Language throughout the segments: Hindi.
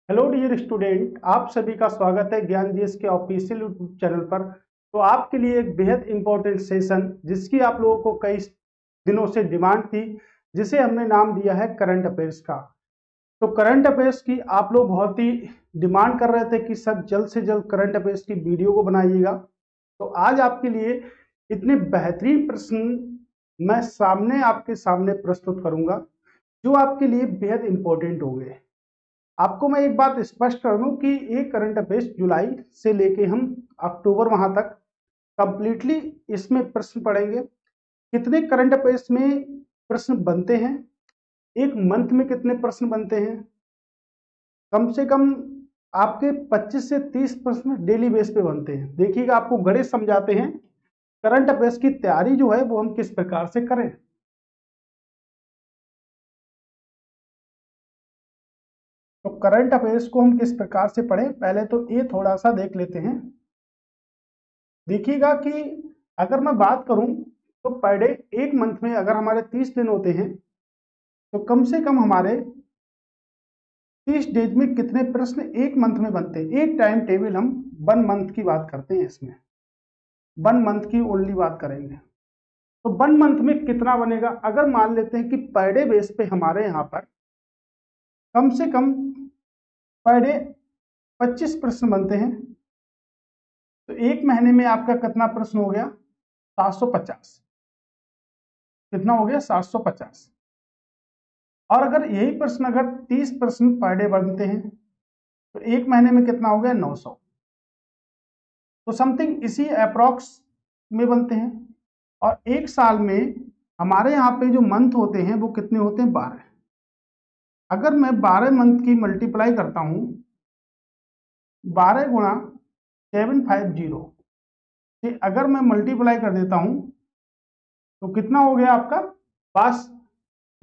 हेलो डियर स्टूडेंट, आप सभी का स्वागत है ज्ञान जीएस के ऑफिशियल यूट्यूब चैनल पर। तो आपके लिए एक बेहद इंपॉर्टेंट सेशन जिसकी आप लोगों को कई दिनों से डिमांड थी, जिसे हमने नाम दिया है करंट अफेयर्स का। तो करंट अफेयर्स की आप लोग बहुत ही डिमांड कर रहे थे कि सर जल्द से जल्द करंट अफेयर्स की वीडियो को बनाइएगा। तो आज आपके लिए इतने बेहतरीन प्रश्न मैं आपके सामने प्रस्तुत करूंगा जो आपके लिए बेहद इंपॉर्टेंट होंगे। आपको मैं एक बात स्पष्ट कर दूं कि ये करंट अफेयर्स जुलाई से लेके हम अक्टूबर माह तक कंप्लीटली इसमें प्रश्न पढ़ेंगे। कितने करंट अफेयर्स में प्रश्न बनते हैं, एक मंथ में कितने प्रश्न बनते हैं, कम से कम आपके 25 से 30 प्रश्न डेली बेस पे बनते हैं। देखिएगा, आपको गणित समझाते हैं करंट अफेयर्स की तैयारी जो है वो हम किस प्रकार से करें। तो करंट अफेयर्स को हम किस प्रकार से पढ़ें, पहले तो ये थोड़ा सा देख लेते हैं। देखिएगा कि अगर मैं बात करूं तो पर डे एक मंथ में अगर हमारे 30 दिन होते हैं तो कम से कम हमारे 30 डेज में कितने प्रश्न एक मंथ में बनते हैं। एक टाइम टेबल हम 1 मंथ की बात करते हैं, इसमें 1 मंथ की ओनली बात करेंगे। तो 1 मंथ में कितना बनेगा, अगर मान लेते हैं कि पर डे बेस पे हमारे यहाँ पर कम से कम पर डे 25 प्रश्न बनते हैं, तो एक महीने में आपका कितना प्रश्न हो गया, 750। कितना हो गया, 750। और अगर यही प्रश्न अगर 30 प्रश्न पर डे बनते हैं तो एक महीने में कितना हो गया, 900। तो समथिंग इसी अप्रोक्स में बनते हैं। और एक साल में हमारे यहाँ पे जो मंथ होते हैं वो कितने होते हैं, 12। अगर मैं 12 मंथ की मल्टीप्लाई करता हूं, 12 गुणा 750 से अगर मैं मल्टीप्लाई कर देता हूं तो कितना हो गया आपका पास।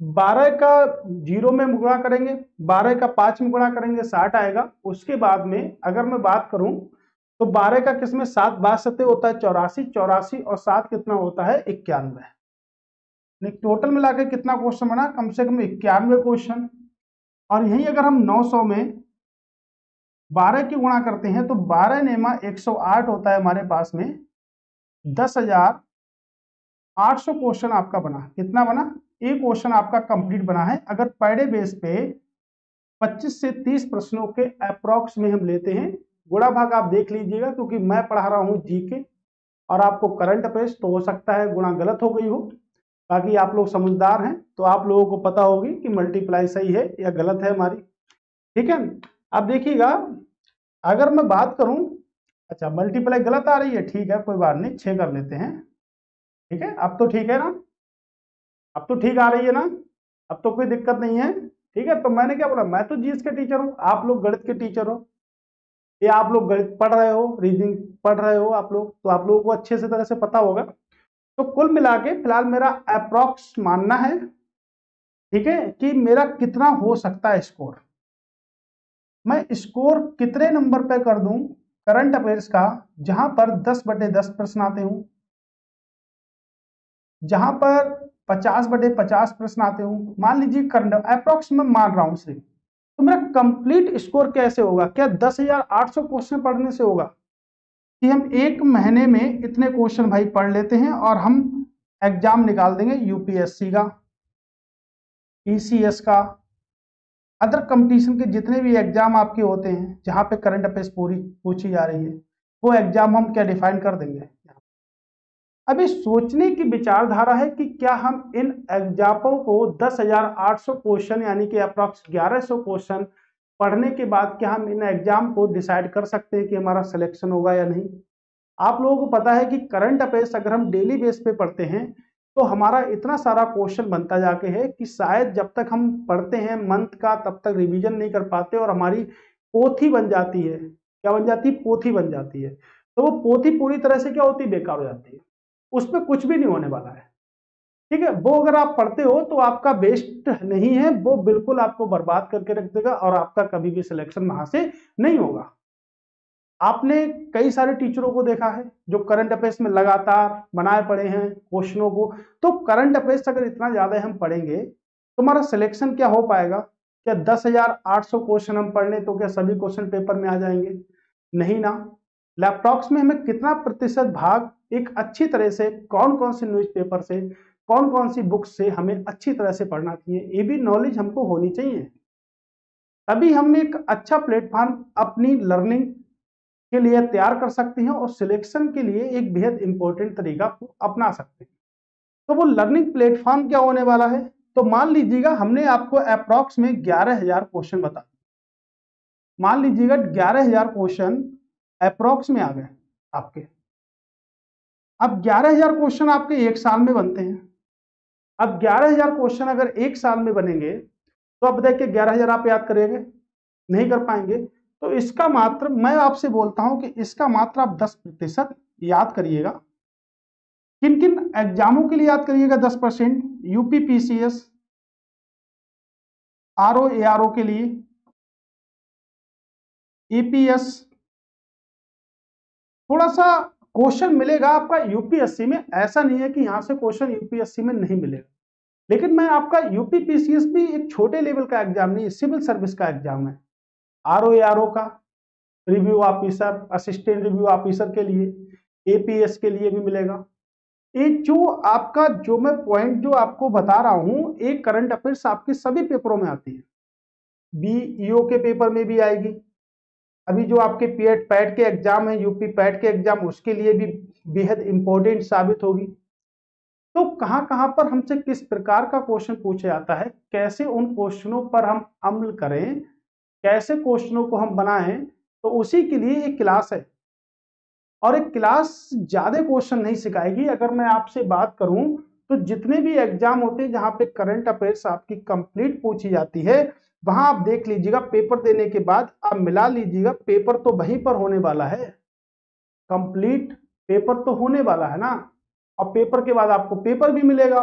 12 का 0 में गुणा करेंगे, 12 का 5 में गुणा करेंगे, 60 आएगा। उसके बाद में अगर मैं बात करूं तो 12 का किसमें 7 बार सत्ते होता है 84, 84 और 7 कितना होता है 91। टोटल मिला के कितना क्वेश्चन बना, कम से कम 91 क्वेश्चन। और यही अगर हम 900 में 12 की गुणा करते हैं तो 12 नेमा 108 होता है हमारे पास में 10,800 क्वेश्चन आपका बना। कितना बना, एक क्वेश्चन आपका कंप्लीट बना है। अगर पर डे बेस पे 25 से 30 प्रश्नों के अप्रोक्स में हम लेते हैं। गुणा भाग आप देख लीजिएगा, क्योंकि मैं पढ़ा रहा हूं जीके और आपको करंट अफेयर्स, तो हो सकता है गुणा गलत हो गई हो। बाकी आप लोग समझदार हैं तो आप लोगों को पता होगी कि मल्टीप्लाई सही है या गलत है हमारी। ठीक है, अब देखिएगा अगर मैं बात करूं, अच्छा मल्टीप्लाई गलत आ रही है, ठीक है कोई बात नहीं, 6 कर लेते हैं। ठीक है, अब तो ठीक है ना, अब तो ठीक आ रही है ना, अब तो कोई दिक्कत नहीं है। ठीक है, तो मैंने क्या बोला, मैं तो जीएस के टीचर हूं, आप लोग गणित के टीचर हो, या आप लोग गणित पढ़ रहे हो, रीजनिंग पढ़ रहे हो आप लोग, तो आप लोगों को अच्छे से तरह से पता होगा। तो कुल मिला के फिलहाल मेरा अप्रोक्स मानना है, ठीक है, कि मेरा कितना हो सकता है स्कोर। मैं स्कोर कितने नंबर पे कर दूं करंट अफेयर्स का, जहां पर 10/10 प्रश्न आते हूं, जहां पर 50/50 प्रश्न आते हूं। मान लीजिए करंट अप्रोक्स में मान रहा हूं सिर्फ, तो मेरा कंप्लीट स्कोर कैसे होगा, क्या 10,800 क्वेश्चन पढ़ने से होगा, कि हम एक महीने में इतने क्वेश्चन भाई पढ़ लेते हैं और हम एग्जाम निकाल देंगे यूपीएससी का, ईसीएस का, अदर कंपटीशन के जितने भी एग्जाम आपके होते हैं जहां पे करंट अफेयर्स पूरी पूछी जा रही है, वो एग्जाम हम क्या डिफाइन कर देंगे। अभी सोचने की विचारधारा है कि क्या हम इन एग्जामों को 10,800 क्वेश्चन यानी कि अप्रॉक्स 1100 क्वेश्चन पढ़ने के बाद क्या हम इन एग्जाम को डिसाइड कर सकते हैं कि हमारा सिलेक्शन होगा या नहीं। आप लोगों को पता है कि करंट अफेयर्स अगर हम डेली बेस पे पढ़ते हैं तो हमारा इतना सारा क्वेश्चन बनता जाके है कि शायद जब तक हम पढ़ते हैं मंथ का तब तक रिवीजन नहीं कर पाते और हमारी पोथी बन जाती है। क्या बन जाती है, पोथी बन जाती है। तो वो पोथी पूरी तरह से क्या होती है, बेकार हो जाती है, उसमें कुछ भी नहीं होने वाला है। ठीक है, वो अगर आप पढ़ते हो तो आपका बेस्ट नहीं है, वो बिल्कुल आपको बर्बाद करके रख देगा और आपका कभी भी सिलेक्शन वहां से नहीं होगा। आपने कई सारे टीचरों को देखा है जो करंट अफेयर्स में लगातार बनाए पड़े हैं क्वेश्चनों को। तो करंट अफेयर्स अगर इतना ज्यादा हम पढ़ेंगे तो हमारा सिलेक्शन क्या हो पाएगा। क्या 10,800 क्वेश्चन हम पढ़ लें तो क्या सभी क्वेश्चन पेपर में आ जाएंगे? नहीं ना। लैपटॉप्स में हमें कितना प्रतिशत भाग एक अच्छी तरह से कौन कौन से न्यूज़पेपर से, कौन कौन सी बुक से हमें अच्छी तरह से पढ़ना चाहिए, ये भी नॉलेज हमको होनी चाहिए। तभी हम एक अच्छा प्लेटफॉर्म अपनी लर्निंग के लिए तैयार कर सकते हैं और सिलेक्शन के लिए एक बेहद इंपॉर्टेंट तरीका को अपना सकते हैं। तो वो लर्निंग प्लेटफॉर्म क्या होने वाला है? तो मान लीजिएगा हमने आपको अप्रॉक्स में 11,000 क्वेश्चन बता दिए। मान लीजिएगा 11,000 क्वेश्चन अप्रॉक्स में आ गए आपके। अब 11,000 क्वेश्चन आपके एक साल में बनते हैं। अब 11,000 क्वेश्चन अगर एक साल में बनेंगे तो अब देखिए 11,000 आप याद करेंगे? नहीं कर पाएंगे। तो इसका मात्र मैं आपसे बोलता हूं कि इसका मात्र आप 10% याद करिएगा। किन किन एग्जामों के लिए याद करिएगा 10%? यूपीपीसीएस, आरओ एआरओ के लिए, ईपीएस। थोड़ा सा क्वेश्चन मिलेगा आपका यूपीएससी में, ऐसा नहीं है कि यहां से क्वेश्चन यूपीएससी में नहीं मिलेगा, लेकिन मैं आपका यूपीपीसीएस भी एक छोटे लेवल का एग्जाम नहीं है, सिविल सर्विस का एग्जाम है। आरओ एआरओ का review officer, assistant review officer के लिए, एपीएस के लिए भी मिलेगा। एक जो आपका जो मैं पॉइंट जो आपको बता रहा हूं, एक करंट अफेयर्स आपके सभी पेपरों में आती है। बीईओ के पेपर में भी आएगी। अभी जो आपके पैट के एग्जाम है, यूपी पैट के एग्जाम, उसके लिए भी बेहद इंपॉर्टेंट साबित होगी। तो कहां कहां पर हमसे किस प्रकार का क्वेश्चन पूछा जाता है, कैसे उन क्वेश्चनों पर हम अमल करें, कैसे क्वेश्चनों को हम बनाएं, तो उसी के लिए एक क्लास है। और एक क्लास ज्यादा क्वेश्चन नहीं सिखाएगी। अगर मैं आपसे बात करूं तो जितने भी एग्जाम होते हैं जहां पे करंट अफेयर्स आपकी कंप्लीट पूछी जाती है, वहां आप देख लीजिएगा पेपर देने के बाद आप मिला लीजिएगा, पेपर तो वहीं पर होने वाला है, कंप्लीट पेपर तो होने वाला है ना। और पेपर के बाद आपको पेपर भी मिलेगा,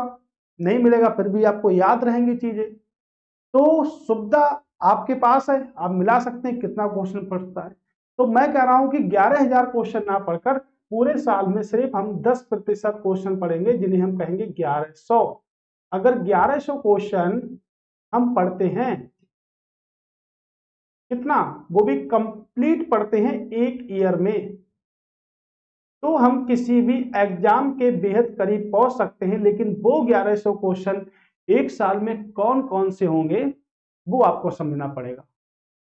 नहीं मिलेगा फिर भी आपको याद रहेंगी चीजें। तो सुविधा आपके पास है, आप मिला सकते हैं कितना क्वेश्चन पढ़ता है। तो मैं कह रहा हूं कि 11,000 क्वेश्चन ना पढ़कर पूरे साल में सिर्फ हम 10% क्वेश्चन पढ़ेंगे, जिन्हें हम कहेंगे 1100। अगर 1100 क्वेश्चन हम पढ़ते हैं, कितना, वो भी कंप्लीट पढ़ते हैं एक ईयर में, तो हम किसी भी एग्जाम के बेहद करीब पहुंच सकते हैं। लेकिन वो 1100 क्वेश्चन एक साल में कौन कौन से होंगे वो आपको समझना पड़ेगा।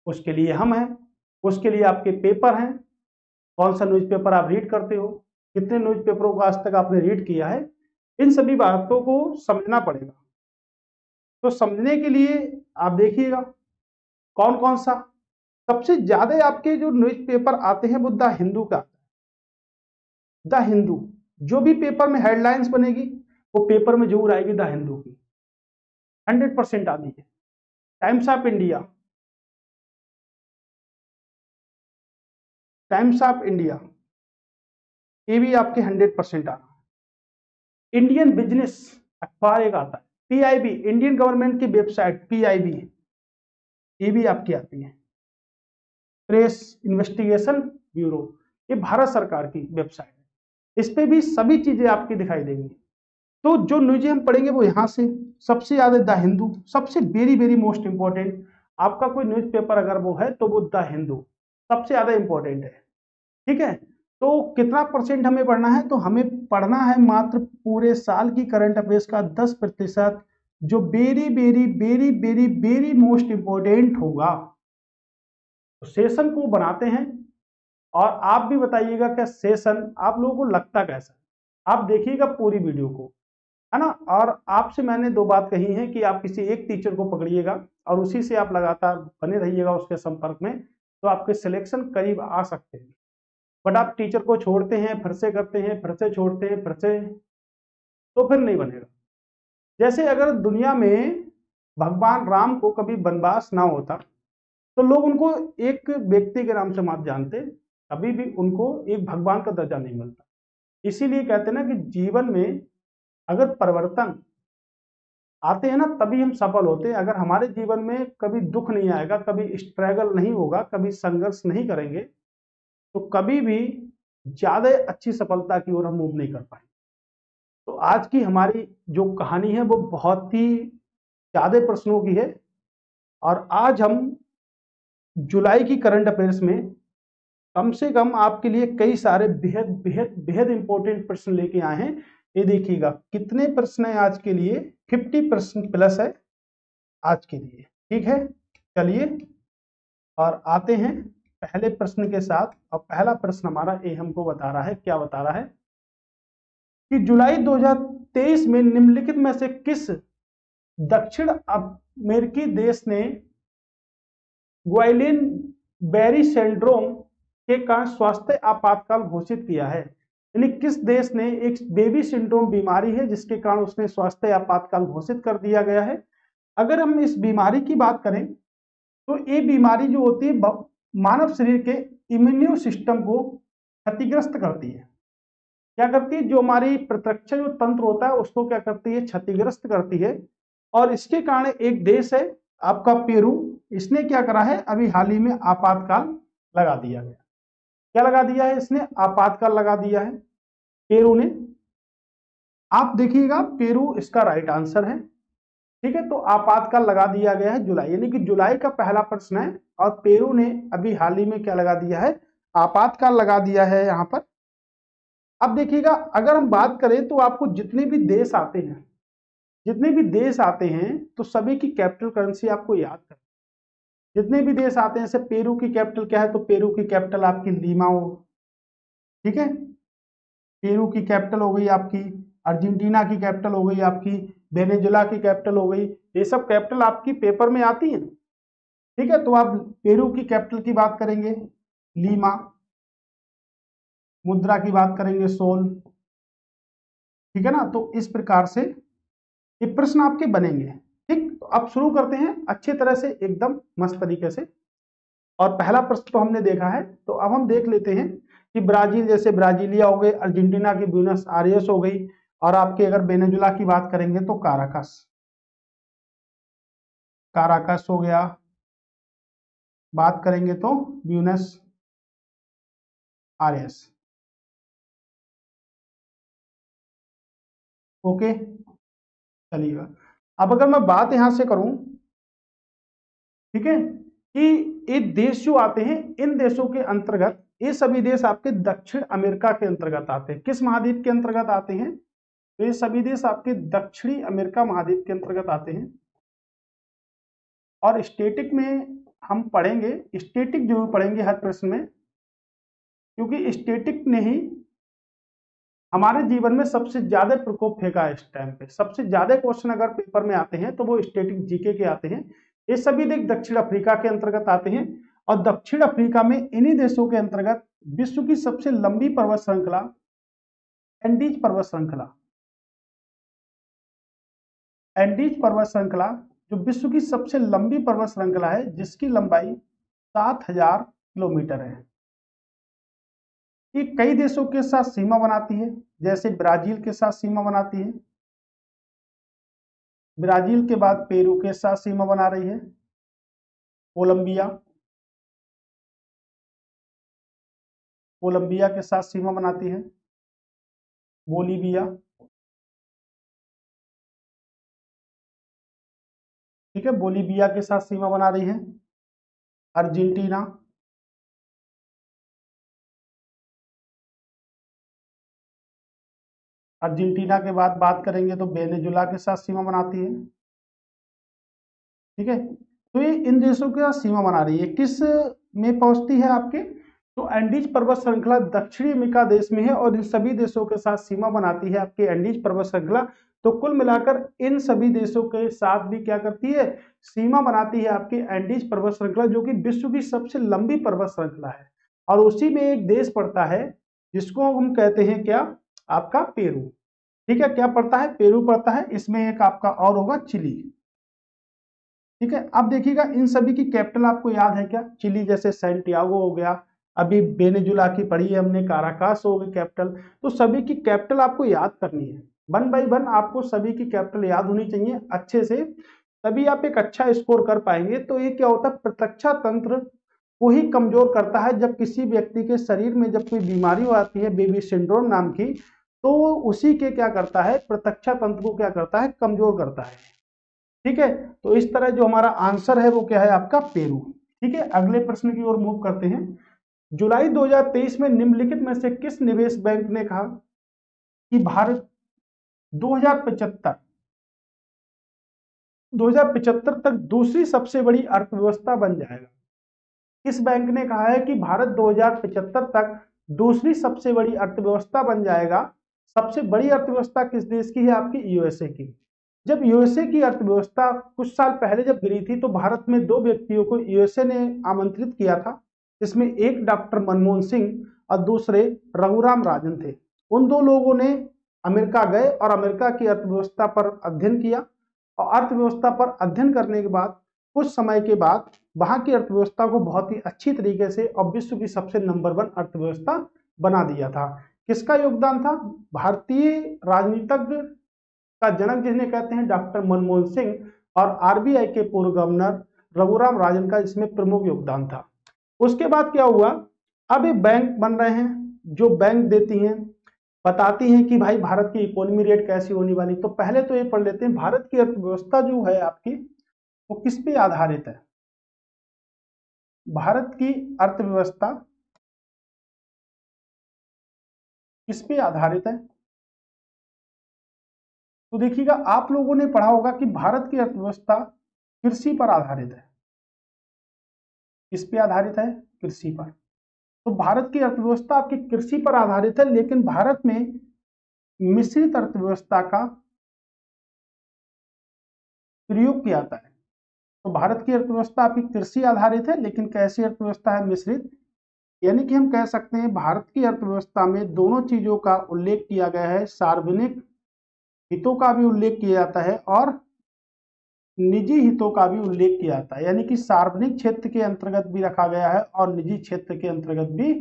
उसके लिए हम हैं, उसके लिए आपके पेपर हैं। कौन सा न्यूज़पेपर आप रीड करते हो, कितने न्यूज़पेपरों को आज तक आपने रीड किया है, इन सभी बातों को समझना पड़ेगा। तो समझने के लिए आप देखिएगा कौन कौन सा सबसे ज्यादा आपके जो न्यूज़पेपर आते हैं वो द हिंदू का। द हिंदू, जो भी पेपर में हेडलाइंस बनेगी वो पेपर में जरूर आएगी द हिंदू की, 100% आती है। Times of India, times of India, ये भी आपके 100% आना। इंडियन बिजनेस अखबार एक आता है, पीआईबी, इंडियन गवर्नमेंट की वेबसाइट पीआईबी, ये भी आपकी आती है। प्रेस इन्वेस्टिगेशन ब्यूरो, ये भारत सरकार की वेबसाइट है, इस पे भी सभी चीजें आपकी दिखाई देंगी। तो जो न्यूज हम पढ़ेंगे वो यहाँ से सबसे ज्यादा द हिंदू, सबसे वेरी वेरी मोस्ट इंपॉर्टेंट। आपका कोई न्यूज़पेपर अगर वो है तो वो द हिंदू सबसे ज्यादा इंपॉर्टेंट है। ठीक है, तो कितना परसेंट हमें पढ़ना है? तो हमें पढ़ना है मात्र पूरे साल की करंट अफेयर्स का 10%, जो very very very very very most important होगा। तो सेशन को बनाते हैं और आप भी बताइएगा क्या सेशन आप लोगों को लगता कैसा है। आप देखिएगा पूरी वीडियो को, है ना। और आपसे मैंने दो बात कही है कि आप किसी एक टीचर को पकड़िएगा और उसी से आप लगातार बने रहिएगा उसके संपर्क में, तो आपके सिलेक्शन करीब आ सकते हैं। बट आप टीचर को छोड़ते हैं, फिर से करते हैं, फिर से छोड़ते हैं, फिर से, तो फिर नहीं बनेगा। जैसे अगर दुनिया में भगवान राम को कभी वनवास ना होता तो लोग उनको एक व्यक्ति के नाम से मत जानते, कभी भी उनको एक भगवान का दर्जा नहीं मिलता। इसीलिए कहते हैं ना कि जीवन में अगर परिवर्तन आते हैं ना तभी हम सफल होते हैं। अगर हमारे जीवन में कभी दुख नहीं आएगा, कभी स्ट्रगल नहीं होगा, कभी संघर्ष नहीं करेंगे, तो कभी भी ज्यादा अच्छी सफलता की ओर हम मूव नहीं कर पाएंगे। तो आज की हमारी जो कहानी है वो बहुत ही ज्यादा प्रश्नों की है, और आज हम जुलाई की करंट अफेयर्स में कम से कम आपके लिए कई सारे बेहद बेहद बेहद इंपॉर्टेंट प्रश्न लेके आए हैं। ये देखिएगा कितने प्रश्न है आज के लिए, 50% प्लस है आज के लिए। ठीक है, चलिए और आते हैं पहले प्रश्न के साथ। और पहला प्रश्न हमारा ये हमको बता रहा है, क्या बता रहा है कि जुलाई 2023 में निम्नलिखित में से किस दक्षिण अमेरिकी देश ने ग्वाइलिन बेरी सिंड्रोम के कारण स्वास्थ्य आपातकाल घोषित किया है? यानी किस देश ने, एक बेबी सिंड्रोम बीमारी है जिसके कारण उसने स्वास्थ्य आपातकाल घोषित कर दिया गया है। अगर हम इस बीमारी की बात करें तो ये बीमारी जो होती है मानव शरीर के इम्यून सिस्टम को क्षतिग्रस्त करती है। क्या करती है? जो हमारी प्रतिरक्षा जो तंत्र होता है उसको क्या करती है? क्षतिग्रस्त करती है। और इसके कारण एक देश है आपका पेरू, इसने क्या करा है, अभी हाल ही में आपातकाल लगा दिया गया। क्या लगा दिया है इसने? आपातकाल लगा दिया है पेरू ने। आप देखिएगा पेरू इसका राइट आंसर है। ठीक है, तो आपातकाल लगा दिया गया है जुलाई, यानी कि जुलाई का पहला प्रश्न है और पेरू ने अभी हाल ही में क्या लगा दिया है? आपातकाल लगा दिया है यहां पर। अब देखिएगा अगर हम बात करें तो आपको जितने भी देश आते हैं, जितने भी देश आते हैं तो सभी की कैपिटल करेंसी आपको याद करनी। जितने भी देश आते हैं, जैसे पेरू की कैपिटल क्या है, तो पेरू की कैपिटल आपकी लीमा हो। ठीक है, पेरू की कैपिटल हो गई आपकी, अर्जेंटीना की कैपिटल हो गई आपकी, वेनेजुला की कैपिटल हो गई। ये सब कैपिटल आपकी पेपर में आती है। ठीक है, तो आप पेरू की कैपिटल की बात करेंगे लीमा, मुद्रा की बात करेंगे सोल। ठीक है ना, तो इस प्रकार से ये प्रश्न आपके बनेंगे। ठीक, तो अब शुरू करते हैं अच्छे तरह से, एकदम मस्त तरीके से। और पहला प्रश्न तो हमने देखा है, तो अब हम देख लेते हैं कि ब्राजील, जैसे ब्राजीलिया हो गए, अर्जेंटीना की ब्यूनस आयर्स हो गई, और आपके अगर वेनेजुला की बात करेंगे तो काराकस, काराकस हो गया। बात करेंगे तो ब्यूनस आयर्स। ओके, चलिएगा। अब अगर मैं बात यहां से करूं, ठीक है, कि ये देश जो आते हैं, इन देशों के अंतर्गत, ये सभी देश आपके दक्षिण अमेरिका के अंतर्गत आते हैं। किस महाद्वीप के अंतर्गत आते हैं? तो ये सभी देश आपके दक्षिणी अमेरिका महाद्वीप के अंतर्गत आते हैं। और स्टैटिक में हम पढ़ेंगे, स्टैटिक जरूर पढ़ेंगे हर प्रश्न में, क्योंकि स्टैटिक ने ही हमारे जीवन में सबसे ज्यादा प्रकोप फेंका है। इस टाइम पे सबसे ज्यादा क्वेश्चन अगर पेपर में आते हैं तो वो स्टैटिक जीके के आते हैं। ये सभी देश दक्षिण अफ्रीका के अंतर्गत आते हैं। और दक्षिण अफ्रीका में इन्हीं देशों के अंतर्गत विश्व की सबसे लंबी पर्वत श्रृंखला एंडीज पर्वत श्रृंखला, एंडीज पर्वत श्रृंखला जो विश्व की सबसे लंबी पर्वत श्रृंखला है, जिसकी लंबाई 7000 किलोमीटर है। ये कई देशों के साथ सीमा बनाती है, जैसे ब्राजील के साथ सीमा बनाती है, ब्राजील के बाद पेरू के साथ सीमा बना रही है, कोलंबिया, कोलंबिया के साथ सीमा बनाती है, बोलीविया। ठीक है, बोलीविया के साथ सीमा बना रही है, अर्जेंटीना, अर्जेंटीना के बाद बात करेंगे तो वेनेजुला के साथ सीमा बनाती है। ठीक है, तो ये इन देशों के साथ सीमा बना रही है। किस में पहुंचती है आपके? तो एंडीज पर्वत श्रृंखला दक्षिणी अमेरिका देश में है और इन सभी देशों के साथ सीमा बनाती है आपके एंडीज पर्वत श्रृंखला। तो कुल मिलाकर इन सभी देशों के साथ भी क्या करती है? सीमा बनाती है आपकी एंडीज पर्वत श्रृंखला, जो कि विश्व की सबसे लंबी पर्वत श्रृंखला है। और उसी में एक देश पड़ता है जिसको हम कहते हैं क्या? आपका पेरू। ठीक है, क्या पड़ता है? पेरू पड़ता है। इसमें एक आपका और होगा चिली। ठीक है, अब देखिएगा इन सभी की कैपिटल आपको याद है क्या? चिली जैसे सैंटियागो हो गया, अभी वेनेजुला की पढ़ी है हमने, काराकास हो गई कैपिटल। तो सभी की कैपिटल आपको याद करनी है, 1 बाय 1 आपको सभी की कैपिटल याद होनी चाहिए अच्छे से, तभी आप एक अच्छा स्कोर कर पाएंगे। तो ये क्या होता है? प्रतिरक्षा तंत्र को ही कमजोर करता है। जब किसी व्यक्ति के शरीर में जब कोई बीमारी आती है बेबी सिंड्रोम नाम की, तो उसी के क्या करता है? प्रतिरक्षा तंत्र को क्या करता है? कमजोर करता है। ठीक है, तो इस तरह जो हमारा आंसर है वो क्या है आपका पेरू। ठीक है, अगले प्रश्न की ओर मूव करते हैं। जुलाई 2023 में निम्नलिखित में से किस निवेश बैंक ने कहा कि भारत 2075 तक दूसरी सबसे बड़ी अर्थव्यवस्था बन जाएगा? किस बैंक ने कहा है कि भारत 2075 तक दूसरी सबसे बड़ी अर्थव्यवस्था बन जाएगा? सबसे बड़ी अर्थव्यवस्था किस देश की है? आपकी यूएसए की। जब यूएसए की अर्थव्यवस्था कुछ साल पहले जब गिरी थी तो भारत में दो व्यक्तियों को यूएसए ने आमंत्रित किया था, जिसमें एक डॉक्टर मनमोहन सिंह और दूसरे रघुराम राजन थे। उन दो लोगों ने अमेरिका गए और अमेरिका की अर्थव्यवस्था पर अध्ययन किया, और अर्थव्यवस्था पर अध्ययन करने के बाद कुछ समय के बाद वहां की अर्थव्यवस्था को बहुत ही अच्छी तरीके से और विश्व की सबसे नंबर 1 अर्थव्यवस्था बना दिया था। किसका योगदान था? भारतीय राजनीतिज्ञ का जनक जिन्हें कहते हैं डॉक्टर मनमोहन सिंह, और आरबीआई के पूर्व गवर्नर रघुराम राजन का इसमें प्रमुख योगदान था। उसके बाद क्या हुआ? अब ये बैंक बन रहे हैं, जो बैंक देती हैं, बताती हैं कि भाई भारत की इकोनॉमी रेट कैसी होने वाली। तो पहले तो ये पढ़ लेते हैं, भारत की अर्थव्यवस्था जो है आपकी वो किस पे आधारित है? भारत की अर्थव्यवस्था किस पे आधारित है? तो देखिएगा, आप लोगों ने पढ़ा होगा कि भारत की अर्थव्यवस्था कृषि पर आधारित है। किस पे आधारित है? कृषि पर। तो भारत की अर्थव्यवस्था आपकी कृषि पर आधारित है, लेकिन भारत में मिश्रित अर्थव्यवस्था का प्रयोग किया जाता है। तो भारत की अर्थव्यवस्था आपकी कृषि आधारित है, लेकिन कैसी अर्थव्यवस्था है? मिश्रित। यानी कि हम कह सकते हैं भारत की अर्थव्यवस्था में दोनों चीजों का उल्लेख किया गया है, सार्वजनिक हितों का भी उल्लेख किया जाता है और निजी हितों का भी उल्लेख किया जाता है। यानी कि सार्वजनिक क्षेत्र के अंतर्गत भी रखा गया है और निजी क्षेत्र के अंतर्गत भी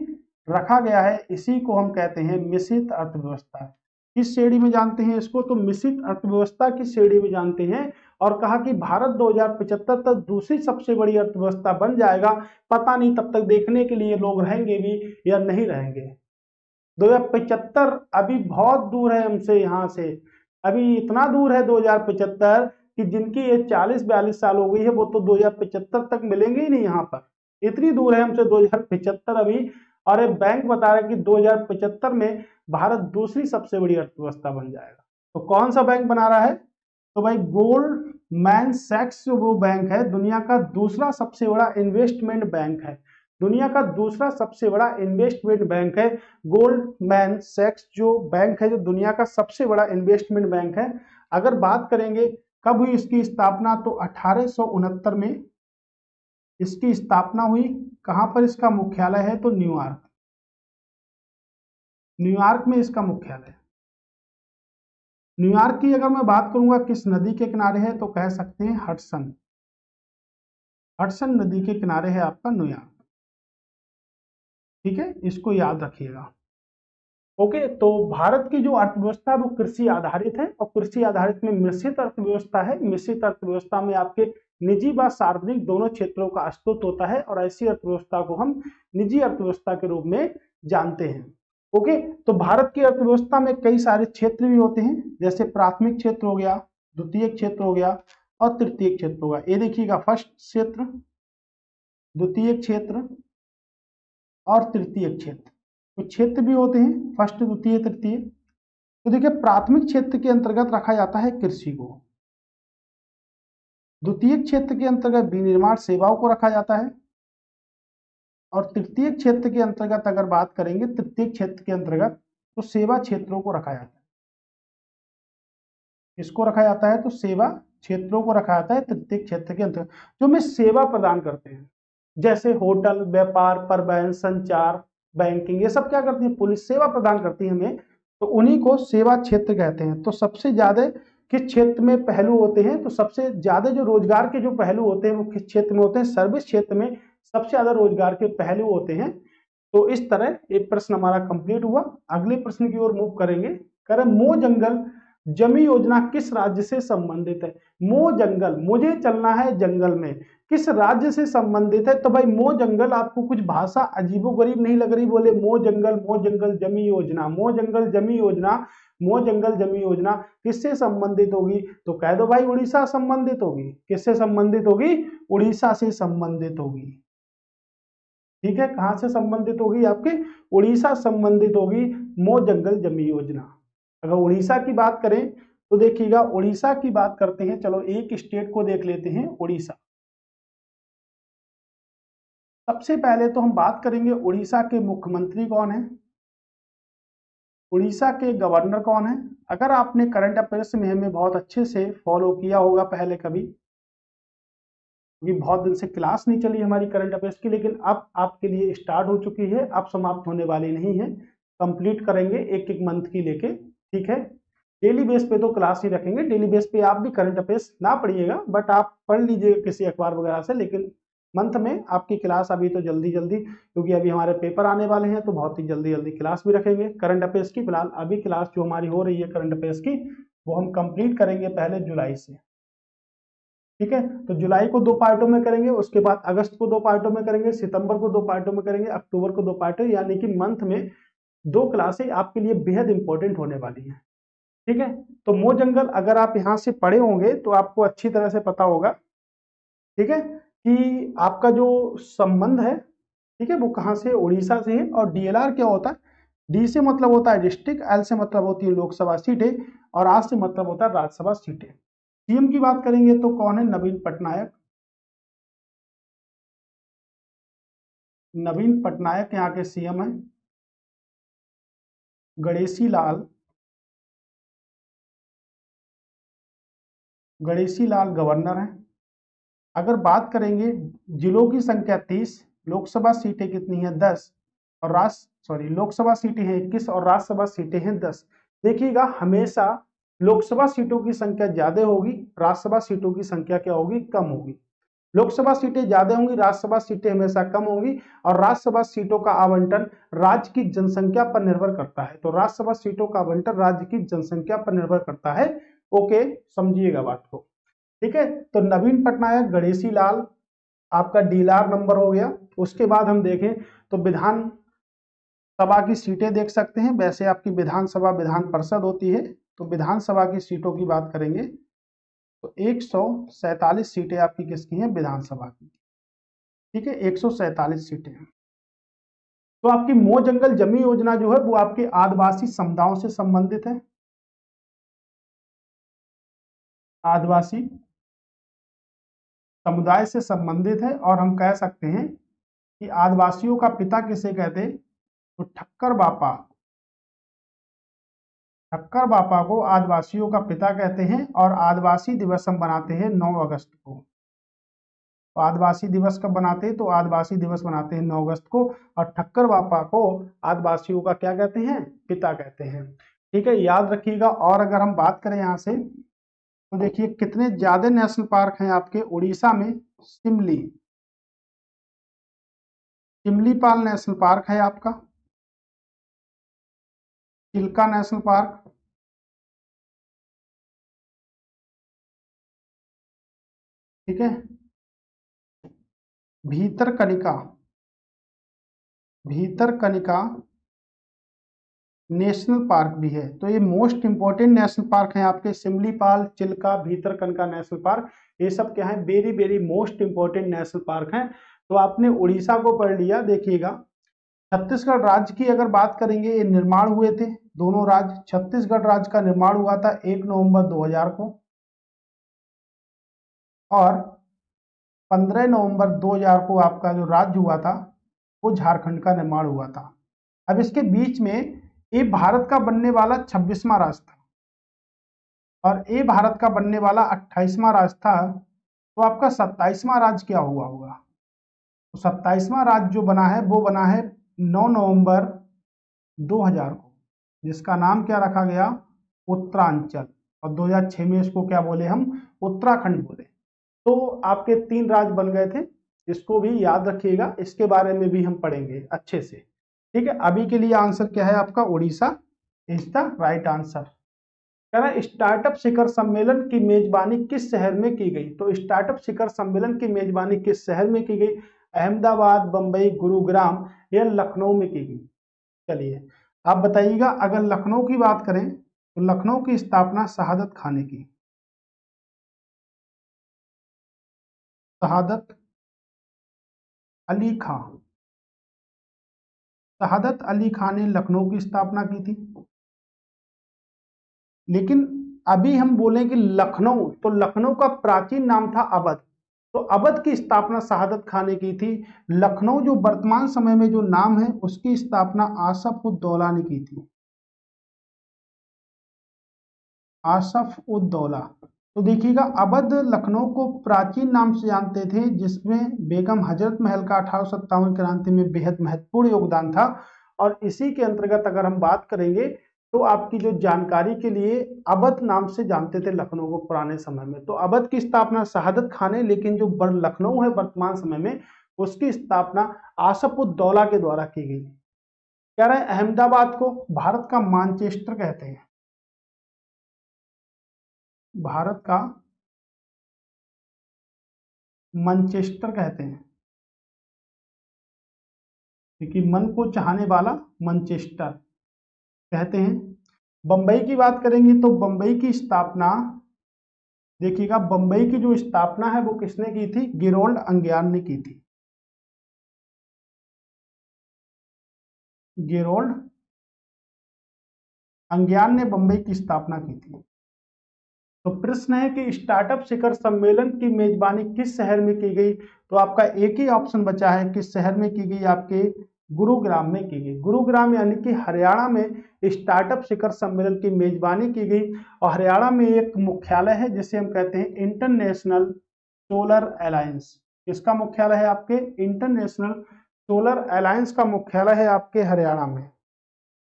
रखा गया है। इसी को हम कहते हैं मिश्रित अर्थव्यवस्था। किस श्रेणी में जानते हैं इसको? तो मिश्रित अर्थव्यवस्था की श्रेणी में जानते हैं। और कहा कि भारत 2075 तक दूसरी सबसे बड़ी अर्थव्यवस्था बन जाएगा। पता नहीं तब तक देखने के लिए लोग रहेंगे भी या नहीं रहेंगे। 2075 अभी बहुत दूर है हमसे, यहाँ से अभी इतना दूर है 2075 कि जिनकी ये 40-42 साल हो गई है वो तो 2075 तक मिलेंगे ही नहीं यहाँ पर। इतनी दूर है हमसे 2075 अभी। और एक बैंक बता रहा है कि 2075 में भारत दूसरी सबसे बड़ी अर्थव्यवस्था बन जाएगा। तो कौन सा बैंक बना रहा है? तो भाई गोल्डमैन सैक्स जो वो बैंक है, दुनिया का दूसरा सबसे बड़ा इन्वेस्टमेंट बैंक है। दुनिया का दूसरा सबसे बड़ा इन्वेस्टमेंट बैंक है गोल्डमैन सैक्स जो बैंक है, जो दुनिया का सबसे बड़ा इन्वेस्टमेंट बैंक है। अगर बात करेंगे कब हुई इसकी स्थापना, तो 1869 में इसकी स्थापना हुई। कहां पर इसका मुख्यालय है? तो न्यूयॉर्क। न्यूयॉर्क में इसका मुख्यालय। न्यूयॉर्क की अगर मैं बात करूंगा किस नदी के किनारे है, तो कह सकते हैं हडसन। हडसन नदी के किनारे है आपका न्यूयॉर्क। ठीक है, इसको याद रखिएगा। ओके, तो भारत की जो अर्थव्यवस्था है वो कृषि आधारित है, और कृषि आधारित में मिश्रित अर्थव्यवस्था है। मिश्रित अर्थव्यवस्था में आपके निजी व सार्वजनिक दोनों क्षेत्रों का अस्तित्व होता है, और ऐसी अर्थव्यवस्था को हम निजी अर्थव्यवस्था के रूप में जानते हैं। ओके, तो भारत की अर्थव्यवस्था में कई सारे क्षेत्र भी होते हैं, जैसे प्राथमिक क्षेत्र हो गया, द्वितीय क्षेत्र हो गया और तृतीय क्षेत्र होगा। ये देखिएगा, फर्स्ट क्षेत्र, द्वितीय क्षेत्र और तृतीय क्षेत्र। तो क्षेत्र भी होते हैं फर्स्ट, द्वितीय, तृतीय। तो देखिए, प्राथमिक क्षेत्र के अंतर्गत रखा जाता है कृषि को, द्वितीय क्षेत्र के अंतर्गत विनिर्माण सेवाओं को रखा जाता है, और तृतीय क्षेत्र के अंतर्गत अगर बात करेंगे, तृतीय क्षेत्र के अंतर्गत तो सेवा क्षेत्रों को रखा जाता है। इसको रखा जाता है, तो सेवा क्षेत्रों को रखा जाता है तृतीय क्षेत्र के अंतर्गत, जो हमें सेवा प्रदान करते हैं, जैसे होटल, व्यापार, परिवहन, संचार, बैंकिंग, ये सब क्या करती है? पुलिस सेवा प्रदान करती है हमें, तो उन्हीं को सेवा क्षेत्र कहते हैं। तो सबसे ज्यादा किस क्षेत्र में पहलू होते हैं? तो सबसे ज्यादा जो रोजगार के जो पहलू होते हैं वो किस क्षेत्र में होते हैं? सर्विस क्षेत्र में सबसे ज्यादा रोजगार के पहलू होते हैं। तो इस तरह एक प्रश्न हमारा कंप्लीट हुआ। अगले प्रश्न की ओर मूव करेंगे। करें, मोह जंगल जमी योजना किस राज्य से संबंधित है? मो जंगल, मुझे चलना है जंगल में, किस राज्य से संबंधित है? तो भाई मो जंगल, आपको कुछ भाषा अजीबोगरीब नहीं लग रही? बोले मो जंगल जमी योजना, मो जंगल जमी योजना, मो जंगल जमी योजना किससे संबंधित होगी? तो कह दो भाई उड़ीसा संबंधित होगी। किससे संबंधित होगी? उड़ीसा से संबंधित होगी। ठीक है, कहां से संबंधित होगी? आपके उड़ीसा संबंधित होगी मो जंगल जमी योजना। अगर उड़ीसा की बात करें तो देखिएगा, उड़ीसा की बात करते हैं, चलो एक स्टेट को देख लेते हैं, उड़ीसा। सबसे पहले तो हम बात करेंगे उड़ीसा के मुख्यमंत्री कौन है, उड़ीसा के गवर्नर कौन है। अगर आपने करंट अफेयर्स में हमें बहुत अच्छे से फॉलो किया होगा पहले कभी, क्योंकि बहुत दिन से क्लास नहीं चली हमारी करंट अफेयर्स की, लेकिन अब आपके लिए स्टार्ट हो चुकी है, अब समाप्त होने वाली नहीं है, कंप्लीट करेंगे एक एक मंथ की लेके। ठीक है, डेली बेस पे तो क्लास ही रखेंगे, डेली बेस पे आप भी करंट अफेयर्स ना पढ़िएगा, बट आप पढ़ लीजिएगा किसी अखबार वगैरह से, लेकिन मंथ में आपकी क्लास अभी तो जल्दी जल्दी, क्योंकि अभी हमारे पेपर आने वाले हैं तो बहुत ही जल्दी जल्दी क्लास भी रखेंगे करंट अफेयर्स की। फिलहाल अभी क्लास जो हमारी हो रही है करंट अफेयर्स की, वो हम कंप्लीट करेंगे पहले जुलाई से। ठीक है, तो जुलाई को 2 पार्टों में करेंगे, उसके बाद अगस्त को 2 पार्टों में करेंगे, सितंबर को 2 पार्टों में करेंगे, अक्टूबर को 2 पार्टों, यानी कि मंथ में 2 क्लासें आपके लिए बेहद इंपॉर्टेंट होने वाली हैं। ठीक है, तो मो जंगल अगर आप यहाँ से पढ़े होंगे तो आपको अच्छी तरह से पता होगा, ठीक है, कि आपका जो संबंध है, ठीक है, वो कहाँ से? उड़ीसा से है। और डीएलआर क्या होता है? डी से मतलब होता है डिस्ट्रिक्ट, एल से मतलब होती है लोकसभा सीटें, और आर से मतलब होता है राज्यसभा सीटें। सीएम की बात करेंगे तो कौन है? नवीन पटनायक। नवीन पटनायक यहाँ के सीएम है। गणेशी लाल, गणेशी लाल गवर्नर है। अगर बात करेंगे जिलों की संख्या 30, लोकसभा सीटें कितनी है? 10, और लोकसभा सीटें हैं 21 और राज्यसभा सीटें हैं 10। देखिएगा हमेशा लोकसभा सीटों की संख्या ज्यादा होगी, राज्यसभा सीटों की संख्या क्या होगी? कम होगी। लोकसभा सीटें ज्यादा होंगी, राज्यसभा सीटें हमेशा कम होंगी, और राज्यसभा सीटों का आवंटन राज्य की जनसंख्या पर निर्भर करता है। तो राज्यसभा सीटों का आवंटन राज्य की जनसंख्या पर निर्भर करता है। ओके, समझिएगा बात को। ठीक है, तो नवीन पटनायक, गणेशी लाल आपका डीएलआर नंबर हो गया। उसके बाद हम देखें तो विधान सभा की सीटें देख सकते हैं। वैसे आपकी विधानसभा विधान परिषद होती है, तो विधानसभा की सीटों की बात करेंगे तो 147 सीटें आपकी किसकी हैं? विधानसभा की। ठीक है, 147 सीटें हैं। तो आपकी मो जंगल जमी योजना जो है वो आपके आदिवासी समुदायों से संबंधित है। आदिवासी समुदाय से संबंधित है, और हम कह सकते हैं कि आदिवासियों का पिता किसे कहते हैं? तो ठक्कर बापा, ठक्कर बापा को आदिवासियों का पिता कहते हैं। और आदिवासी दिवस हम बनाते हैं 9 अगस्त को। तो आदिवासी दिवस कब बनाते हैं? तो आदिवासी दिवस बनाते हैं 9 अगस्त को। और ठक्कर बापा को आदिवासियों का क्या कहते हैं? पिता कहते हैं। ठीक है, याद रखिएगा। और अगर हम बात करें यहाँ से तो देखिए कितने ज्यादा नेशनल पार्क हैं आपके उड़ीसा में। सिमलीपाल नेशनल पार्क है आपका, चिल्का नेशनल पार्क, ठीक है, भीतरकनिका, भीतरकनिका नेशनल पार्क भी है। तो ये मोस्ट इंपोर्टेंट नेशनल पार्क हैं आपके, सिमलीपाल, चिल्का, भीतरकनिका नेशनल पार्क। ये सब क्या है? Very very most important national park हैं। तो आपने उड़ीसा को पढ़ लिया। देखिएगा छत्तीसगढ़ राज्य की अगर बात करेंगे, ये निर्माण हुए थे दोनों राज्य। छत्तीसगढ़ राज्य का निर्माण हुआ था 1 नवंबर 2000 को, और 15 नवंबर 2000 को आपका जो राज्य हुआ था वो झारखंड का निर्माण हुआ था। अब इसके बीच में ये भारत का बनने वाला 26वां राज्य था, और ये भारत का बनने वाला 28वां राज्य था। तो आपका 27वां राज्य क्या हुआ होगा? तो 27वां राज्य जो बना है वो बना है 9 नवंबर 2000 को, जिसका नाम क्या रखा गया? उत्तरांचल। और 2006 में इसको क्या बोले हम? उत्तराखंड बोले। तो आपके 3 राज्य बन गए थे। इसको भी याद रखिएगा, इसके बारे में भी हम पढ़ेंगे अच्छे से। ठीक है, अभी के लिए आंसर क्या है आपका? Orissa is the right answer. कह रहा है स्टार्टअप शिखर सम्मेलन की मेजबानी किस शहर में की गई। तो स्टार्टअप शिखर सम्मेलन की मेजबानी किस शहर में की गई, अहमदाबाद, बंबई, गुरुग्राम या लखनऊ में की गई। चलिए आप बताइएगा, अगर लखनऊ की बात करें तो लखनऊ की स्थापना शहादत खान ने की। शहादत अली खां, शहादत अली खान ने लखनऊ की स्थापना की थी। लेकिन अभी हम बोले कि लखनऊ, तो लखनऊ का प्राचीन नाम था अवध, तो अवध की स्थापना शहादत खान ने की थी। लखनऊ जो वर्तमान समय में जो नाम है उसकी स्थापना आसफ उद दौला ने की थी। आसफ उद दौला। तो देखिएगा, अवध लखनऊ को प्राचीन नाम से जानते थे, जिसमें बेगम हजरत महल का 1857 क्रांति में बेहद महत्वपूर्ण योगदान था। और इसी के अंतर्गत अगर हम बात करेंगे तो आपकी जो जानकारी के लिए, अवध नाम से जानते थे लखनऊ को पुराने समय में। तो अवध की स्थापना शहादत खान ने, लेकिन जो लखनऊ है वर्तमान समय में उसकी स्थापना आसफ उद दौला के द्वारा की गई। कह रहे हैं अहमदाबाद को भारत का मानचेस्टर कहते हैं। भारत का मैनचेस्टर कहते हैं, क्योंकि मन को चाहने वाला मैनचेस्टर कहते हैं। बंबई की बात करेंगे तो बंबई की स्थापना, देखिएगा बंबई की जो स्थापना है वो किसने की थी, गिरोल्ड अंगियान ने की थी। गिरोल्ड अंगियान ने बंबई की स्थापना की थी। तो प्रश्न है कि स्टार्टअप शिखर सम्मेलन की मेजबानी किस शहर में की गई। तो आपका एक ही ऑप्शन बचा है, किस शहर में की गई, आपके गुरुग्राम में की गई। गुरुग्राम यानी कि हरियाणा में स्टार्टअप शिखर सम्मेलन की मेजबानी की गई। और हरियाणा में एक मुख्यालय है जिसे हम कहते हैं इंटरनेशनल सोलर अलायंस। इसका मुख्यालय है आपके इंटरनेशनल सोलर अलायंस का मुख्यालय है आपके हरियाणा में।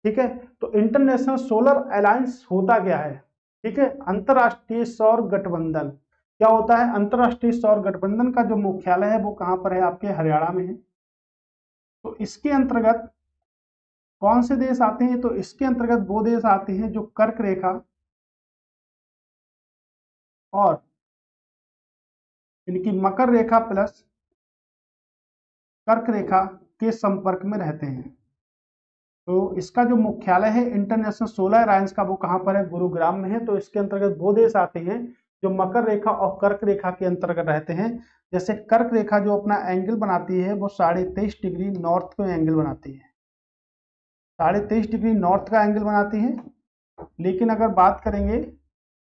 ठीक है, तो इंटरनेशनल सोलर अलायंस होता क्या है। ठीक है, अंतरराष्ट्रीय सौर गठबंधन। क्या होता है, अंतरराष्ट्रीय सौर गठबंधन का जो मुख्यालय है वो कहां पर है, आपके हरियाणा में है। तो इसके अंतर्गत कौन से देश आते हैं, तो इसके अंतर्गत वो देश आते हैं जो कर्क रेखा और यानी कि मकर रेखा प्लस कर्क रेखा के संपर्क में रहते हैं। तो इसका जो मुख्यालय है इंटरनेशनल सोलर अलायंस का, वो कहां पर है, गुरुग्राम में है। तो इसके अंतर्गत वो देश आते हैं जो मकर रेखा और कर्क रेखा के अंतर्गत रहते हैं। जैसे कर्क रेखा जो अपना एंगल बनाती है वो 23.5 डिग्री नॉर्थ को एंगल बनाती है, 23.5 डिग्री नॉर्थ का एंगल बनाती है। लेकिन अगर बात करेंगे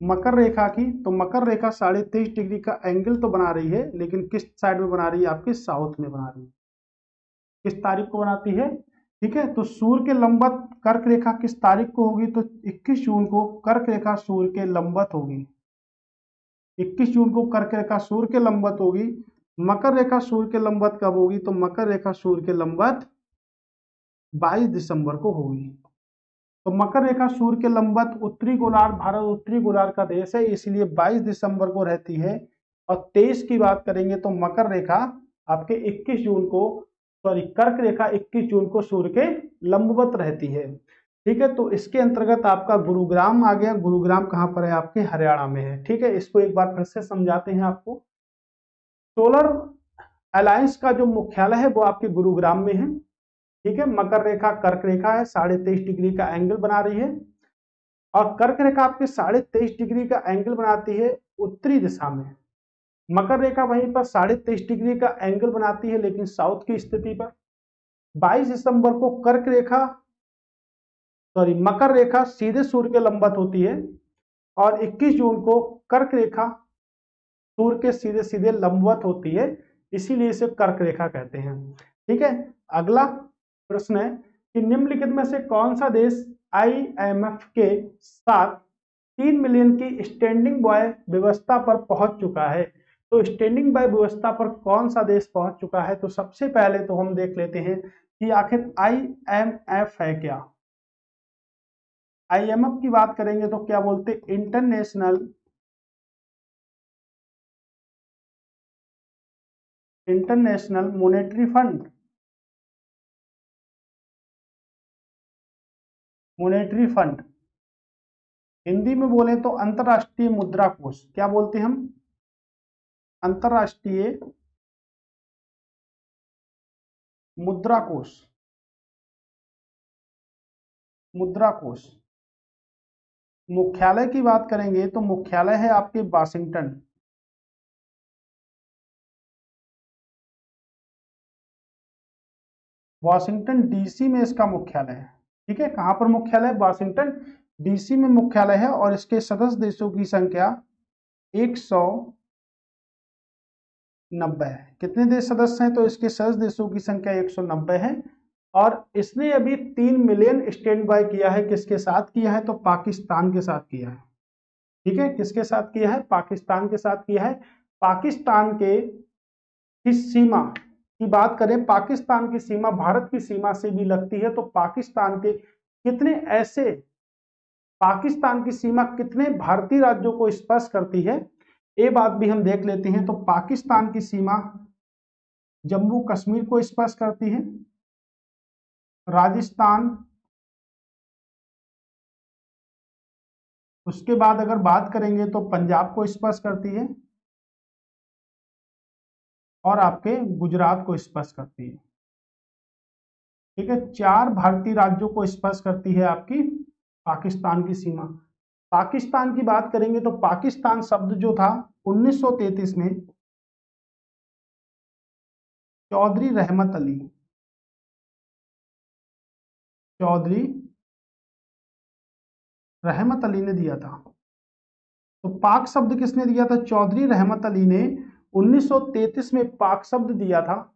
मकर रेखा की, तो मकर रेखा 23.5 डिग्री का एंगल तो बना रही है, लेकिन किस साइड में बना रही है, आपके साउथ में बना रही है। किस तारीख को बनाती है, ठीक है। तो सूर्य के लंबवत कर्क रेखा किस तारीख को होगी, तो 21 जून को कर्क रेखा सूर्य के लंबवत होगी। 21 जून को कर्क रेखा सूर्य के लंबवत होगी। मकर रेखा सूर्य के लंबवत कब होगी, तो मकर रेखा सूर्य के लंबवत 22 दिसंबर को होगी। तो मकर रेखा सूर्य के लंबवत उत्तरी गोलार्ध, भारत उत्तरी गोलार्ध का देश है, इसलिए 22 दिसंबर को रहती है। और 23 की बात करेंगे तो मकर रेखा आपके 21 जून को, सॉरी कर्क रेखा 21 जून को सूर्य के लंबवत रहती है। ठीक है, तो इसके अंतर्गत आपका गुरुग्राम आ गया। गुरुग्राम कहां पर है, आपके हरियाणा में है। ठीक है, इसको एक बार फिर से समझाते हैं आपको। सोलर अलायंस का जो मुख्यालय है वो आपके गुरुग्राम में है। ठीक है, मकर रेखा कर्क रेखा है, 23.5 डिग्री का एंगल बना रही है। और कर्क रेखा आपके 23.5 डिग्री का एंगल बनाती है उत्तरी दिशा में। मकर रेखा वहीं पर 23.5 डिग्री का एंगल बनाती है, लेकिन साउथ की स्थिति पर। 22 दिसंबर को कर्क रेखा, सॉरी मकर रेखा सीधे सूर्य के लंबवत होती है। और 21 जून को कर्क रेखा सूर्य के सीधे सीधे लंबवत होती है, इसीलिए इसे कर्क रेखा कहते हैं। ठीक है, अगला प्रश्न है कि निम्नलिखित में से कौन सा देश आईएमएफ के साथ 3 मिलियन की स्टैंडिंग बाय व्यवस्था पर पहुंच चुका है। तो स्टैंडिंग बाय व्यवस्था पर कौन सा देश पहुंच चुका है, तो सबसे पहले तो हम देख लेते हैं कि आखिर आईएमएफ है क्या। आईएमएफ की बात करेंगे तो क्या बोलते, international monetary fund. Monetary fund Hindi में बोले तो अंतरराष्ट्रीय मुद्रा कोष, क्या बोलते हैं हम? अंतरराष्ट्रीय मुद्रा कोष, मुद्रा कोष। मुख्यालय की बात करेंगे तो मुख्यालय है आपके वाशिंगटन, वाशिंगटन डीसी में इसका मुख्यालय है। ठीक है, कहां पर मुख्यालय? वाशिंगटन डीसी में मुख्यालय है और इसके सदस्य देशों की संख्या 190 है। कितने देश सदस्य हैं? तो इसके सदस्य देशों की संख्या 190 है और इसने अभी 3 मिलियन स्टैंड बाय किया है। किसके साथ किया है? तो पाकिस्तान के साथ किया है। ठीक है, किसके साथ किया है? पाकिस्तान के साथ किया है। पाकिस्तान के इस सीमा की बात करें, पाकिस्तान की सीमा भारत की सीमा से भी लगती है, तो पाकिस्तान के कितने ऐसे, पाकिस्तान की सीमा कितने भारतीय राज्यों को स्पर्श करती है, ये बात भी हम देख लेते हैं। तो पाकिस्तान की सीमा जम्मू कश्मीर को स्पर्श करती है, राजस्थान, उसके बाद अगर बात करेंगे तो पंजाब को स्पर्श करती है और आपके गुजरात को स्पर्श करती है। ठीक है, 4 भारतीय राज्यों को स्पर्श करती है आपकी पाकिस्तान की सीमा। पाकिस्तान की बात करेंगे तो पाकिस्तान शब्द जो था 1933 में चौधरी रहमत अली, चौधरी रहमत अली ने दिया था। तो पाक शब्द किसने दिया था? चौधरी रहमत अली ने 1933 में पाक शब्द दिया था।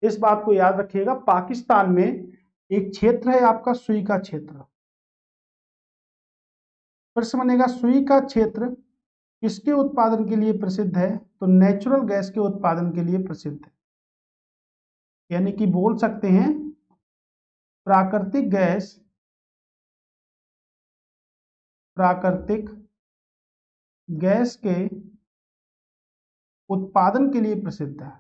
इस बात को याद रखिएगा। पाकिस्तान में एक क्षेत्र है आपका सुई का क्षेत्र। प्रश्न बनेगा सुई का क्षेत्र किसके उत्पादन के लिए प्रसिद्ध है? तो नेचुरल गैस के उत्पादन के लिए प्रसिद्ध है। यानी कि बोल सकते हैं प्राकृतिक गैस, प्राकृतिक गैस के उत्पादन के लिए प्रसिद्ध है।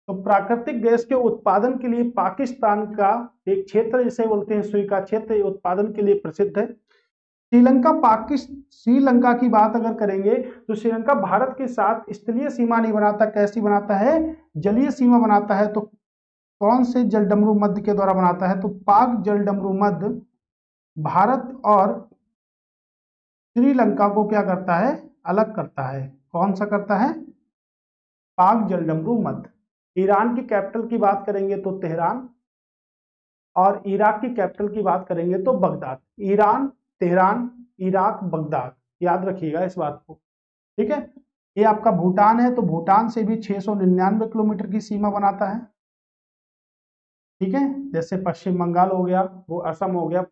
तो प्राकृतिक गैस के उत्पादन के लिए पाकिस्तान का एक क्षेत्र जिसे बोलते हैं सुई का क्षेत्र उत्पादन के लिए प्रसिद्ध है। श्रीलंका की बात अगर करेंगे तो श्रीलंका भारत के साथ स्थलीय सीमा नहीं बनाता, कैसी बनाता है? जलीय सीमा बनाता है। तो कौन से जलडमरू मध्य के द्वारा बनाता है? तो पाक जलडमरू मध्य भारत और श्रीलंका को क्या करता है? अलग करता है। कौन सा करता है? पाक जलडमरू मध्य। ईरान की कैपिटल की बात करेंगे तो तेहरान और इराक की कैपिटल की बात करेंगे तो Baghdad. Iran, Tehran, Iraq, Baghdad, याद रखिएगा इस बात को। ठीक है, ये आपका भूटान है तो भूटान से भी 699 किलोमीटर की सीमा बनाता है। ठीक है, जैसे पश्चिम बंगाल हो गया, वो असम हो गया,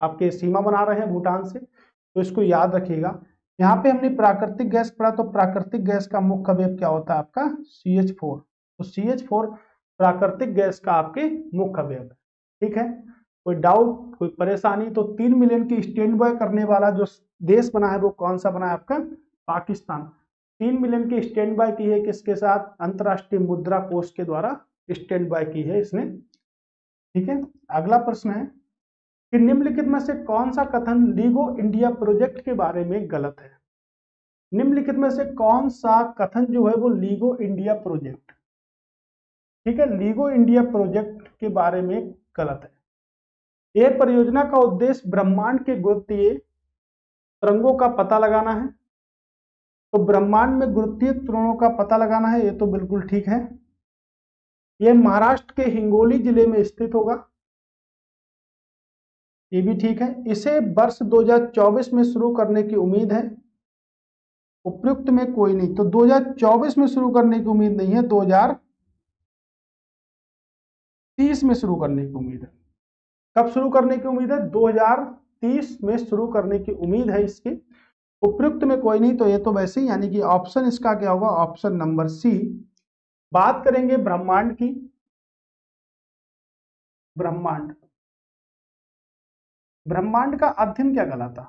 आपके सीमा बना रहे हैं भूटान से, तो इसको याद रखिएगा। यहाँ पे हमने प्राकृतिक गैस पढ़ा, तो प्राकृतिक गैस का मुख्य अवयव क्या होता है आपका? CH4। तो CH4 प्राकृतिक गैस का आपके मुख्य अवयव है। ठीक है, कोई डाउट, कोई परेशानी? तो 3 मिलियन की स्टैंड बाय करने वाला जो देश बना है वो कौन सा बना है आपका? पाकिस्तान। 3 मिलियन की स्टैंड बाय की है किसके साथ? अंतरराष्ट्रीय मुद्रा कोष के द्वारा स्टैंड बाय की है इसने। ठीक है, अगला प्रश्न है कि निम्नलिखित में से कौन सा कथन लीगो इंडिया प्रोजेक्ट के बारे में गलत है? निम्नलिखित में से कौन सा कथन जो है वो लीगो इंडिया प्रोजेक्ट, ठीक है, लीगो इंडिया प्रोजेक्ट के बारे में गलत है? यह परियोजना का उद्देश्य ब्रह्मांड के गुरुत्वीय तरंगों का पता लगाना है। तो ब्रह्मांड में गुरुत्वीय तरंगों का पता लगाना है, ये तो बिल्कुल ठीक है। यह महाराष्ट्र के हिंगोली जिले में स्थित होगा, ये भी ठीक है। इसे वर्ष 2024 में शुरू करने की उम्मीद है। उपयुक्त में कोई नहीं, तो 2024 में शुरू करने की उम्मीद नहीं है, 2030 में शुरू करने की उम्मीद है। कब शुरू करने की उम्मीद है? 2030 में शुरू करने की उम्मीद है इसकी। उपयुक्त में कोई नहीं, तो ये तो वैसे ही, यानी कि ऑप्शन इसका क्या होगा? Option number C. बात करेंगे ब्रह्मांड की। ब्रह्मांड, ब्रह्मांड का अध्ययन क्या कहलाता?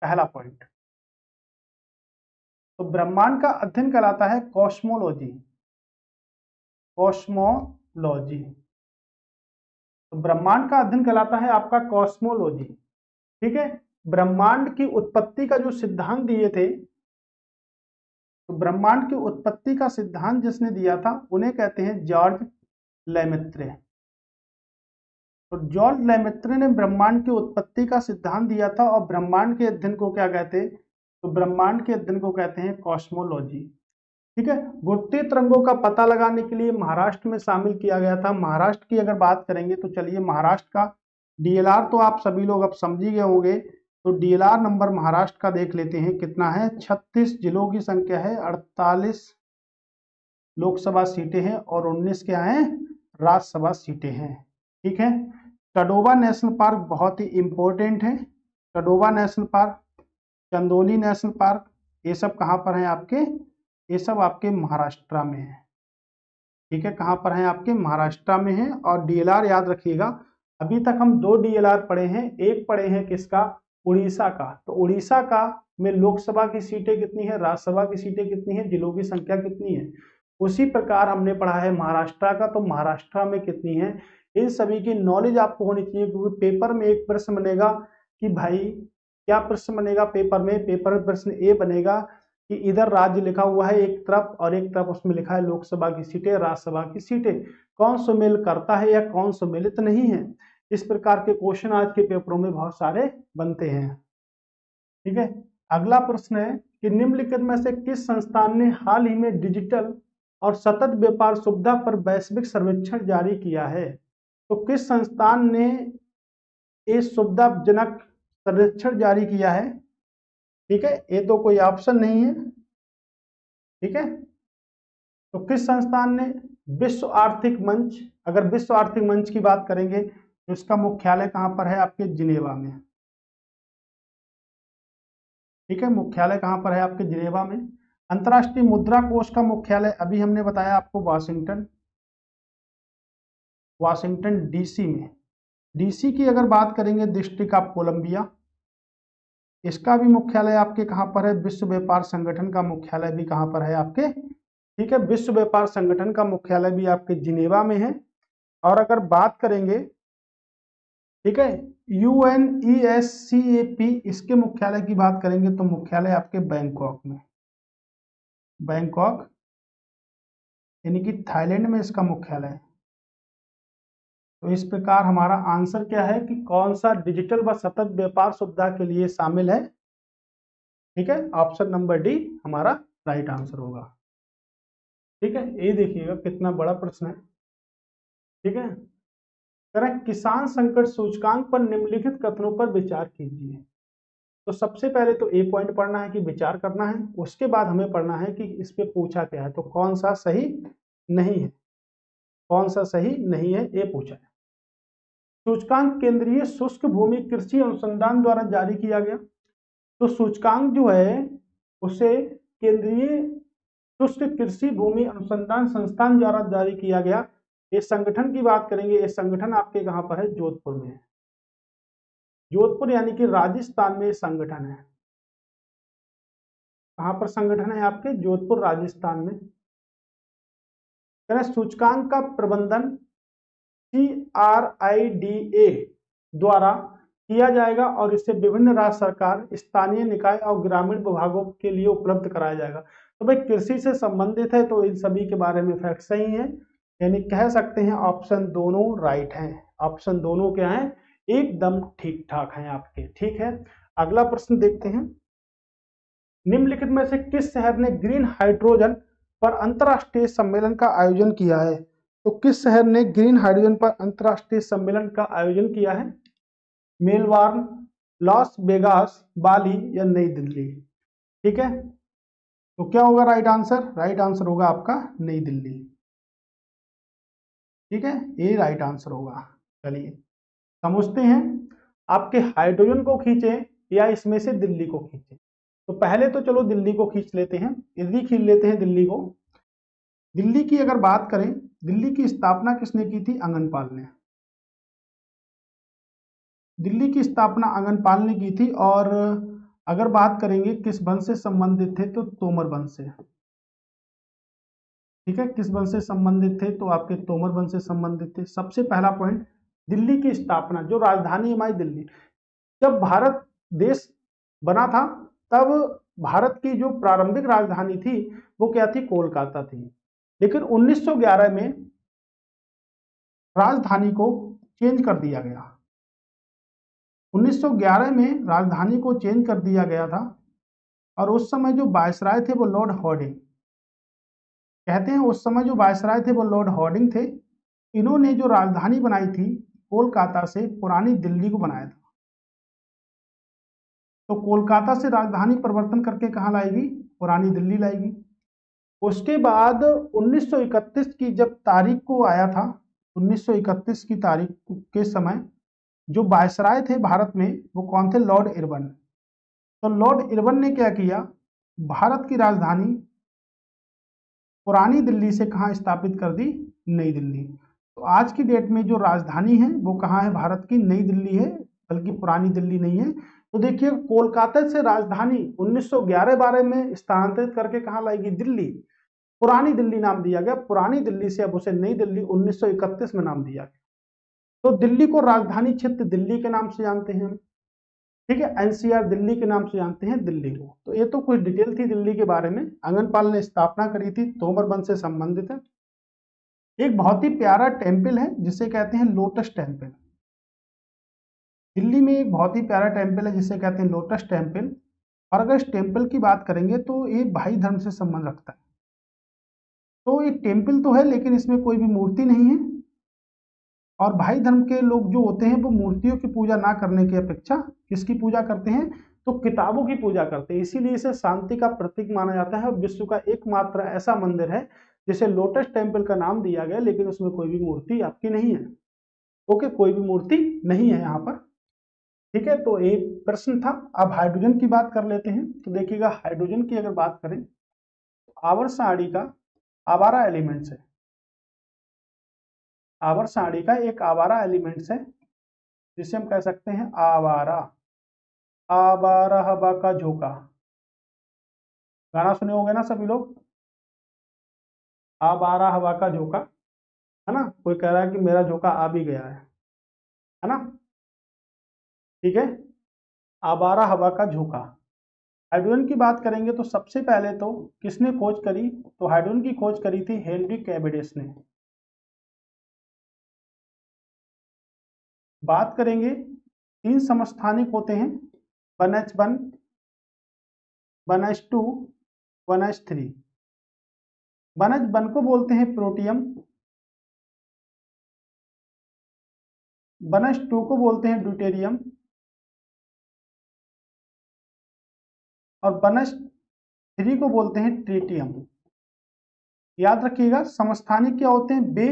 पहला पॉइंट, तो ब्रह्मांड का अध्ययन कहलाता है कॉस्मोलॉजी। कॉस्मोलॉजी, तो ब्रह्मांड का अध्ययन कहलाता है आपका कॉस्मोलॉजी। ठीक है। ब्रह्मांड की उत्पत्ति का जो सिद्धांत दिए थे, तो ब्रह्मांड की उत्पत्ति का सिद्धांत जिसने दिया था उन्हें कहते हैं जॉर्ज लेमेत्रे। तो जॉर्ज लेमेत्रे ने ब्रह्मांड की उत्पत्ति का सिद्धांत दिया था, और ब्रह्मांड के अध्ययन को क्या कहते हैं, तो ब्रह्मांड के अध्ययन को कहते हैं कॉस्मोलॉजी। ठीक है। गुप्ते तरंगों का पता लगाने के लिए महाराष्ट्र में शामिल किया गया था। महाराष्ट्र की अगर बात करेंगे तो चलिए महाराष्ट्र का डीएलआर तो आप सभी लोग अब समझ ही गए होंगे। तो डीएलआर नंबर महाराष्ट्र का देख लेते हैं कितना है, 36 जिलों की संख्या है, 48 लोकसभा सीटें हैं और 19 क्या हैं, राज्यसभा सीटें हैं। ठीक है। टडोबा नेशनल पार्क बहुत ही इंपॉर्टेंट है। Tadoba national park, Chandoli national park, ये सब कहाँ पर है आपके, ये सब आपके महाराष्ट्र में है। ठीक है, कहाँ पर है आपके महाराष्ट्र में है। और डीएलआर याद रखिएगा, अभी तक हम 2 डीएलआर पढ़े हैं। एक पढ़े हैं किसका, उड़ीसा का। तो उड़ीसा का में लोकसभा की सीटें कितनी है, राज्यसभा की सीटें कितनी है, जिलों की संख्या कितनी है। उसी प्रकार हमने पढ़ा है महाराष्ट्र का, तो महाराष्ट्र में कितनी है। इन सभी की नॉलेज आपको होनी चाहिए, क्योंकि पेपर में एक प्रश्न बनेगा कि भाई क्या प्रश्न बनेगा पेपर में, पेपर में प्रश्न ए बनेगा कि इधर राज्य लिखा हुआ है एक तरफ और एक तरफ उसमें लिखा है लोकसभा की सीटें, राज्यसभा की सीटें, कौन सुमेल करता है या कौन सुमेलित नहीं है। इस प्रकार के क्वेश्चन आज के पेपरों में बहुत सारे बनते हैं। ठीक है। अगला प्रश्न है कि निम्नलिखित में से किस संस्थान ने हाल ही में डिजिटल और सतत व्यापार सुविधा पर वैश्विक सर्वेक्षण जारी किया है। तो किस संस्थान ने ये सुविधाजनक सर्वेक्षण जारी किया है। ठीक है, ये तो कोई ऑप्शन नहीं है। ठीक है, तो किस संस्थान ने, विश्व आर्थिक मंच। अगर विश्व आर्थिक मंच की बात करेंगे तो इसका मुख्यालय कहां पर है, आपके जिनेवा में। ठीक है, मुख्यालय कहां पर है, आपके जिनेवा में। अंतर्राष्ट्रीय मुद्रा कोष का मुख्यालय अभी हमने बताया आपको वाशिंगटन डीसी में। डीसी की अगर बात करेंगे, डिस्ट्रिक्ट ऑफ कोलंबिया, इसका भी मुख्यालय आपके कहां पर है, विश्व व्यापार संगठन का मुख्यालय भी कहां पर है आपके। ठीक है, विश्व व्यापार संगठन का मुख्यालय भी आपके जिनेवा में है। और अगर बात करेंगे, ठीक है, UNESCAP, इसके मुख्यालय की बात करेंगे तो मुख्यालय आपके बैंकॉक में, बैंकॉक यानी कि थाईलैंड में इसका मुख्यालय है। तो इस प्रकार हमारा आंसर क्या है कि कौन सा डिजिटल व सतत व्यापार सुविधा के लिए शामिल है। ठीक है, ऑप्शन नंबर डी हमारा राइट आंसर होगा। ठीक है, ये देखिएगा कितना बड़ा प्रश्न है। ठीक है, करें किसान संकट सूचकांक पर निम्नलिखित कथनों पर विचार कीजिए। तो सबसे पहले तो ए पॉइंट पढ़ना है कि विचार करना है, उसके बाद हमें पढ़ना है कि इस पे पूछा क्या है, तो कौन सा सही नहीं है, कौन सा सही नहीं है, ये पूछा है। सूचकांक केंद्रीय शुष्क भूमि कृषि अनुसंधान द्वारा जारी किया गया। तो सूचकांक जो है उसे केंद्रीय शुष्क कृषि भूमि अनुसंधान संस्थान द्वारा जारी किया गया। इस संगठन की बात करेंगे, इस संगठन आपके कहां पर है, जोधपुर में है। जोधपुर यानी कि राजस्थान में संगठन है। कहां पर संगठन है आपके, जोधपुर राजस्थान में। सूचकांक का प्रबंधन CRIDA द्वारा किया जाएगा और इसे विभिन्न राज्य सरकार, स्थानीय निकाय और ग्रामीण विभागों के लिए उपलब्ध कराया जाएगा। तो भाई कृषि से संबंधित है, तो इन सभी के बारे में फैक्ट सही है, यानी कह सकते हैं ऑप्शन दोनों राइट हैं। ऑप्शन दोनों क्या है, एकदम ठीक ठाक हैं आपके। ठीक है, अगला प्रश्न देखते हैं। निम्नलिखित में से किस शहर ने ग्रीन हाइड्रोजन पर अंतरराष्ट्रीय सम्मेलन का आयोजन किया है। तो किस शहर ने ग्रीन हाइड्रोजन पर अंतरराष्ट्रीय सम्मेलन का आयोजन किया है, मेलबर्न, लॉस वेगास, बाली या नई दिल्ली। ठीक है, तो क्या होगा राइट आंसर, राइट आंसर होगा आपका नई दिल्ली। ठीक है, ये राइट आंसर होगा। चलिए समझते हैं, आपके हाइड्रोजन को खींचे या इसमें से दिल्ली को खींचे। तो पहले तो चलो दिल्ली को खींच लेते हैं, इधर खींच लेते हैं दिल्ली को। दिल्ली की अगर बात करें, दिल्ली की स्थापना किसने की थी, अंगनपाल ने। दिल्ली की स्थापना अंगनपाल ने की थी। और अगर बात करेंगे किस वंश से संबंधित थे, तो तोमर वंश से। ठीक है, किस वंश से संबंधित थे, तो आपके तोमर वंश से संबंधित थे। सबसे पहला पॉइंट, दिल्ली की स्थापना, जो राजधानी हमारी दिल्ली, जब भारत देश बना था तब भारत की जो प्रारंभिक राजधानी थी वो क्या थी, कोलकाता थी। लेकिन 1911 में राजधानी को चेंज कर दिया गया। 1911 में राजधानी को चेंज कर दिया गया था और उस समय जो वायसराय थे वो लॉर्ड हॉर्डिंग, कहते हैं उस समय जो वायसराय थे वो लॉर्ड हॉर्डिंग थे। इन्होंने जो राजधानी बनाई थी कोलकाता से पुरानी दिल्ली को बनाया था। तो कोलकाता से राजधानी परिवर्तन करके कहाँ लाएगी, पुरानी दिल्ली लाएगी। उसके बाद 1931 की जब तारीख को आया था, 1931 की तारीख के समय जो वायसराय थे भारत में वो कौन थे, लॉर्ड इरबन। तो लॉर्ड इरबन ने क्या किया, भारत की राजधानी पुरानी दिल्ली से कहाँ स्थापित कर दी, नई दिल्ली। तो आज की डेट में जो राजधानी है वो कहाँ है, भारत की नई दिल्ली है, बल्कि पुरानी दिल्ली नहीं है। तो देखिए कोलकाता से राजधानी 1911-12 में स्थानांतरित करके कहाँ लाएगी, दिल्ली, पुरानी दिल्ली नाम दिया गया। पुरानी दिल्ली से अब उसे नई दिल्ली 1931 में नाम दिया गया। तो दिल्ली को राजधानी क्षेत्र दिल्ली के नाम से जानते हैं हम, ठीक है, एनसीआर दिल्ली के नाम से जानते हैं दिल्ली को। तो ये तो कुछ डिटेल थी दिल्ली के बारे में। आंगनपाल ने स्थापना करी थी, तोमर वंश से संबंधित है। एक बहुत ही प्यारा टेम्पल है जिसे कहते हैं लोटस टेम्पल। दिल्ली में एक बहुत ही प्यारा टेम्पल है जिसे कहते हैं लोटस टेम्पल। और अगर इस टेम्पल की बात करेंगे तो ये भाई धर्म से संबंध रखता है। तो ये टेम्पल तो है लेकिन इसमें कोई भी मूर्ति नहीं है। और भाई धर्म के लोग जो होते हैं वो मूर्तियों की पूजा ना करने की अपेक्षा किसकी पूजा करते हैं, तो किताबों की पूजा करते हैं। इसीलिए इसे शांति का प्रतीक माना जाता है और विश्व का एकमात्र ऐसा मंदिर है जिसे लोटस टेम्पल का नाम दिया गया, लेकिन उसमें कोई भी मूर्ति आपकी नहीं है। ओके, कोई भी मूर्ति नहीं है यहाँ पर, ठीक है। तो एक प्रश्न था। अब हाइड्रोजन की बात कर लेते हैं। तो देखिएगा हाइड्रोजन की अगर बात करें तो आवर्त सारणी का आवारा एलिमेंट्स है, आवर्त सारणी का एक आवारा एलिमेंट्स है जिसे हम कह सकते हैं आवारा। आवारा हवा का झोंका, गाना सुने होंगे ना सभी लोग, आवारा हवा का झोंका, है ना। कोई कह रहा है कि मेरा झोंका आ भी गया है ना, ठीक है। आवारा हवा का झोंका। हाइड्रोजन की बात करेंगे तो सबसे पहले तो किसने खोज करी, तो हाइड्रोजन की खोज करी थी हेनरी कैवेंडिश ने। बात करेंगे, तीन समस्थानिक होते हैं, 1H1, 1H2, 1H3। 1H1 को बोलते हैं प्रोटियम, 1H2 को बोलते हैं ड्यूटेरियम और 1H3 को बोलते हैं ट्रिटियम। याद रखिएगा समस्थानिक क्या होते हैं, वे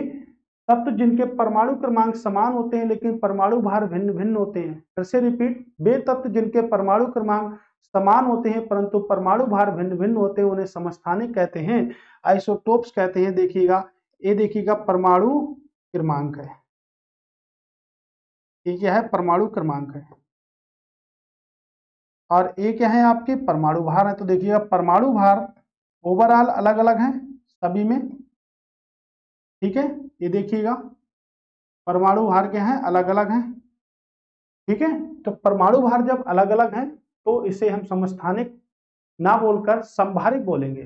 तत्व जिनके परमाणु क्रमांक समान होते हैं लेकिन परमाणु भार भिन्न भिन्न होते हैं। फिर से रिपीट, वे तत्व जिनके परमाणु क्रमांक समान होते हैं परंतु परमाणु भार भिन्न भिन्न होते हैं उन्हें समस्थानिक कहते हैं, आइसोटोप्स कहते हैं। देखिएगा ये देखिएगा परमाणु क्रमांक है, ये क्या है, परमाणु क्रमांक है। और ये क्या है, आपके परमाणु भार है। तो देखिएगा परमाणु भार ओवरऑल अलग अलग हैं सभी में, ठीक है। ये देखिएगा परमाणु भार क्या है, अलग अलग हैं, ठीक है। तो परमाणु भार जब अलग अलग हैं तो इसे हम समस्थानिक ना बोलकर संभारिक बोलेंगे।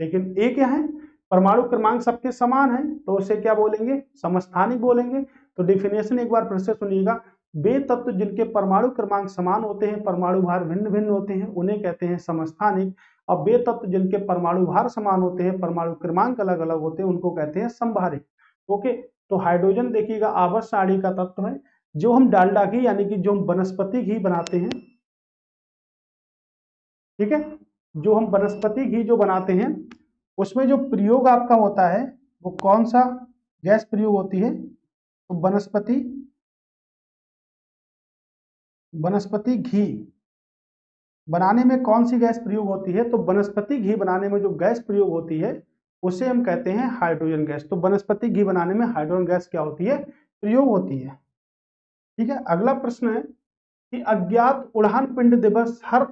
लेकिन ये क्या है, परमाणु क्रमांक सबके समान है तो उसे क्या बोलेंगे, समस्थानिक बोलेंगे। तो डेफिनेशन एक बार फिर से सुनिएगा, वे तत्व जिनके परमाणु क्रमांक समान होते हैं परमाणु भार भिन्न भिन्न होते हैं उन्हें कहते हैं समस्थानिक। और वे तत्व जिनके परमाणु भार समान होते हैं परमाणु क्रमांक अलग अलग होते हैं उनको कहते हैं संभारिक। ओके, तो हाइड्रोजन देखिएगा आवर्त सारणी का तत्व है। जो हम डालडा घी यानी कि जो हम वनस्पति घी बनाते हैं, ठीक है, जो हम वनस्पति घी जो बनाते हैं उसमें जो प्रयोग आपका होता है वो कौन सा गैस प्रयोग होती है, तो वनस्पति घी बनाने में कौन सी गैस प्रयोग होती है, तो वनस्पति घी बनाने में जो गैस प्रयोग होती है उसे हम कहते हैं हाइड्रोजन गैस। तो वनस्पति घी बनाने में हाइड्रोजन गैस क्या होती है, प्रयोग होती है, ठीक है। अगला प्रश्न है कि अज्ञात उड़ान पिंड दिवस हर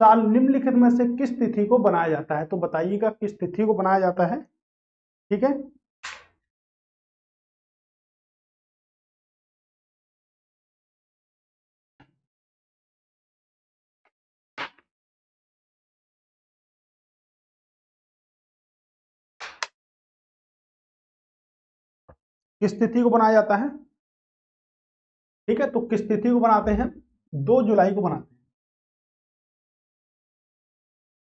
साल निम्नलिखित में से किस तिथि को बनाया जाता है, तो बताइएगा किस तिथि को बनाया जाता है, ठीक है। किस तिथि को बनाया जाता है? ठीक है, तो किस तिथि को बनाते हैं? 2 जुलाई को बनाते हैं।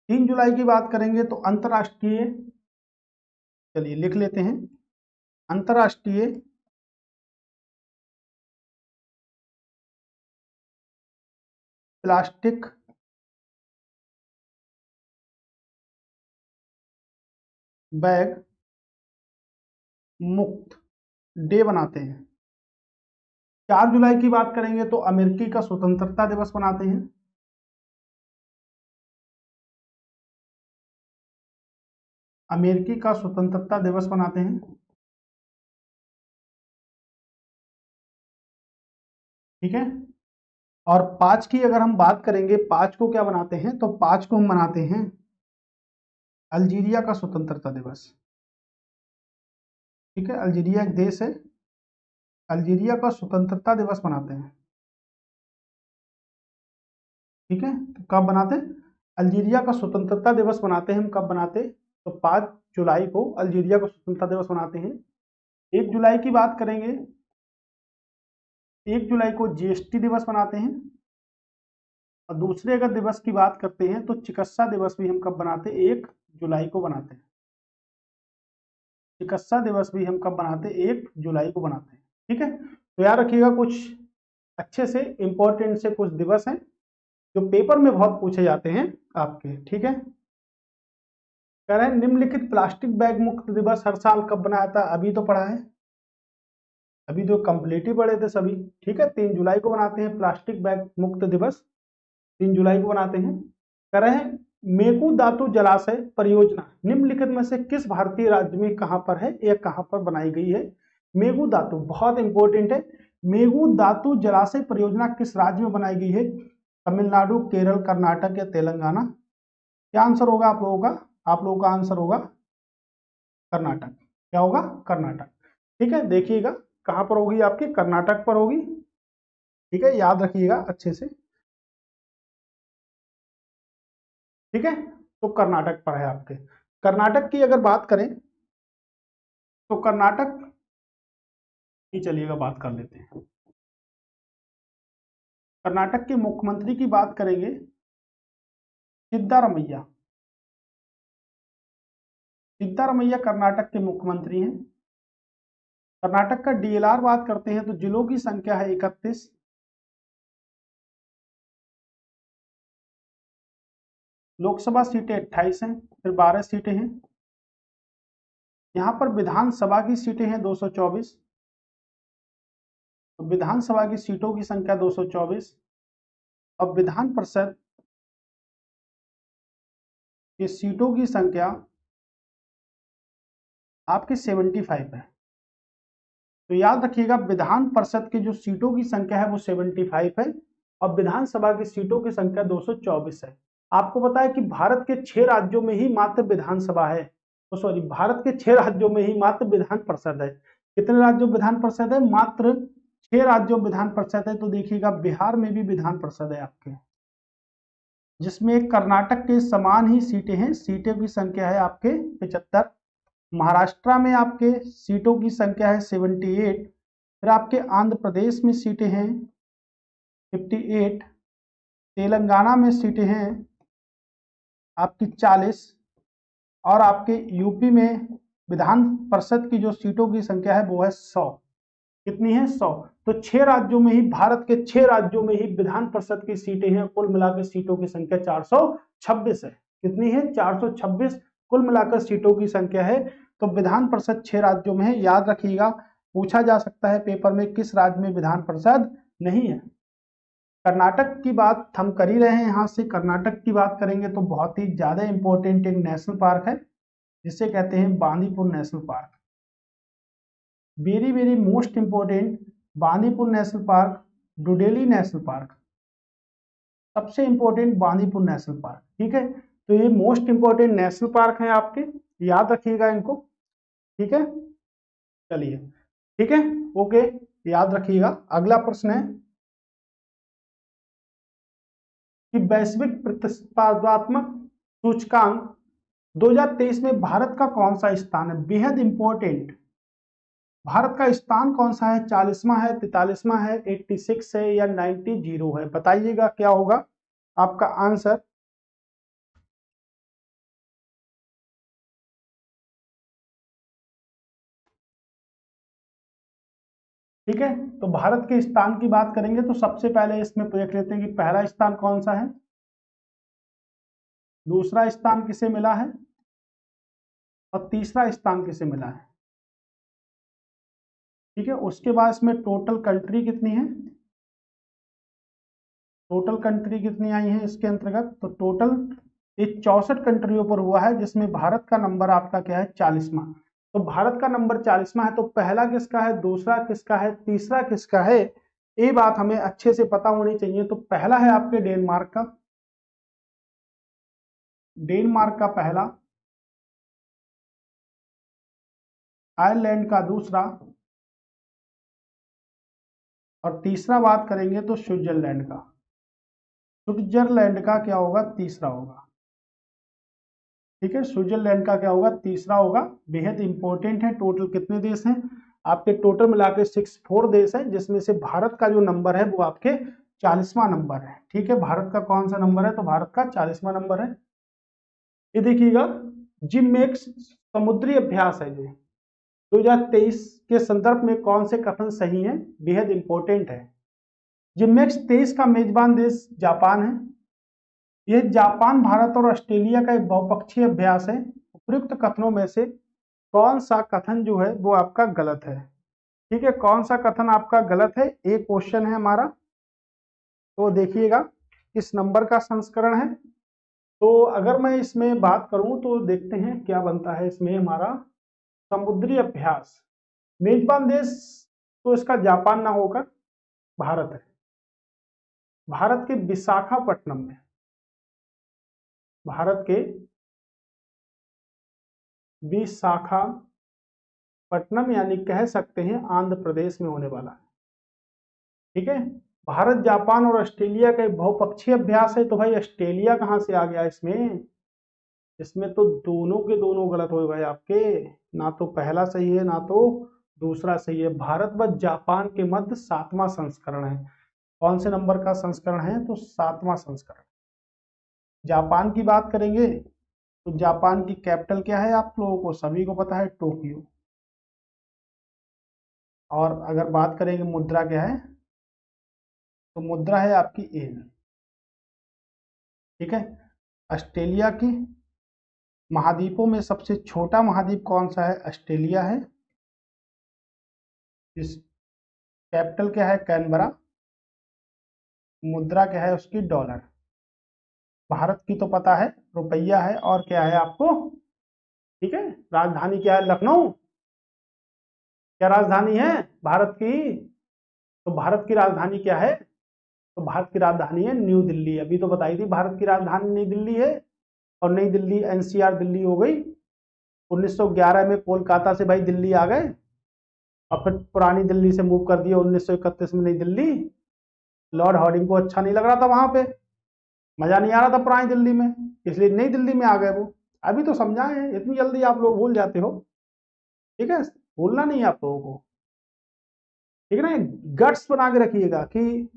3 जुलाई की बात करेंगे तो अंतर्राष्ट्रीय, चलिए लिख लेते हैं, अंतर्राष्ट्रीय प्लास्टिक बैग मुक्त डे बनाते हैं। 4 जुलाई की बात करेंगे तो अमेरिकी का स्वतंत्रता दिवस मनाते हैं। अमेरिकी का स्वतंत्रता दिवस मनाते हैं। ठीक है, और 5 की अगर हम बात करेंगे, 5 को क्या बनाते हैं? तो 5 को हम मनाते हैं अल्जीरिया का स्वतंत्रता दिवस। ठीक है, अल्जीरिया एक देश है, अल्जीरिया का स्वतंत्रता दिवस मनाते हैं। ठीक है, तो कब बनाते हैं? अल्जीरिया का स्वतंत्रता दिवस मनाते हैं हम। कब बनाते? तो 5 जुलाई को अल्जीरिया का स्वतंत्रता दिवस मनाते हैं। 1 जुलाई की बात करेंगे, 1 जुलाई को जीएसटी दिवस मनाते हैं। और दूसरे अगर दिवस की बात करते हैं तो चिकित्सा दिवस भी हम कब बनाते हैं? 1 जुलाई को बनाते हैं। चिकित्सा दिवस भी हम कब बनाते हैं? 1 जुलाई को बनाते हैं। ठीक है, तो याद रखिएगा, कुछ अच्छे से इंपॉर्टेंट से कुछ दिवस हैं जो पेपर में बहुत पूछे जाते हैं आपके। ठीक है, कह रहे हैं निम्नलिखित प्लास्टिक बैग मुक्त दिवस हर साल कब बनाया था? अभी तो पढ़ा है, अभी तो कंप्लीट ही पढ़े थे सभी। ठीक है, 3 जुलाई को बनाते हैं प्लास्टिक बैग मुक्त दिवस, 3 जुलाई को बनाते हैं। कह रहे हैं मेघुदातु जलाशय परियोजना निम्नलिखित में से किस भारतीय राज्य में कहां पर है या कहां पर बनाई गई है? मेघुदातु बहुत इंपॉर्टेंट है। मेघुदातु जलाशय परियोजना किस राज्य में बनाई गई है? तमिलनाडु, केरल, कर्नाटक या तेलंगाना? क्या आंसर होगा आप लोगों का? आप लोगों का आंसर होगा कर्नाटक। क्या होगा? कर्नाटक। ठीक है, देखिएगा कहां पर होगी आपकी, कर्नाटक पर होगी। ठीक है, याद रखिएगा अच्छे से। ठीक है, तो कर्नाटक पर है आपके। कर्नाटक की अगर बात करें तो कर्नाटक की, चलिएगा बात कर लेते हैं। कर्नाटक के मुख्यमंत्री की बात करेंगे, सिद्धारमैया। सिद्धारमैया कर्नाटक के मुख्यमंत्री हैं। कर्नाटक का डीएलआर बात करते हैं तो जिलों की संख्या है 31, लोकसभा सीटें 28 हैं, फिर 12 सीटें हैं। यहाँ पर विधानसभा की सीटें हैं 224, तो विधानसभा की सीटों की संख्या 224। और विधान परिषद की सीटों की संख्या आपकी 75 है। तो याद रखिएगा विधान परिषद की जो सीटों की संख्या है वो 75 है और विधानसभा की सीटों की संख्या 224 है। आपको पता है कि भारत के 6 राज्यों में ही मात्र विधानसभा है, तो सॉरी, भारत के 6 राज्यों में ही मात्र विधान परिषद है। कितने राज्यों विधान परिषद है? मात्र 6 राज्यों विधान परिषद है। तो देखिएगा बिहार में भी विधान परिषद है आपके, जिसमें कर्नाटक के समान ही सीटें हैं। सीटों की संख्या है आपके 75। महाराष्ट्र में आपके सीटों की संख्या है 78। फिर आपके आंध्र प्रदेश में सीटें हैं 58। तेलंगाना में सीटें हैं आपकी 40 और आपके यूपी में विधान परिषद की जो सीटों की संख्या है वो है 100। कितनी है? 100। तो 6 राज्यों में ही, भारत के 6 राज्यों में ही विधान परिषद की सीटें हैं। कुल मिलाकर सीटों की संख्या 426 है। कितनी है? 426 कुल मिलाकर सीटों की संख्या है। तो विधान परिषद 6 राज्यों में है, याद रखिएगा। पूछा जा सकता है पेपर में किस राज्य में विधान परिषद नहीं है। कर्नाटक की बात हम कर ही रहे हैं, यहां से कर्नाटक की बात करेंगे तो बहुत ही ज्यादा इंपॉर्टेंट एक नेशनल पार्क है जिसे कहते हैं Bandipur national park. Very very most important, Bandipur national park, Dandeli national park, सबसे इंपॉर्टेंट बांदीपुर नेशनल पार्क। ठीक है, तो ये मोस्ट इंपॉर्टेंट नेशनल पार्क है आपके, याद रखिएगा इनको। ठीक है, चलिए, ठीक है, ओके, याद रखिएगा। अगला प्रश्न है कि वैश्विक प्रतिस्पर्धात्मक सूचकांक 2023 में भारत का कौन सा स्थान है? बेहद इंपॉर्टेंट, भारत का स्थान कौन सा है? 40वां है, 43वां है, 86 है या 90 है? बताइएगा क्या होगा आपका आंसर। ठीक है, तो भारत के स्थान की बात करेंगे तो सबसे पहले इसमें देख लेते हैं कि पहला स्थान कौन सा है, दूसरा स्थान किसे मिला है और तीसरा स्थान किसे मिला है। ठीक है, उसके बाद इसमें टोटल कंट्री कितनी है, टोटल कंट्री कितनी आई है इसके अंतर्गत, तो टोटल ये 64 कंट्रियों पर हुआ है, जिसमें भारत का नंबर आपका क्या है? 40वां। तो भारत का नंबर 40वां है, तो पहला किसका है, दूसरा किसका है, तीसरा किसका है, ये बात हमें अच्छे से पता होनी चाहिए। तो पहला है आपके डेनमार्क का, डेनमार्क का पहला, आयरलैंड का दूसरा, और तीसरा बात करेंगे तो स्विट्जरलैंड का, स्विट्जरलैंड का क्या होगा? तीसरा होगा। ठीक है, स्विट्जरलैंड का क्या होगा? तीसरा होगा। बेहद इंपॉर्टेंट है। टोटल कितने देश हैं आपके? टोटल मिला के 64 देश है, जिसमें से भारत का जो नंबर है वो आपके 40वां नंबर है। ठीक है, भारत का कौन सा नंबर है? तो भारत का 40वां नंबर है। ये देखिएगा, जिममेक्स समुद्री अभ्यास है, ये 2023 के संदर्भ में कौन से कथन सही है? बेहद इंपॉर्टेंट है। जिममेक्स 23 का मेजबान देश जापान है। यह जापान, भारत और ऑस्ट्रेलिया का एक बहुपक्षीय अभ्यास है। उपयुक्त कथनों में से कौन सा कथन जो है वो आपका गलत है? ठीक है, कौन सा कथन आपका गलत है, एक क्वेश्चन है हमारा। तो देखिएगा किस नंबर का संस्करण है। तो अगर मैं इसमें बात करूं तो देखते हैं क्या बनता है इसमें हमारा। समुद्री अभ्यास, मेजबान देश तो इसका जापान ना होकर भारत है। भारत के विशाखापट्टनम में, भारत के विशाखापट्टनम यानी कह सकते हैं आंध्र प्रदेश में होने वाला है। ठीक है, भारत, जापान और ऑस्ट्रेलिया का एक बहुपक्षीय अभ्यास है। तो भाई ऑस्ट्रेलिया कहां से आ गया इसमें? इसमें तो दोनों के दोनों गलत हो गए आपके, ना तो पहला सही है ना तो दूसरा सही है। भारत व जापान के मध्य 7वां संस्करण है। कौन से नंबर का संस्करण है? तो 7वां संस्करण। जापान की बात करेंगे तो जापान की कैपिटल क्या है? आप लोगों को सभी को पता है, टोक्यो। और अगर बात करेंगे मुद्रा क्या है, तो मुद्रा है आपकी येन। ठीक है, ऑस्ट्रेलिया की महाद्वीपों में सबसे छोटा महाद्वीप कौन सा है? ऑस्ट्रेलिया है। इस कैपिटल क्या है? कैनबरा। मुद्रा क्या है उसकी? डॉलर। भारत की तो पता है रुपया है, और क्या है आपको? ठीक है, राजधानी क्या है? लखनऊ। क्या राजधानी है भारत की? तो भारत की राजधानी क्या है? तो भारत की राजधानी है न्यू दिल्ली। अभी तो बताई थी भारत की राजधानी नई दिल्ली है, और नई दिल्ली एनसीआर दिल्ली हो गई। 1911 में कोलकाता से भाई दिल्ली आ गए, और फिर पुरानी दिल्ली से मूव कर दिया 1931 में नई दिल्ली। लॉर्ड हार्डिंग को अच्छा नहीं लग रहा था, वहां पे मजा नहीं आ रहा था पुरानी दिल्ली में, इसलिए नई दिल्ली में आ गए वो। अभी तो समझाए, इतनी जल्दी आप लोग भूल जाते हो। ठीक है, भूलना नहीं है आप लोगों को। ठीक है ना, गट्स बना के रखिएगा कि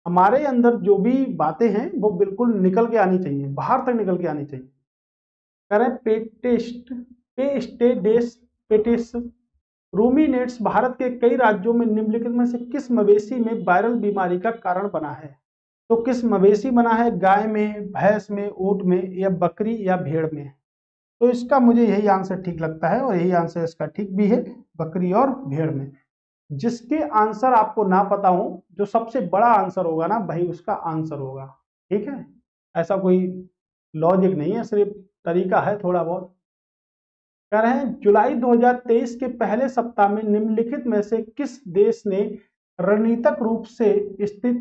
हमारे अंदर जो भी बातें हैं वो बिल्कुल निकल के आनी चाहिए, बाहर तक निकल के आनी चाहिए। कह रहे पेटेस्ट पेस्टेडेस पेटेस रूमिनेट्स भारत के कई राज्यों में निम्नलिखित में से किस मवेशी में वायरल बीमारी का कारण बना है? तो किस मवेशी बना है? गाय में, भैंस में, ऊंट में, या बकरी या भेड़ में? तो इसका मुझे यही आंसर ठीक लगता है, और यही आंसर इसका ठीक भी है, बकरी और भेड़ में। जिसके आंसर आपको ना पता हो, जो सबसे बड़ा आंसर होगा ना भाई उसका आंसर होगा। ठीक है, ऐसा कोई लॉजिक नहीं है, सिर्फ तरीका है थोड़ा बहुत। कह रहे हैं जुलाई 2023 के पहले सप्ताह में निम्नलिखित में से किस देश ने रणनीतिक रूप से स्थित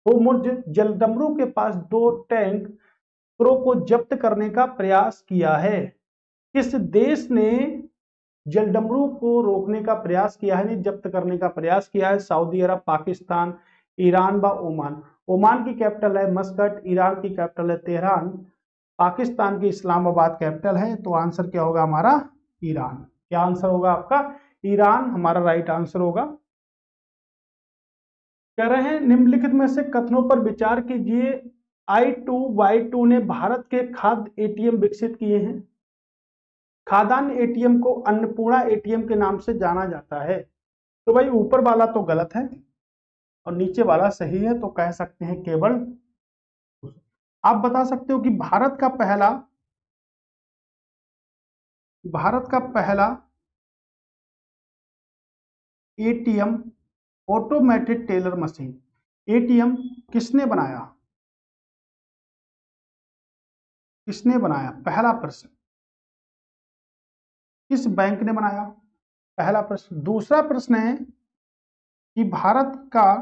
होर्मुज जलडमरू के पास 2 टैंक क्रो को जब्त करने का प्रयास किया है? किस देश ने जलडमरू को रोकने का प्रयास किया है, नहीं जब्त करने का प्रयास किया है? सऊदी अरब, पाकिस्तान, ईरान व ओमान। ओमान की कैपिटल है मस्कट, ईरान की कैपिटल है तेहरान, पाकिस्तान की इस्लामाबाद कैपिटल है। तो आंसर क्या होगा हमारा? ईरान। क्या आंसर होगा आपका? ईरान हमारा राइट आंसर होगा। कह रहे हैं निम्नलिखित में से कथनों पर विचार कीजिए। I2Y2 ने भारत के खाद्य एटीएम विकसित किए हैं। खाद्यान्न एटीएम को अन्नपूर्णा एटीएम के नाम से जाना जाता है। तो भाई ऊपर वाला तो गलत है और नीचे वाला सही है, तो कह सकते हैं केवल। आप बता सकते हो कि भारत का पहला ATM automated teller machine ATM किसने बनाया? किसने बनाया? पहला प्रश्न। किस बैंक ने बनाया? पहला प्रश्न। दूसरा प्रश्न है कि भारत का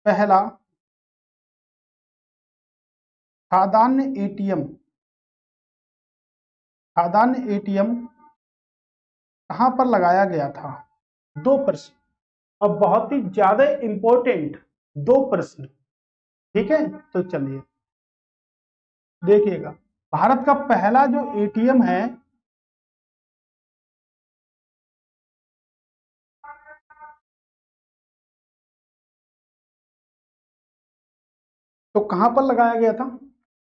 पहला खाद्यान्न एटीएम कहां पर लगाया गया था? दो प्रश्न, अब बहुत ही ज्यादा इंपॉर्टेंट दो प्रश्न। ठीक है, तो चलिए देखिएगा। भारत का पहला जो एटीएम है तो कहां पर लगाया गया था?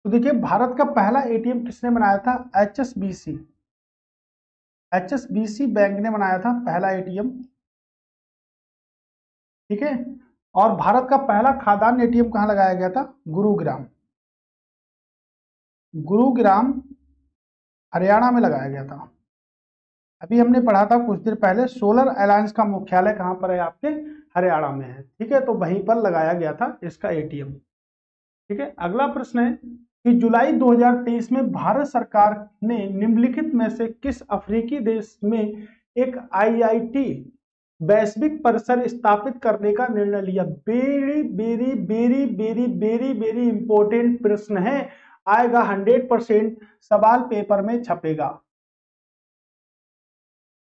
तो देखिए भारत का पहला एटीएम किसने बनाया था? एचएसबीसी बैंक ने बनाया था पहला एटीएम। ठीक है, और भारत का पहला खाद्यान्न एटीएम कहां लगाया गया था? गुरुग्राम हरियाणा में लगाया गया था। अभी हमने पढ़ा था कुछ देर पहले, सोलर अलायंस का मुख्यालय कहां पर है? आपके हरियाणा में है। ठीक है, तो वहीं पर लगाया गया था इसका एटीएम। ठीक है, अगला प्रश्न है कि जुलाई 2023 में भारत सरकार ने निम्नलिखित में से किस अफ्रीकी देश में एक आईआईटी वैश्विक परिसर स्थापित करने का निर्णय लिया? Very very very very very very important प्रश्न है, आएगा 100% सवाल पेपर में छपेगा।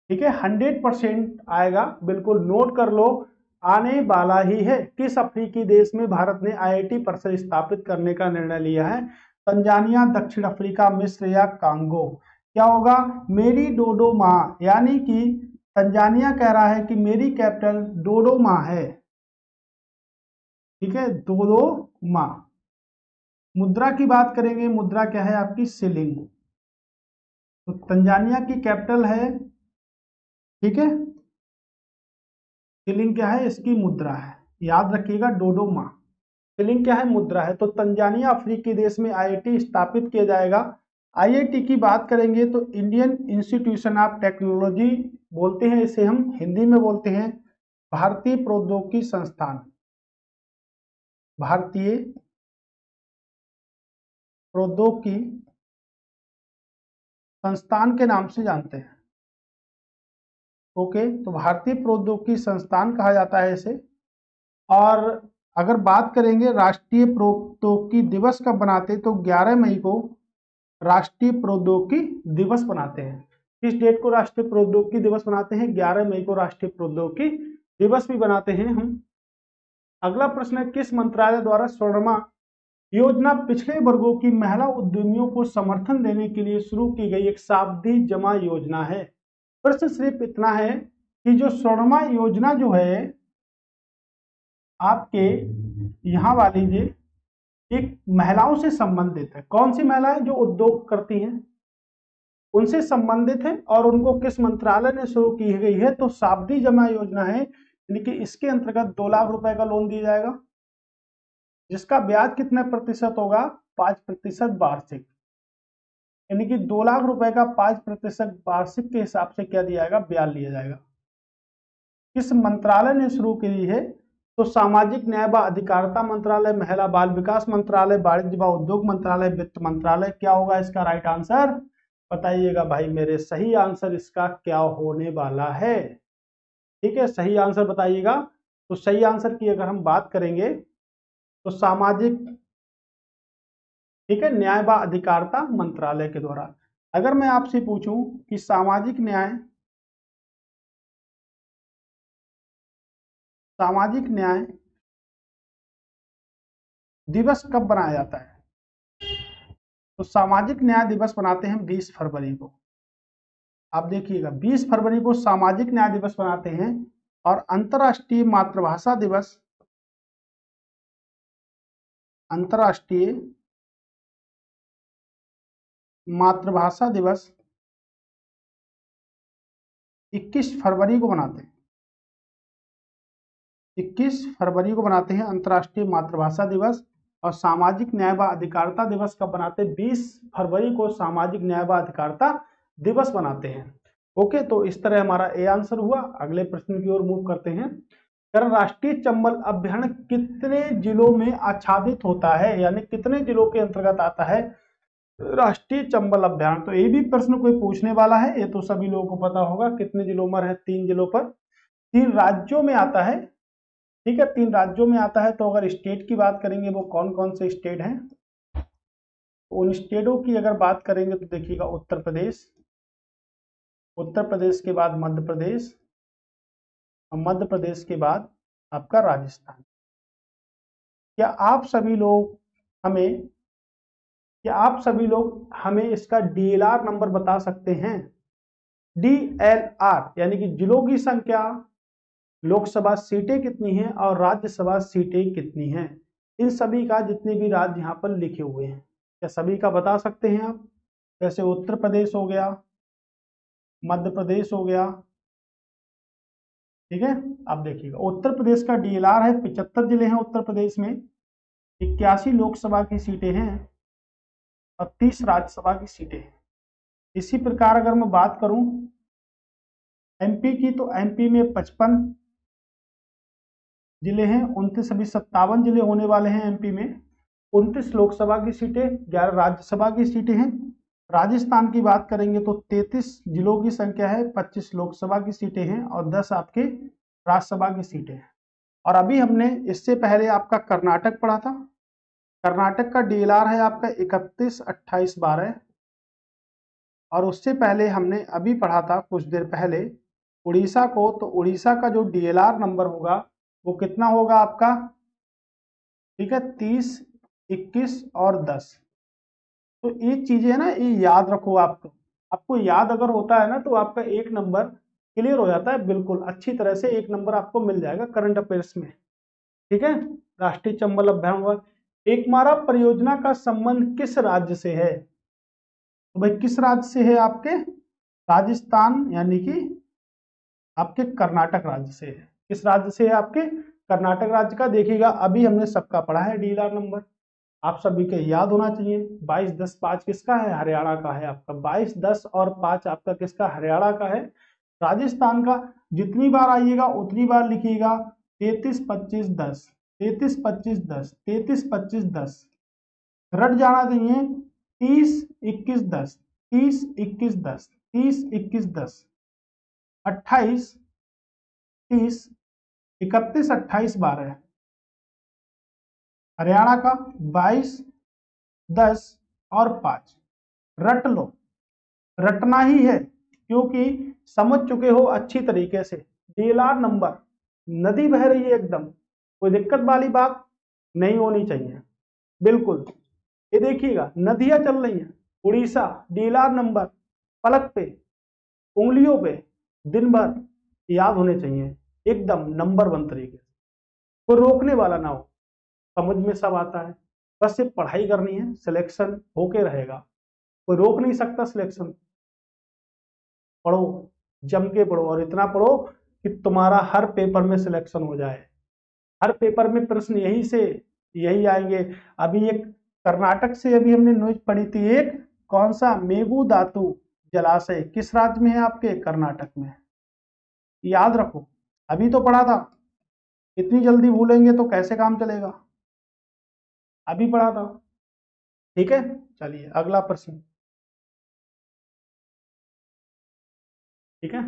ठीक है, 100% आएगा, बिल्कुल नोट कर लो, आने वाला ही है। किस अफ्रीकी देश में भारत ने आईआईटी परिसर स्थापित करने का निर्णय लिया है? तंजानिया, दक्षिण अफ्रीका, मिस्र या कांगो? क्या होगा? मेरी डोडोमा, यानी कि तंजानिया कह रहा है कि मेरी कैपिटल डोडोमा है। ठीक है, डोडोमा। मुद्रा की बात करेंगे, मुद्रा क्या है आपकी? शिलिंग। तो तंजानिया की कैपिटल है, ठीक है, शिलिंग क्या है? इसकी मुद्रा है, याद रखिएगा, डोडोमा। शिलिंग क्या है? मुद्रा है। तो तंजानिया अफ्रीकी देश में आईआईटी स्थापित किया जाएगा। आईआईटी की बात करेंगे तो इंडियन इंस्टीट्यूशन ऑफ टेक्नोलॉजी बोलते हैं इसे, हम हिंदी में बोलते हैं भारतीय प्रौद्योगिकी संस्थान, भारतीय प्रौद्योगिकी संस्थान के नाम से जानते हैं। ओके, तो भारतीय प्रौद्योगिकी संस्थान कहा जाता है इसे। और अगर बात करेंगे राष्ट्रीय प्रौद्योगिकी दिवस कब बनाते हैं, तो 11 मई को राष्ट्रीय प्रौद्योगिकी दिवस बनाते हैं। किस डेट को राष्ट्रीय प्रौद्योगिकी दिवस बनाते हैं? 11 मई को राष्ट्रीय प्रौद्योगिकी दिवस भी बनाते हैं हम। अगला प्रश्न है, किस मंत्रालय द्वारा स्वर्णिमा योजना पिछड़े वर्गों की महिला उद्यमियों को समर्थन देने के लिए शुरू की गई एक सावधि जमा योजना है? प्रश्न सिर्फ इतना है कि जो स्वर्णिमा योजना जो है आपके यहाँ वाली जी, एक महिलाओं से संबंधित है। कौन सी महिलाएं? जो उद्योग करती हैं, उनसे संबंधित है। और उनको किस मंत्रालय ने शुरू की गई है? तो सावधि जमा योजना है, यानी कि इसके अंतर्गत 2 लाख रुपए का लोन दिया जाएगा, जिसका ब्याज कितने प्रतिशत होगा? 5% वार्षिक। यानी कि 2 लाख रुपए का 5% वार्षिक के हिसाब से क्या दिया जाएगा? ब्याज लिया जाएगा। किस मंत्रालय ने शुरू की है? तो सामाजिक न्याय व अधिकारिता मंत्रालय, महिला बाल विकास मंत्रालय, वाणिज्य व उद्योग मंत्रालय, वित्त मंत्रालय। क्या होगा इसका राइट आंसर? बताइएगा भाई मेरे, सही आंसर इसका क्या होने वाला है? ठीक है, सही आंसर बताइएगा। तो सही आंसर की अगर हम बात करेंगे तो सामाजिक, ठीक है, न्याय व अधिकारिता मंत्रालय के द्वारा। अगर मैं आपसे पूछूं कि सामाजिक न्याय दिवस कब बनाया जाता है? तो सामाजिक न्याय दिवस मनाते हैं 20 फरवरी को। आप देखिएगा 20 फरवरी को सामाजिक न्याय दिवस मनाते हैं और अंतर्राष्ट्रीय मातृभाषा दिवस 21 फरवरी को मनाते हैं। 21 फरवरी को मनाते हैं अंतर्राष्ट्रीय मातृभाषा दिवस। और सामाजिक न्याय व अधिकारिता दिवस कब बनाते हैं? 20 फरवरी को सामाजिक न्याय व अधिकारिता दिवस बनाते हैं। ओके, तो इस तरह हमारा ए आंसर हुआ। अगले प्रश्न की ओर मूव करते हैं। राष्ट्रीय चंबल अभ्यारण्य कितने जिलों में आच्छादित होता है, यानी कितने जिलों के अंतर्गत आता है राष्ट्रीय चंबल अभ्यारण्य? तो ये भी प्रश्न कोई पूछने वाला है, ये तो सभी लोगों को पता होगा। कितने जिलों में है? 3 जिलों पर, 3 राज्यों में आता है। ठीक है, 3 राज्यों में आता है। तो अगर स्टेट की बात करेंगे वो कौन कौन से स्टेट हैं, उन स्टेटों की अगर बात करेंगे तो देखिएगा उत्तर प्रदेश, उत्तर प्रदेश के बाद मध्य प्रदेश, और मध्य प्रदेश के बाद आपका राजस्थान। क्या आप सभी लोग हमें इसका डीएलआर नंबर बता सकते हैं? डीएलआर यानी कि जिलों की संख्या, लोकसभा सीटें कितनी हैं और राज्यसभा सीटें कितनी हैं, इन सभी का जितने भी राज्य यहाँ पर लिखे हुए हैं, क्या सभी का बता सकते हैं आप? जैसे उत्तर प्रदेश हो गया, मध्य प्रदेश हो गया। ठीक है, अब देखिएगा उत्तर प्रदेश का डीएलआर है 75 जिले हैं उत्तर प्रदेश में, 81 लोकसभा की सीटें हैं और 30 राज्यसभा की सीटें हैं। इसी प्रकार अगर मैं बात करूं एमपी की, तो एमपी में 55 जिले हैं, 29 अभी 57 जिले होने वाले हैं एमपी में। 29 लोकसभा की सीटें, 11 राज्यसभा की सीटें हैं। राजस्थान की बात करेंगे तो 33 जिलों की संख्या है, 25 लोकसभा की सीटें हैं और 10 आपके राज्यसभा की सीटें हैं। और अभी हमने इससे पहले आपका कर्नाटक पढ़ा था। कर्नाटक का डीएलआर है आपका 31, 28, 12। और उससे पहले हमने अभी पढ़ा था कुछ देर पहले उड़ीसा को, तो उड़ीसा का जो डीएलआर नंबर होगा वो कितना होगा आपका? ठीक है, 30, 21 और 10। तो ये चीजें ना, ये याद रखो। आपको याद अगर होता है ना तो आपका एक नंबर क्लियर हो जाता है, बिल्कुल अच्छी तरह से एक नंबर आपको मिल जाएगा करंट अफेयर्स में। ठीक है, राष्ट्रीय चंबल अभ्यारण्य। एकमारा परियोजना का संबंध किस राज्य से है? तो भाई किस राज्य से है? आपके राजस्थान यानी कि आपके कर्नाटक राज्य से है। किस राज्य से है? आपके कर्नाटक राज्य का। देखिएगा अभी हमने सबका पढ़ा है डीएलआर नंबर, आप सभी के याद होना चाहिए। 22, 10, 5 किसका है? हरियाणा का है आपका। 22, 10 और 5 आपका किसका? हरियाणा का है। राजस्थान का जितनी बार आइएगा उतनी बार लिखिएगा 33, 25, 10, 33, 25, 10, 33, 25, 10। रट जाना चाहिए 30, 21, 10, 30, 21, 10, 30, 21, 10, 28, 30, 31, 28, 12। हरियाणा का 22, 10 और 5। रट लो, रटना ही है, क्योंकि समझ चुके हो अच्छी तरीके से। डीएलआर नंबर, नदी बह रही है एकदम, कोई दिक्कत वाली बात नहीं होनी चाहिए, बिल्कुल। ये देखिएगा नदियां चल रही हैं। उड़ीसा, डीएलआर नंबर पलक पे, उंगलियों पे, दिन भर याद होने चाहिए एकदम नंबर 1 तरीके से, कोई रोकने वाला ना हो। समझ में सब आता है, बस सिर्फ पढ़ाई करनी है, सिलेक्शन होके रहेगा, कोई रोक नहीं सकता सिलेक्शन। पढ़ो, जम के पढ़ो और इतना पढ़ो कि तुम्हारा हर पेपर में सिलेक्शन हो जाए। हर पेपर में प्रश्न यही आएंगे। अभी एक कर्नाटक से अभी हमने न्यूज पढ़ी थी, एक कौन सा? मेगुदातु जलाशय किस राज्य में है? आपके कर्नाटक में। याद रखो, अभी तो पढ़ा था, इतनी जल्दी भूलेंगे तो कैसे काम चलेगा? अभी पढ़ा था। ठीक है, चलिए अगला प्रश्न। ठीक है,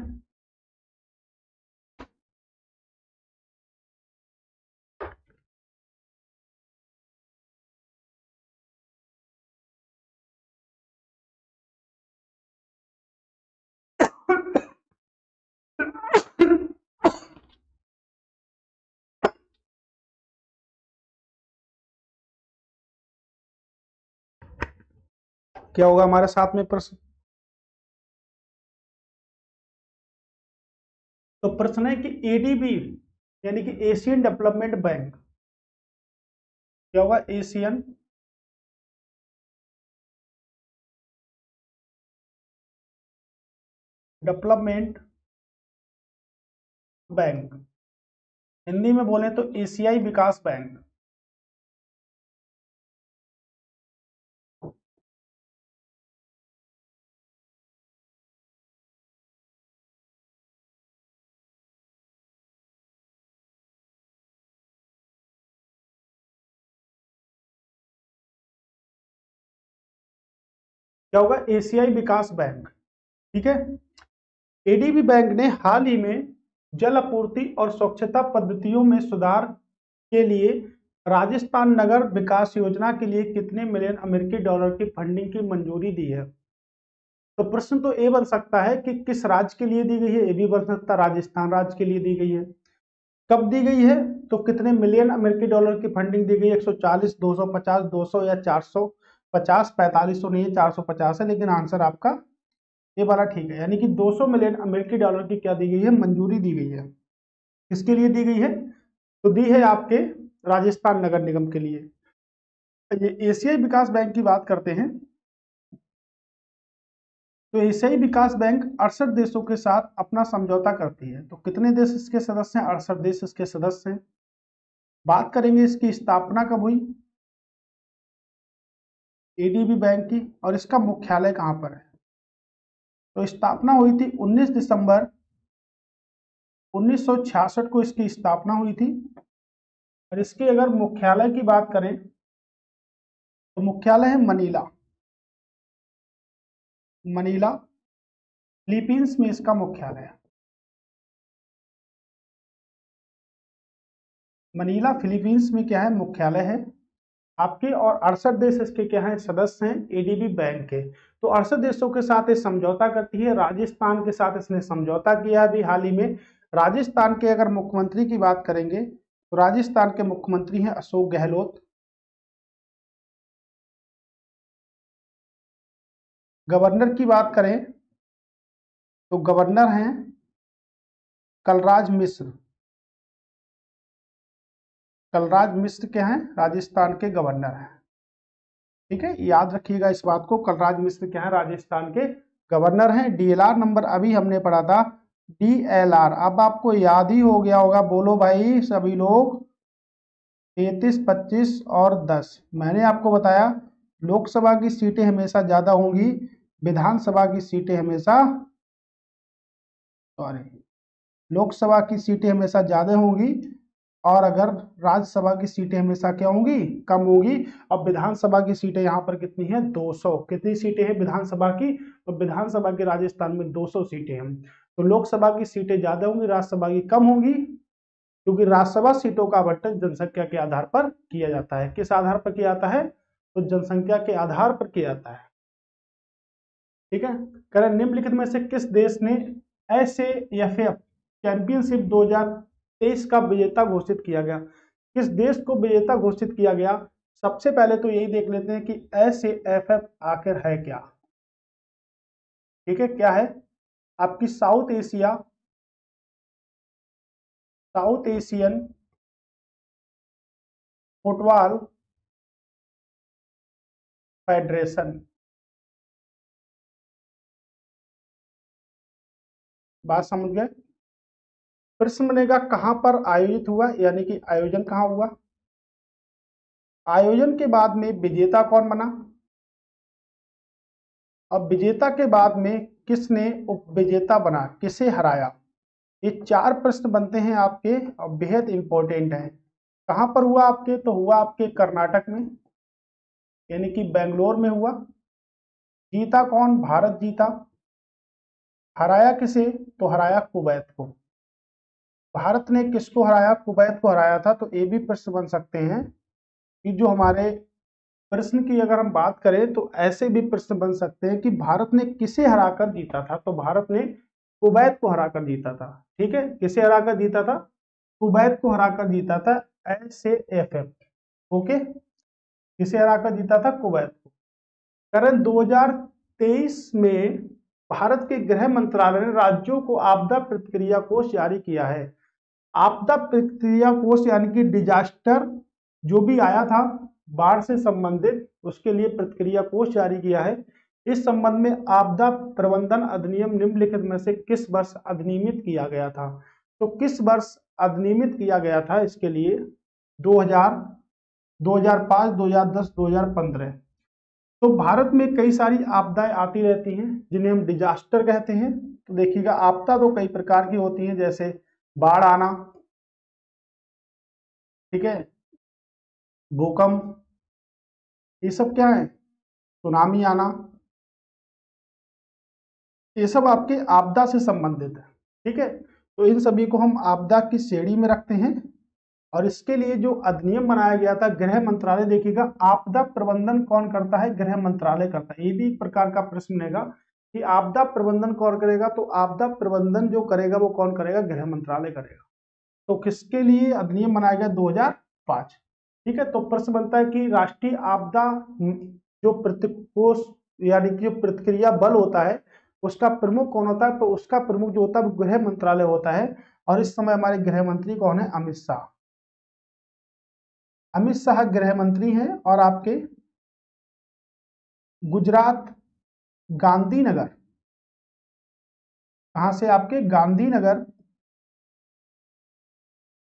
क्या होगा हमारे साथ में प्रश्न? तो प्रश्न है कि एडीबी यानी कि एशियन डेवलपमेंट बैंक क्या होगा, एशियन डेवलपमेंट बैंक, हिंदी में बोले तो एशियाई विकास बैंक। क्या होगा, एशियाई विकास बैंक। ठीक है। एडीबी बैंक ने हाल ही में जल आपूर्ति और स्वच्छता पद्धतियों में सुधार के लिए राजस्थान नगर विकास योजना के लिए कितने मिलियन अमेरिकी डॉलर की फंडिंग की मंजूरी दी है। तो प्रश्न तो ये बन सकता है कि किस राज्य के लिए दी गई है, ये भी बन सकता है राजस्थान राज्य के लिए दी गई है। कब दी गई है, तो कितने मिलियन अमेरिकी डॉलर की फंडिंग दी गई, 140, 250, 200 या 450, 4500 नहीं है, 450 है, लेकिन आंसर आपका ये वाला ठीक है, यानी कि 200 मिलियन अमेरिकी डॉलर की क्या दी गई है, मंजूरी दी गई है। किसके लिए दी गई है, तो दी है आपके राजस्थान नगर निगम के लिए। ये एशियाई विकास बैंक की बात करते हैं, तो एशियाई विकास बैंक 68 देशों के साथ अपना समझौता करती है। तो कितने देश इसके सदस्य हैं, 68 देश इसके सदस्य हैं। बात करेंगे इसकी स्थापना कब हुई, एडीबी बैंक की, और इसका मुख्यालय कहां पर है। तो स्थापना हुई थी 19 दिसंबर 1966 को इसकी स्थापना हुई थी। और इसके अगर मुख्यालय की बात करें तो मुख्यालय है मनीला, मनीला फिलीपींस में इसका मुख्यालय है। मनीला फिलीपींस में क्या है, मुख्यालय है आपके। और 68 देश इसके क्या है, सदस्य हैं एडीबी बैंक के। तो 68 देशों के साथ ये समझौता करती है। राजस्थान के साथ इसने समझौता किया अभी हाल ही में। राजस्थान के अगर मुख्यमंत्री की बात करेंगे तो राजस्थान के मुख्यमंत्री हैं अशोक गहलोत। गवर्नर की बात करें तो गवर्नर हैं कलराज मिश्र। कलराज मिश्र क्या है, राजस्थान के गवर्नर हैं। ठीक है, याद रखिएगा इस बात को, कलराज मिश्र क्या है, राजस्थान के गवर्नर हैं। डीएलआर नंबर अभी हमने पढ़ा था, डीएलआर अब आपको याद ही हो गया होगा, बोलो भाई सभी लोग। 33, 25 और 10 मैंने आपको बताया लोकसभा की सीटें हमेशा ज्यादा होंगी, विधानसभा की सीटें हमेशा, सॉरी, लोकसभा की सीटें हमेशा ज्यादा होंगी, और अगर राज्यसभा की सीटें हमेशा क्या होंगी, कम होंगी। अब विधानसभा की सीटें यहाँ पर कितनी है, 200। कितनी सीटें हैं विधानसभा की, तो विधानसभा के राजस्थान में 200 सीटें हैं। तो लोकसभा की सीटें ज्यादा होंगी, राज्यसभा की कम होंगी, क्योंकि राज्यसभा सीटों का आवंटन जनसंख्या के आधार पर किया जाता है। किस आधार पर किया जाता है, तो जनसंख्या के आधार पर किया जाता है। ठीक है, करें निम्नलिखित में से किस देश ने एसएएफएफ चैंपियनशिप 2023 का विजेता घोषित किया गया। किस देश को विजेता घोषित किया गया, सबसे पहले तो यही देख लेते हैं कि एसएएफएफ आखिर है क्या। ठीक है, क्या है, आपकी साउथ एशियन फुटबॉल फेडरेशन। बात समझ गए। प्रश्न बनेगा कहां पर आयोजित हुआ, यानी कि आयोजन कहां हुआ। आयोजन के बाद में विजेता कौन बना, अब विजेता के बाद में किसने उप विजेता बना, किसे हराया। ये 4 प्रश्न बनते हैं आपके और बेहद इंपॉर्टेंट हैं। कहां पर हुआ आपके, तो हुआ आपके कर्नाटक में, यानी कि बेंगलोर में हुआ। जीता कौन, भारत जीता। हराया किसे, तो हराया कुवैत को। भारत ने किसको हराया, कुवैत को हराया था। तो ये भी प्रश्न बन सकते हैं कि जो हमारे प्रश्न की अगर हम बात करें तो ऐसे भी प्रश्न बन सकते हैं कि भारत ने किसे हराकर जीता था। तो भारत ने कुवैत को हराकर जीता था। ठीक है, किसे हराकर जीता था, कुवैत को हराकर जीता था एसएएफएफ। ओके, किसे हराकर जीता था, कुवैत को। करण 2023 में भारत के गृह मंत्रालय ने राज्यों को आपदा प्रतिक्रिया कोष जारी किया है। आपदा प्रतिक्रिया कोष यानी कि डिजास्टर जो भी आया था बाढ़ से संबंधित, उसके लिए प्रतिक्रिया कोष जारी किया है। इस संबंध में आपदा प्रबंधन अधिनियम निम्नलिखित में से किस वर्ष अधिनियमित किया गया था? तो किस वर्ष अधिनियमित किया गया था इसके लिए? 2000, 2005, 2010, 2015। तो भारत में कई सारी आपदाएं आती रहती हैं जिन्हें हम डिजास्टर कहते हैं। तो देखिएगा, आपदा तो कई प्रकार की होती हैं, जैसे बाढ़ आना, ठीक है, भूकंप, ये सब क्या है, सुनामी आना, ये सब आपके आपदा से संबंधित है। ठीक है, तो इन सभी को हम आपदा की श्रेणी में रखते हैं। और इसके लिए जो अधिनियम बनाया गया था, गृह मंत्रालय, देखिएगा आपदा प्रबंधन कौन करता है? गृह मंत्रालय करता है। ये भी एक प्रकार का प्रश्न रहेगा कि आपदा प्रबंधन कौन करेगा? तो आपदा प्रबंधन जो करेगा वो कौन करेगा? गृह मंत्रालय करेगा। तो किसके लिए अधिनियम बनाया गया? 2005। ठीक है, तो प्रश्न बनता है कि राष्ट्रीय आपदा जो प्रतिकोष यानी कि जो प्रतिक्रिया बल होता है उसका प्रमुख कौन होता है? तो उसका प्रमुख जो होता है वो गृह मंत्रालय होता है। और इस समय हमारे गृह मंत्री कौन है? अमित शाह। अमित शाह गृह मंत्री हैं। और आपके गुजरात गांधीनगर, कहां से? आपके गांधीनगर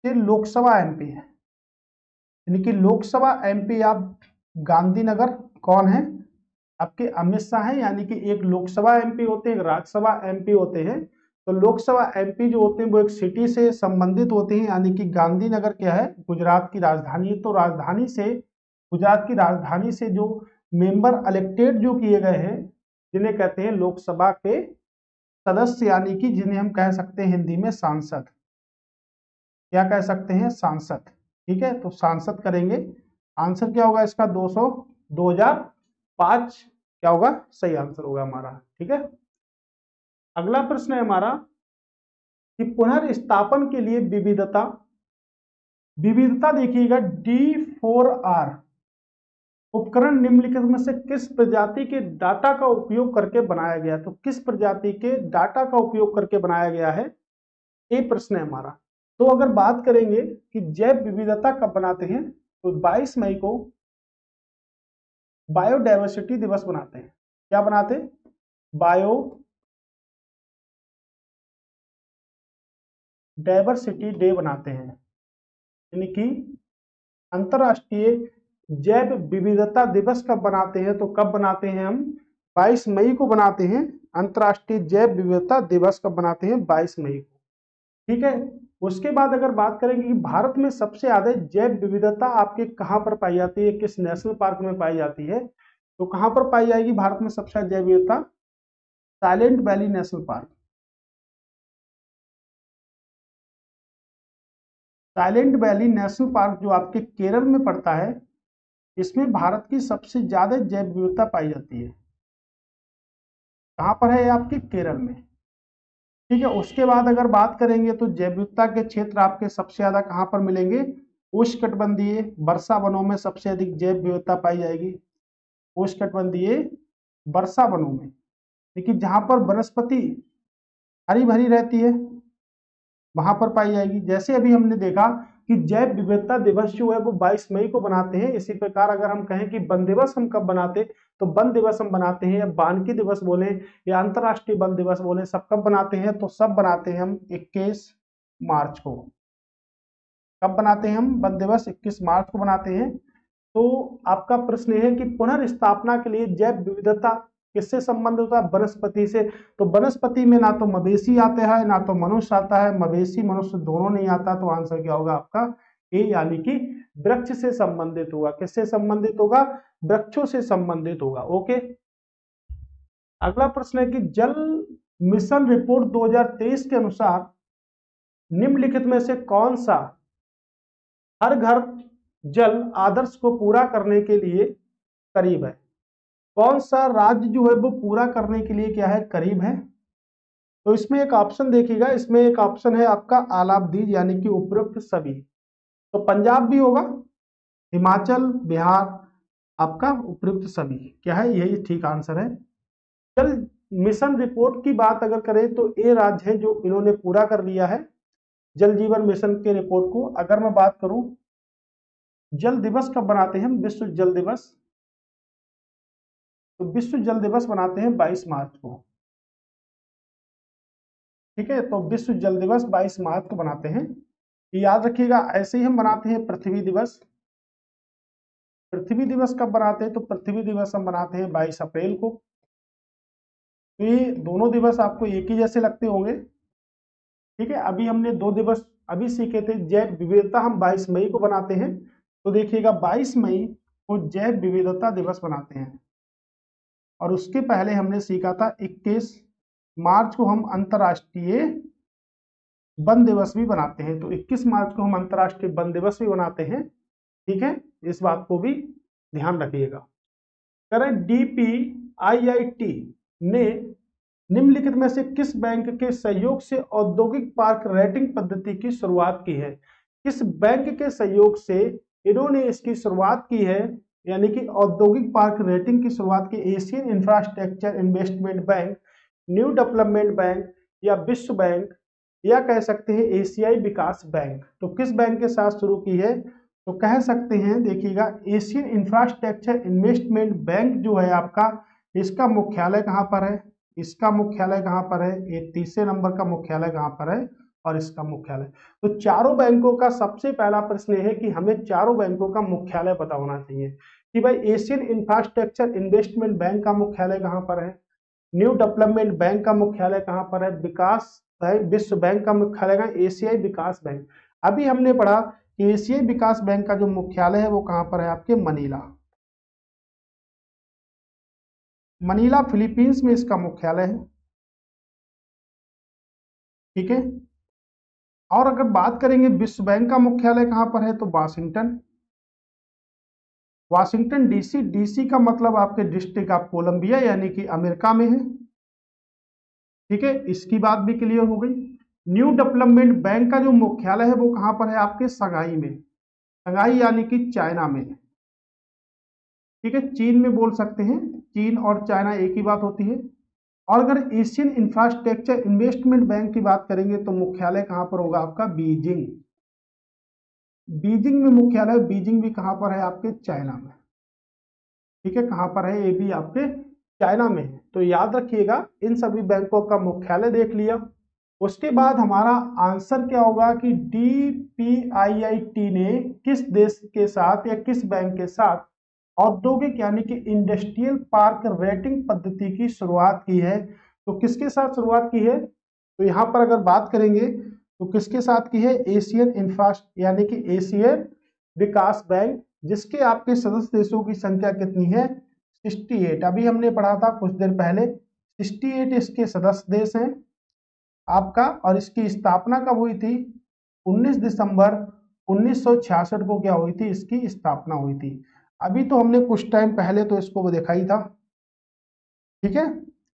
से लोकसभा एमपी है, यानी कि लोकसभा एमपी आप गांधीनगर कौन है? आपके अमित शाह है। यानी कि एक लोकसभा एमपी होते हैं, एक राज्यसभा एमपी होते हैं। तो लोकसभा एमपी जो होते हैं वो एक सिटी से संबंधित होते हैं, यानी कि गांधीनगर क्या है? गुजरात की राजधानी है। तो राजधानी से, गुजरात की राजधानी से जो मेंबर इलेक्टेड जो किए गए हैं, जिन्हें कहते हैं लोकसभा के सदस्य, यानी कि जिन्हें हम कह सकते हैं हिंदी में सांसद। क्या कह सकते हैं? सांसद। ठीक है, तो सांसद करेंगे। आंसर क्या होगा इसका? 2005 क्या होगा? सही आंसर होगा हमारा। ठीक है, अगला प्रश्न है हमारा कि पुनर्स्थापन के लिए विविधता, विविधता देखिएगा D4R उपकरण निम्नलिखित में से किस प्रजाति के डाटा का उपयोग करके बनाया गया? तो किस प्रजाति के डाटा का उपयोग करके बनाया गया है, ये प्रश्न है हमारा। तो अगर बात करेंगे कि जैव विविधता कब बनाते हैं, तो 22 मई को बायोडायवर्सिटी दिवस बनाते हैं। क्या बनाते? बायोडायवर्सिटी डे बनाते हैं, यानी कि अंतरराष्ट्रीय जैव विविधता दिवस कब बनाते हैं? तो कब बनाते हैं हम? 22 मई को बनाते हैं। अंतरराष्ट्रीय जैव विविधता दिवस कब बनाते हैं? 22 मई को। ठीक है, उसके बाद अगर बात करेंगे कि भारत में सबसे ज्यादा जैव विविधता आपके कहां पर पाई जाती है, किस नेशनल पार्क में पाई जाती है? तो कहां पर पाई जाएगी भारत में सबसे ज्यादा जैव विविधता? Silent valley national park. Silent valley national park जो आपके केरल में पड़ता है, इसमें भारत की सबसे ज्यादा जैव विविधता पाई जाती है। कहां पर है? आपके केरल में। ठीक है, उसके बाद अगर बात करेंगे तो जैव विविधता के क्षेत्र आपके सबसे ज्यादा कहां पर मिलेंगे? उष्णकटिबंधीय वर्षा वनों में सबसे अधिक जैव विविधता पाई जाएगी। उष्णकटिबंधीय वर्षा वनों में, लेकिन जहां पर वनस्पति हरी भरी रहती है वहां पर पाई जाएगी। जैसे अभी हमने देखा कि जैव विविधता दिवस जो है वो 22 मई को बनाते हैं। इसी प्रकार अगर हम कहें कि वन दिवस हम कब बनाते, तो वन दिवस हम बनाते हैं, या वानिकी दिवस बोले या अंतरराष्ट्रीय वन दिवस बोले, सब कब बनाते हैं? तो सब बनाते हैं हम 21 मार्च को। कब बनाते हैं हम? वन दिवस 21 मार्च को बनाते हैं। तो आपका प्रश्न है कि पुनर्स्थापना के लिए जैव विविधता किससे संबंध होता है? वनस्पति से। तो वनस्पति में ना तो मवेशी आते हैं ना तो मनुष्य आता है, मवेशी मनुष्य दोनों नहीं आता। तो आंसर क्या होगा आपका? ए, यानी कि वृक्ष से संबंधित होगा। किससे संबंधित होगा? वृक्षों से संबंधित होगा। ओके, अगला प्रश्न है कि जल मिशन रिपोर्ट 2023 के अनुसार निम्नलिखित में से कौन सा हर घर जल आदर्श को पूरा करने के लिए करीब है? कौन सा राज्य जो है वो पूरा करने के लिए क्या है? करीब है। तो इसमें एक ऑप्शन देखिएगा, इसमें एक ऑप्शन है आपका आलापदीज, यानी कि उपरोक्त सभी। तो पंजाब भी होगा, हिमाचल, बिहार, आपका उपरोक्त सभी क्या है? यही ठीक आंसर है। जल मिशन रिपोर्ट की बात अगर करें तो ये राज्य है जो इन्होंने पूरा कर लिया है जल जीवन मिशन के रिपोर्ट को। अगर मैं बात करूं जल दिवस कब बनाते हैं हम, विश्व जल दिवस, तो विश्व जल दिवस बनाते हैं 22 मार्च को। ठीक है, तो विश्व जल दिवस 22 मार्च को बनाते हैं, याद रखिएगा। ऐसे ही हम बनाते हैं पृथ्वी दिवस। पृथ्वी दिवस कब बनाते हैं, तो पृथ्वी दिवस हम बनाते हैं 22 अप्रैल को। तो ये दोनों दिवस आपको एक ही जैसे लगते होंगे। ठीक है, अभी हमने 2 दिवस अभी सीखे थे। जैव विविधता हम 22 मई को बनाते हैं, तो देखिएगा 22 मई को जैव विविधता दिवस बनाते हैं। और उसके पहले हमने सीखा था 21 मार्च को हम अंतरराष्ट्रीय वन दिवस भी बनाते हैं। तो 21 मार्च को हम अंतरराष्ट्रीय वन दिवस भी बनाते हैं। ठीक है, इस बात को भी ध्यान रखिएगा। करें DPIIT ने निम्नलिखित में से किस बैंक के सहयोग से औद्योगिक पार्क रेटिंग पद्धति की शुरुआत की है। किस बैंक के सहयोग से इन्होंने इसकी शुरुआत की है, यानी कि औद्योगिक पार्क रेटिंग की शुरुआत की। Asian infrastructure investment bank, new development bank, या विश्व बैंक, या कह सकते हैं एशियाई विकास बैंक। तो किस बैंक के साथ शुरू की है, तो कह सकते हैं, देखिएगा एशियन इंफ्रास्ट्रक्चर इन्वेस्टमेंट बैंक जो है आपका, इसका मुख्यालय कहां पर है, इसका मुख्यालय कहां पर है, ये तीसरे नंबर का मुख्यालय कहां पर है, और इसका मुख्यालय। तो चारों बैंकों का सबसे पहला प्रश्न है कि हमें चारों बैंकों का मुख्यालय पता होना चाहिए कि भाई एशियन इंफ्रास्ट्रक्चर इन्वेस्टमेंट बैंक का मुख्यालय कहां पर है, न्यू डेवलपमेंट बैंक का मुख्यालय कहां पर है, विकास बैंक, विश्व बैंक का मुख्यालय कहां, एशियाई विकास बैंक। अभी हमने पढ़ा कि एशियाई विकास बैंक का जो मुख्यालय है वो कहां पर है, आपके मनीला। मनीला फिलीपींस में इसका मुख्यालय है। ठीक है, और अगर बात करेंगे विश्व बैंक का मुख्यालय कहां पर है, तो वाशिंगटन, वाशिंगटन डीसी। डीसी का मतलब आपके डिस्ट्रिक्ट ऑफ कोलंबिया यानी कि अमेरिका में है। ठीक है, इसकी बात भी क्लियर हो गई। न्यू डेवलपमेंट बैंक का जो मुख्यालय है वो कहां पर है, आपके शंघाई में, शंघाई यानी कि चाइना में। ठीक है, चीन में बोल सकते हैं, चीन और चाइना एक ही बात होती है। और अगर एशियन इंफ्रास्ट्रक्चर इन्वेस्टमेंट बैंक की बात करेंगे तो मुख्यालय कहां पर होगा आपका, बीजिंग। बीजिंग में मुख्यालय, बीजिंग भी कहां पर है, आपके चाइना में। ठीक है, कहां पर है, ये भी आपके चाइना में है। तो याद रखिएगा, इन सभी बैंकों का मुख्यालय देख लिया। उसके बाद हमारा आंसर क्या होगा कि DPIIT ने किस देश के साथ या किस बैंक के साथ औद्योगिक यानी कि इंडस्ट्रियल पार्क रेटिंग पद्धति की शुरुआत की है। तो किसके साथ शुरुआत की है, तो यहाँ पर अगर बात करेंगे तो किसके साथ की है, एशियन इंफ्रास्ट्रक्चर यानी कि एशियन विकास बैंक, जिसके आपके सदस्य देशों की संख्या कितनी है, 68। अभी हमने पढ़ा था कुछ देर पहले, 68 इसके सदस्य देश हैं आपका। और इसकी स्थापना कब हुई थी, 19 दिसंबर 1966 को क्या हुई थी, इसकी स्थापना हुई थी। अभी तो हमने कुछ टाइम पहले तो इसको देखा ही था। ठीक है,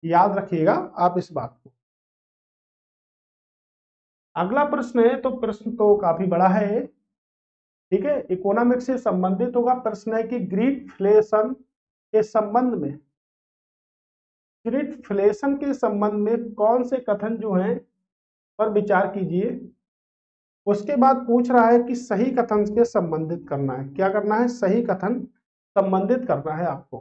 याद रखिएगा आप इस बात को। अगला प्रश्न है, तो प्रश्न तो काफी बड़ा है। ठीक है, इकोनॉमिक्स से संबंधित होगा। प्रश्न है कि ग्रीडफ्लेशन के संबंध में, ग्रीडफ्लेशन के संबंध में कौन से कथन जो हैं पर विचार कीजिए। उसके बाद पूछ रहा है कि सही कथन से संबंधित करना है, क्या करना है, सही कथन संबंधित करना है आपको।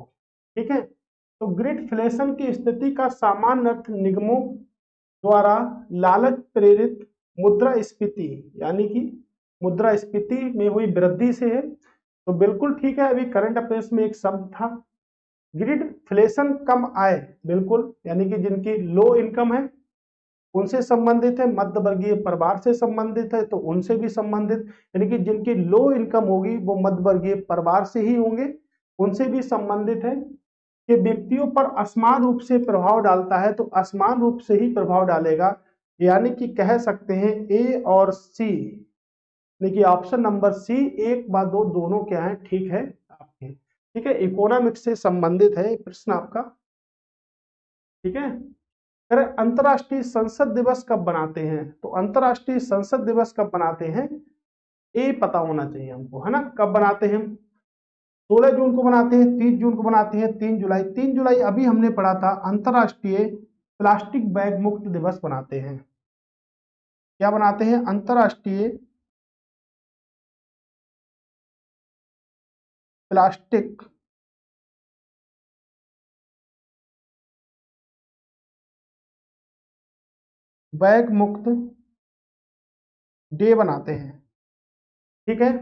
ठीक है, तो ग्रीडफ्लेशन की स्थिति का सामान्य अर्थ निगमों द्वारा लालच प्रेरित मुद्रास्फीति यानी कि मुद्रास्फीति में हुई वृद्धि से है। तो बिल्कुल ठीक है, अभी करंट अफेयर्स में एक शब्द था ग्रीडफ्लेशन, कम आय, बिल्कुल, यानी कि जिनकी लो इनकम है उनसे संबंधित है, मध्य वर्गीय परिवार से संबंधित है तो उनसे भी संबंधित, यानी कि जिनकी लो इनकम होगी वो मध्य वर्गीय परिवार से ही होंगे, उनसे भी संबंधित है। कि व्यक्तियों पर असमान रूप से प्रभाव डालता है, तो असमान रूप से ही प्रभाव डालेगा, यानी कि कह सकते हैं ए और सी, देखिए ऑप्शन नंबर सी 1 व 2 दोनों क्या है, ठीक है आपके। ठीक है, इकोनॉमिक्स से संबंधित है प्रश्न आपका। ठीक है, अंतरराष्ट्रीय संसद दिवस कब बनाते हैं, तो अंतरराष्ट्रीय संसद दिवस कब बनाते हैं, ये पता होना चाहिए हमको, है ना, कब बनाते हैं। 16 जून को बनाते हैं, 30 जून को बनाते हैं, 3 जुलाई। 3 जुलाई अभी हमने पढ़ा था अंतरराष्ट्रीय प्लास्टिक बैग मुक्त दिवस बनाते हैं। क्या बनाते हैं? अंतरराष्ट्रीय प्लास्टिक बैग मुक्त डे बनाते हैं। ठीक है।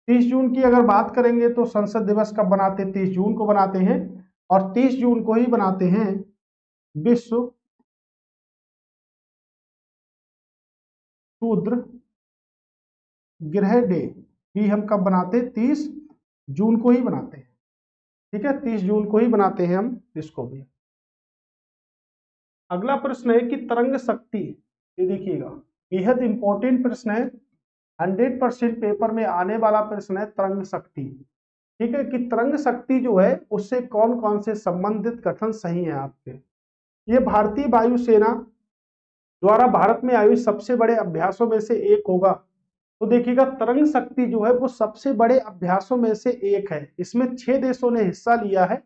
30 जून की अगर बात करेंगे तो संसद दिवस कब बनाते हैं? 30 जून को बनाते हैं, और 30 जून को ही बनाते हैं विश्व शूद्र गृह डे भी। हम कब बनाते हैं? 30 जून को ही बनाते हैं। ठीक है, 30 जून को ही बनाते हैं हम इसको भी। अगला प्रश्न है कि तरंग शक्ति, ये देखिएगा बेहद इंपॉर्टेंट प्रश्न है, 100% पेपर में आने वाला प्रश्न है तरंग शक्ति। ठीक है, कि तरंग शक्ति जो है उससे कौन कौन से संबंधित कथन सही है आपके। ये भारतीय वायुसेना द्वारा भारत में आयोजित सबसे बड़े अभ्यासों में से एक होगा। तो देखिएगा तरंग शक्ति जो है वो सबसे बड़े अभ्यासों में से एक है। इसमें 6 देशों ने हिस्सा लिया है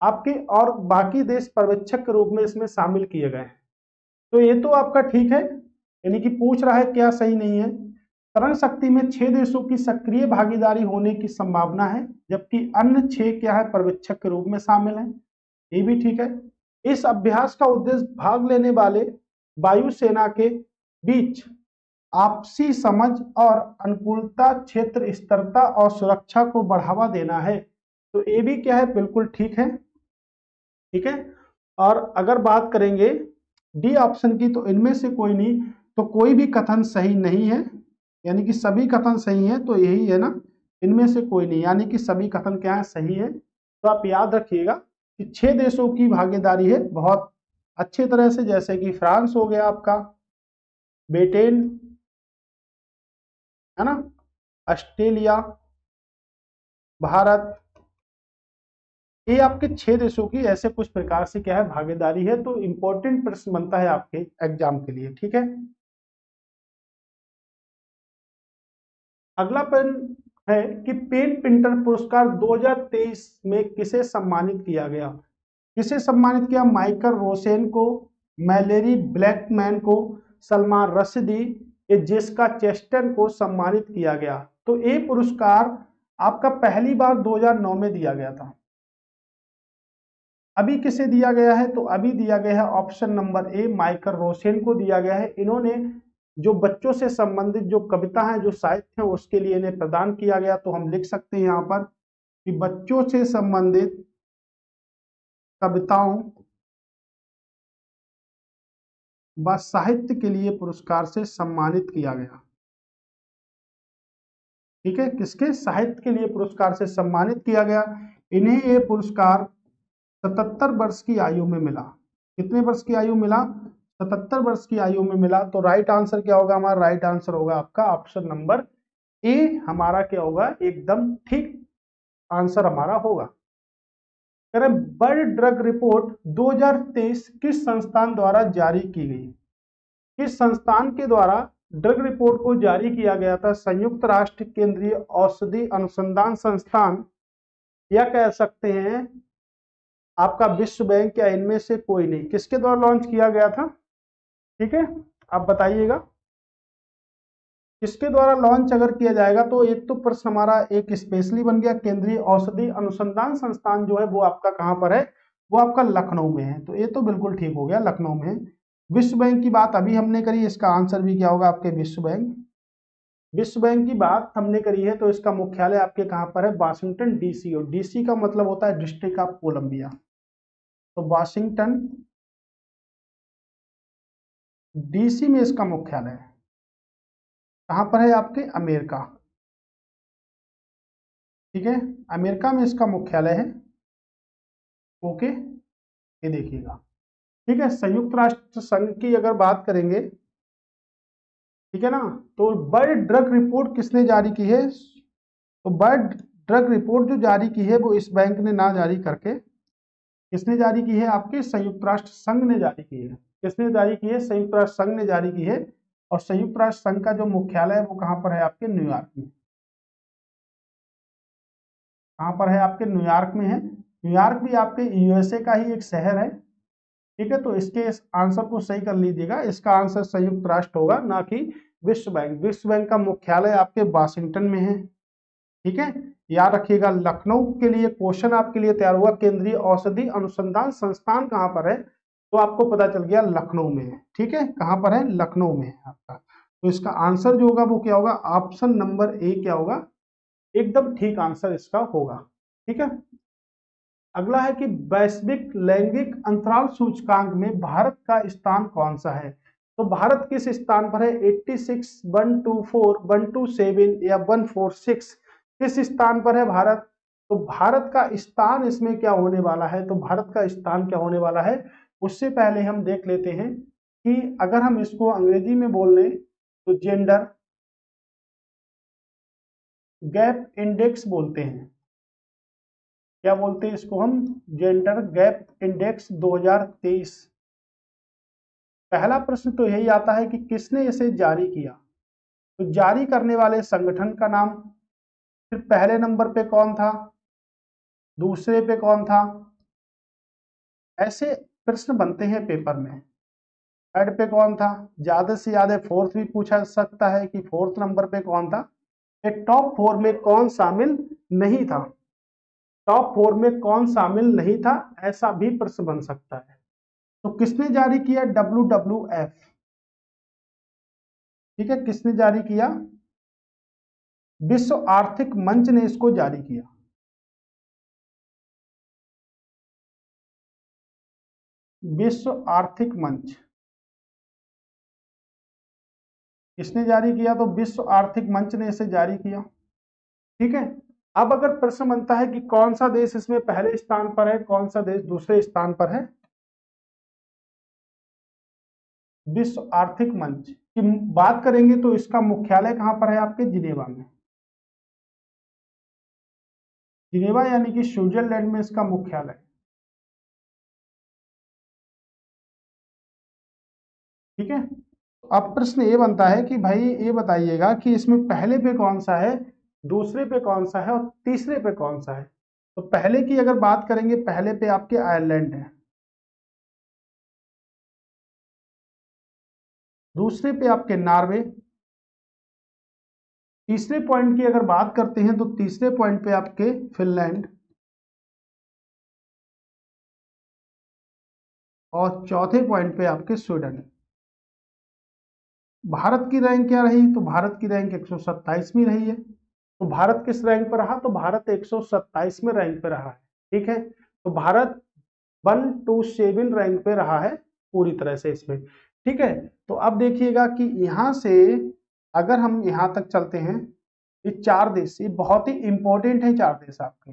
आपके, और बाकी देश पर्यवेक्षक के रूप में इसमें शामिल किए गए हैं। तो ये तो आपका ठीक है, यानी कि पूछ रहा है क्या सही नहीं है। तरंग शक्ति में 6 देशों की सक्रिय भागीदारी होने की संभावना है, जबकि अन्य 6 क्या है, पर्यवेक्षक के रूप में शामिल हैं। ये भी ठीक है। इस अभ्यास का उद्देश्य भाग लेने वाले वायुसेना के बीच आपसी समझ और अनुकूलता, क्षेत्र स्थिरता और सुरक्षा को बढ़ावा देना है। तो ये भी क्या है, बिल्कुल ठीक है। ठीक है, और अगर बात करेंगे डी ऑप्शन की, तो इनमें से कोई नहीं, तो कोई भी कथन सही नहीं है, यानी कि सभी कथन सही है, तो यही है ना, इनमें से कोई नहीं, यानी कि सभी कथन क्या है, सही है। तो आप याद रखिएगा कि 6 देशों की भागीदारी है बहुत अच्छे तरह से, जैसे कि फ्रांस हो गया आपका, ब्रिटेन है ना, ऑस्ट्रेलिया, भारत, ये आपके 6 देशों की ऐसे कुछ प्रकार से क्या है, भागीदारी है। तो इंपॉर्टेंट प्रश्न बनता है आपके एग्जाम के लिए। ठीक है, अगला प्रश्न है कि पेन पिंटर पुरस्कार 2023 में किसे सम्मानित किया गया। किसे सम्मानित किया? माइकल रोसेन को, मैलेरी ब्लैकमैन को, सलमान रश्दी या जेसिका चेस्टन को सम्मानित किया गया। तो ये पुरस्कार आपका पहली बार 2009 में दिया गया था। अभी किसे दिया गया है? तो अभी दिया गया है option number A, Michael Rosen को दिया गया है। इन्होंने जो बच्चों से संबंधित जो कविता है, जो साहित्य है, उसके लिए इन्हें प्रदान किया गया। तो हम लिख सकते हैं यहाँ पर कि बच्चों से संबंधित कविताओं व साहित्य के लिए पुरस्कार से सम्मानित किया गया। ठीक है, किसके? साहित्य के लिए पुरस्कार से सम्मानित किया गया। इन्हें ये पुरस्कार 77 वर्ष की आयु में मिला। कितने वर्ष की आयु मिला? 77 वर्ष की आयु में मिला। तो राइट आंसर क्या होगा हमारा? राइट आंसर होगा आपका ऑप्शन नंबर ए, हमारा क्या होगा? एकदम ठीक आंसर हमारा होगा। वर्ल्ड ड्रग रिपोर्ट 2023 किस संस्थान द्वारा जारी की गई? किस संस्थान के द्वारा ड्रग रिपोर्ट को जारी किया गया था? संयुक्त राष्ट्र केंद्रीय औषधि अनुसंधान संस्थान, या कह सकते हैं आपका विश्व बैंक, या इनमें से कोई नहीं। किसके द्वारा लॉन्च किया गया था? ठीक है, आप बताइएगा किसके द्वारा लॉन्च अगर किया जाएगा। तो एक तो प्रश्न हमारा एक स्पेशली बन गया, केंद्रीय औषधि अनुसंधान संस्थान जो है वो आपका कहां पर है? वो आपका लखनऊ में है। तो ये तो बिल्कुल ठीक हो गया, लखनऊ में है। विश्व बैंक की बात अभी हमने करी, इसका आंसर भी क्या होगा आपके? विश्व बैंक। विश्व बैंक की बात हमने करी है, तो इसका मुख्यालय आपके कहां पर है? Washington DC. और डीसी का मतलब होता है डिस्ट्रिक्ट ऑफ कोलंबिया। तो वाशिंगटन डीसी में इसका मुख्यालय है। कहां पर है आपके? अमेरिका। ठीक है, अमेरिका में इसका मुख्यालय है। ओके, ये देखिएगा। ठीक है, संयुक्त राष्ट्र संघ की अगर बात करेंगे, ठीक है ना, तो वर्ल्ड ड्रग रिपोर्ट किसने जारी की है? तो वर्ल्ड ड्रग रिपोर्ट जो जारी की है वो इस बैंक ने ना जारी करके किसने जारी की है? आपके संयुक्त राष्ट्र संघ ने जारी की है। किसने जारी की है? संयुक्त राष्ट्र संघ ने जारी की है। और संयुक्त राष्ट्र संघ का जो मुख्यालय है वो कहां पर है? आपके न्यूयॉर्क में। कहाँ पर है आपके न्यूयॉर्क में है। न्यूयॉर्क भी आपके यूएसए का ही एक शहर है। ठीक है, तो इसके इस आंसर को सही कर लीजिएगा। इसका आंसर संयुक्त राष्ट्र होगा, ना कि विश्व बैंक। विश्व बैंक का मुख्यालय आपके वाशिंगटन में है। ठीक है, याद रखिएगा। लखनऊ के लिए क्वेश्चन आपके लिए तैयार हुआ, केंद्रीय औषधि अनुसंधान संस्थान कहाँ पर है, तो आपको पता चल गया लखनऊ में है। ठीक है, कहाँ पर है, लखनऊ में है आपका। तो इसका आंसर जो होगा वो क्या होगा, ऑप्शन नंबर ए क्या होगा, एकदम ठीक आंसर इसका होगा। ठीक है, अगला है कि वैश्विक लैंगिक अंतराल सूचकांक में भारत का स्थान कौन सा है। तो भारत किस स्थान पर है, 86, 124, 127 या 146, किस स्थान पर है भारत। तो भारत का स्थान इसमें क्या होने वाला है, तो भारत का स्थान क्या होने वाला है, उससे पहले हम देख लेते हैं कि अगर हम इसको अंग्रेजी में बोल लें तो जेंडर गैप इंडेक्स बोलते हैं। क्या बोलते हैं इसको हम, जेंडर गैप इंडेक्स 2023। पहला प्रश्न तो यही आता है कि किसने इसे जारी किया। तो जारी करने वाले संगठन का नाम, फिर पहले नंबर पे कौन था, दूसरे पे कौन था, ऐसे प्रश्न बनते हैं पेपर में। थर्ड पे कौन था, ज्यादा से ज्यादा फोर्थ भी पूछा सकता है कि फोर्थ नंबर पे कौन था, ये टॉप 4 में कौन शामिल नहीं था, टॉप 4 में कौन शामिल नहीं था, ऐसा भी प्रश्न बन सकता है। तो किसने जारी किया, WWF। ठीक है, किसने जारी किया, विश्व आर्थिक मंच ने इसको जारी किया। विश्व आर्थिक मंच किसने जारी किया, तो विश्व आर्थिक मंच ने इसे जारी किया। ठीक है, अब अगर प्रश्न बनता है कि कौन सा देश इसमें पहले स्थान पर है, कौन सा देश दूसरे स्थान पर है, विश्व आर्थिक मंच की बात करेंगे तो इसका मुख्यालय कहां पर है, आपके जिनेवा में। जिनेवा यानी कि स्विट्जरलैंड में इसका मुख्यालय। ठीक है, अब प्रश्न ये बनता है कि भाई ये बताइएगा कि इसमें पहले पे कौन सा है, दूसरे पे कौन सा है और तीसरे पे कौन सा है। तो पहले की अगर बात करेंगे, पहले पे आपके आयरलैंड है, दूसरे पे आपके नॉर्वे, तीसरे पॉइंट की अगर बात करते हैं तो तीसरे पॉइंट पे आपके फिनलैंड, और चौथे पॉइंट पे आपके स्वीडन। भारत की रैंक क्या रही, तो भारत की रैंक 127वीं रही है। तो भारत किस रैंक पर रहा, तो भारत 127वें रैंक पे रहा है। ठीक है, तो भारत 127 रैंक पे रहा है पूरी तरह से इसमें। ठीक है, तो अब देखिएगा कि यहां से अगर हम यहां तक चलते हैं, ये 4 देश, ये बहुत ही इंपॉर्टेंट है 4 देश आपके,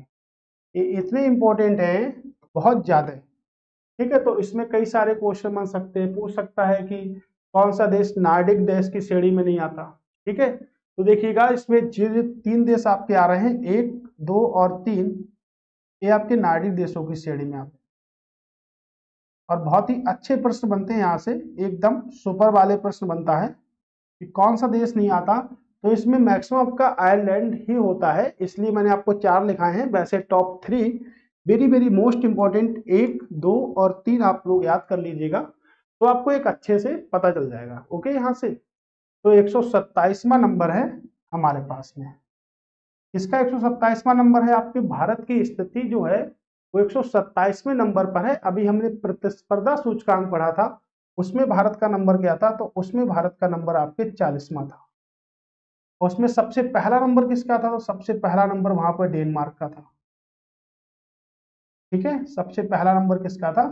ये इतने इंपॉर्टेंट हैं, बहुत ज्यादा। ठीक है, तो इसमें कई सारे क्वेश्चन बन सकते हैं, पूछ सकता है कि कौन सा देश नार्डिक देश की श्रेणी में नहीं आता। ठीक है, तो देखिएगा इसमें जो 3 देश आपके आ रहे हैं, 1, 2 और 3, ये आपके नार्डिक देशों की श्रेणी में आते हैं। और बहुत ही अच्छे प्रश्न बनते हैं यहाँ से, एकदम सुपर वाले प्रश्न बनता है कि कौन सा देश नहीं आता। तो इसमें मैक्सिमम आपका आयरलैंड ही होता है, इसलिए मैंने आपको 4 लिखा है। वैसे top 3 very very most important 1, 2 और 3 आप लोग याद कर लीजिएगा, तो आपको एक अच्छे से पता चल जाएगा। ओके, यहाँ से तो 127वां नंबर है हमारे पास में। इसका 127वां नंबर है, आपके भारत की स्थिति जो है वो 127वें नंबर पर है। अभी हमने प्रतिस्पर्धा सूचकांक पढ़ा था, उसमें भारत का नंबर क्या था, तो उसमें भारत का नंबर आपके 40वां था। उसमें सबसे पहला नंबर किसका था, तो सबसे पहला नंबर वहां पर डेनमार्क का था। ठीक है, सबसे पहला नंबर किसका था,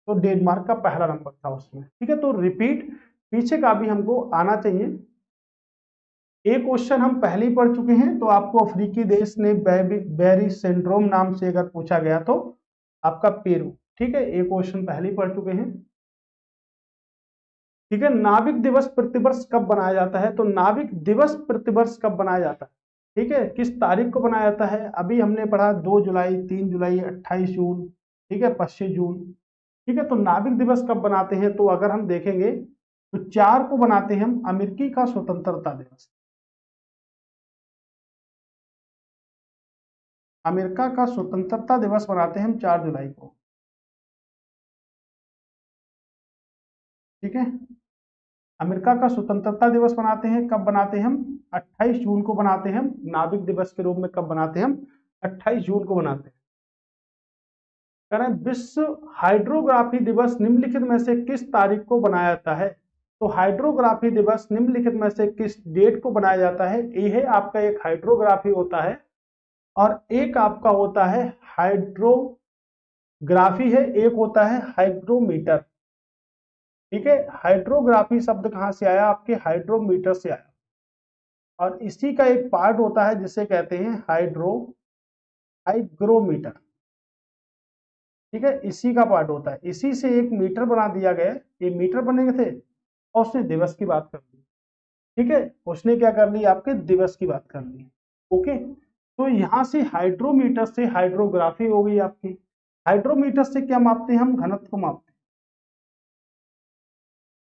तो डेनमार्क का पहला नंबर था उसमें। ठीक है, तो रिपीट पीछे का भी हमको आना चाहिए। एक क्वेश्चन हम पहले ही पढ़ चुके हैं, तो आपको अफ्रीकी देश ने बेरी सिंड्रोम नाम से अगर पूछा गया तो आपका पेरू। ठीक है, एक क्वेश्चन पहले ही पढ़ चुके हैं। ठीक है, नाविक दिवस प्रतिवर्ष कब बनाया जाता है, तो नाविक दिवस प्रतिवर्ष कब बनाया जाता है, ठीक है, किस तारीख को बनाया जाता है। अभी हमने पढ़ा 2 जुलाई, 3 जुलाई, 28 जून, ठीक है, 25 जून। ठीक है, तो नाविक दिवस कब बनाते हैं, तो अगर हम देखेंगे तो 4 को बनाते हैं हम, अमेरिकी का स्वतंत्रता दिवस। अमेरिका का स्वतंत्रता दिवस मनाते हैं हम 4 जुलाई को, ठीक है। अमेरिका का स्वतंत्रता दिवस मनाते हैं, कब बनाते हैं हम? 28 जून को बनाते हैं हम। नाविक दिवस के रूप में कब बनाते हैं हम? 28 जून को बनाते हैं। कह रहे हैं विश्व हाइड्रोग्राफी दिवस निम्नलिखित में से किस तारीख को बनाया जाता है? तो हाइड्रोग्राफी दिवस निम्नलिखित में से किस डेट को बनाया जाता है? ये है आपका, एक हाइड्रोग्राफी होता है और एक आपका होता है हाइड्रोग्राफी है, एक होता है हाइग्रोमीटर, ठीक है। हाइड्रोग्राफी शब्द कहां से आया? आपके हाइड्रोमीटर से आया, और इसी का एक पार्ट होता है जिसे कहते हैं हाइग्रोमीटर, ठीक है। इसी का पार्ट होता है, इसी से एक मीटर बना दिया गया। ये मीटर बने थे और उसने दिवस की बात कर दी, ठीक है। उसने क्या कर ली? आपके दिवस की बात कर ली, ओके। तो यहां से हाइड्रोमीटर से हाइड्रोग्राफी हो गई आपकी। हाइड्रोमीटर से क्या मापते हैं हम? घनत्व को मापते हैं,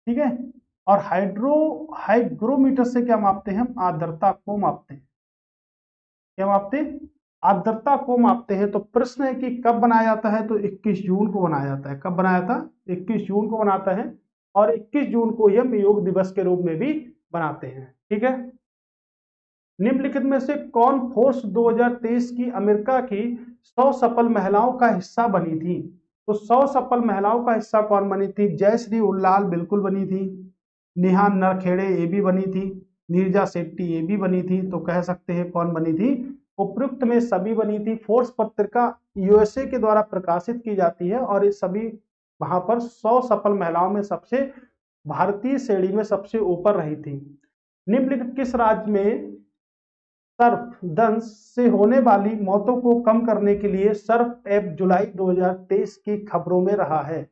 ठीक है। और हाइग्रोमीटर से क्या मापते हैं हम? आर्द्रता को मापते हैं। क्या मापते हैं? आर्द्रता को मापते हैं। तो प्रश्न है कि कब बनाया जाता है? तो 21 जून को बनाया जाता है। कब बनाया था? 21 जून को बनाता है, और 21 जून को हम योग दिवस के रूप में भी बनाते हैं, ठीक है। निम्नलिखित में से कौन फोर्स 2023 की अमेरिका की 100 सफल महिलाओं का हिस्सा बनी थी? तो 100 सफल महिलाओं का हिस्सा कौन बनी थी? जयश्री उल्लाल बिल्कुल बनी थी, नेहा नरखेड़े ये भी बनी थी, नीरजा शेट्टी ये भी बनी थी। तो कह सकते हैं कौन बनी थी? उपयुक्त में सभी बनी थी। फोर्स पत्रिका यूएसए के द्वारा प्रकाशित की जाती है, और ये सभी वहां पर 100 सफल महिलाओं में सबसे, भारतीय श्रेणी में सबसे ऊपर रही थी। निम्नलिखित किस राज्य में सर्पदंश से होने वाली मौतों को कम करने के लिए सर्प ऐप जुलाई 2023 की खबरों में रहा है?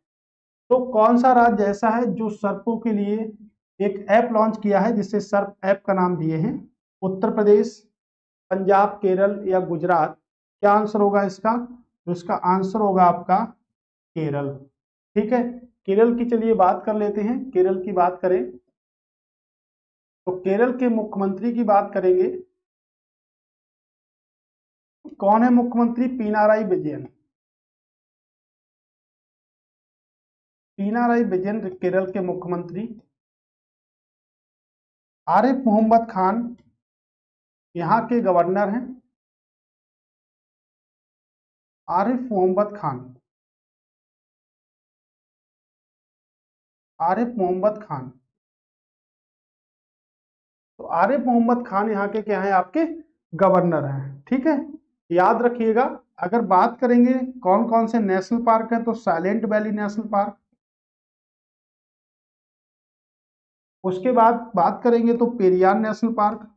तो कौन सा राज्य ऐसा है जो सर्पों के लिए एक ऐप लॉन्च किया है, जिसे सर्प ऐप का नाम दिए हैं? उत्तर प्रदेश, पंजाब, केरल या गुजरात? क्या आंसर होगा इसका? तो इसका आंसर होगा आपका केरल, ठीक है। केरल की चलिए बात कर लेते हैं। केरल की बात करें तो केरल के मुख्यमंत्री की बात करेंगे। कौन है मुख्यमंत्री? पिनाराई विजयन। पिनाराई विजयन केरल के मुख्यमंत्री। आरिफ मोहम्मद खान यहाँ के गवर्नर हैं। आरिफ मोहम्मद खान, आरिफ मोहम्मद खान। तो आरिफ मोहम्मद खान यहाँ के क्या है? आपके गवर्नर हैं, ठीक है। याद रखिएगा। अगर बात करेंगे कौन कौन से नेशनल पार्क है, तो साइलेंट वैली नेशनल पार्क, उसके बाद बात करेंगे तो Periyar national park,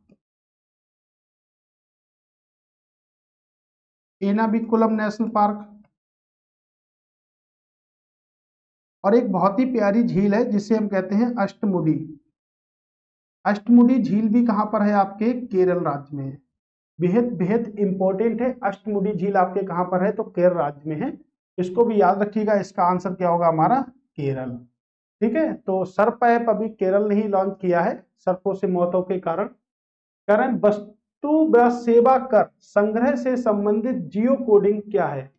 Eravikulam national park, और एक बहुत ही प्यारी झील है जिसे हम कहते हैं अष्टमुडी। अष्टमुडी झील भी कहां पर है? आपके केरल राज्य में है। बेहद बेहद इंपॉर्टेंट है। अष्टमुडी झील आपके कहां पर है? तो केरल राज्य में है। इसको भी याद रखिएगा। इसका आंसर क्या होगा हमारा? केरल, ठीक है। तो सर्प ऐप अभी केरल ने ही लॉन्च किया है, सर्पों से मौतों के कारण वस्तु व सेवा कर संग्रह से संबंधित जियो कोडिंग क्या है?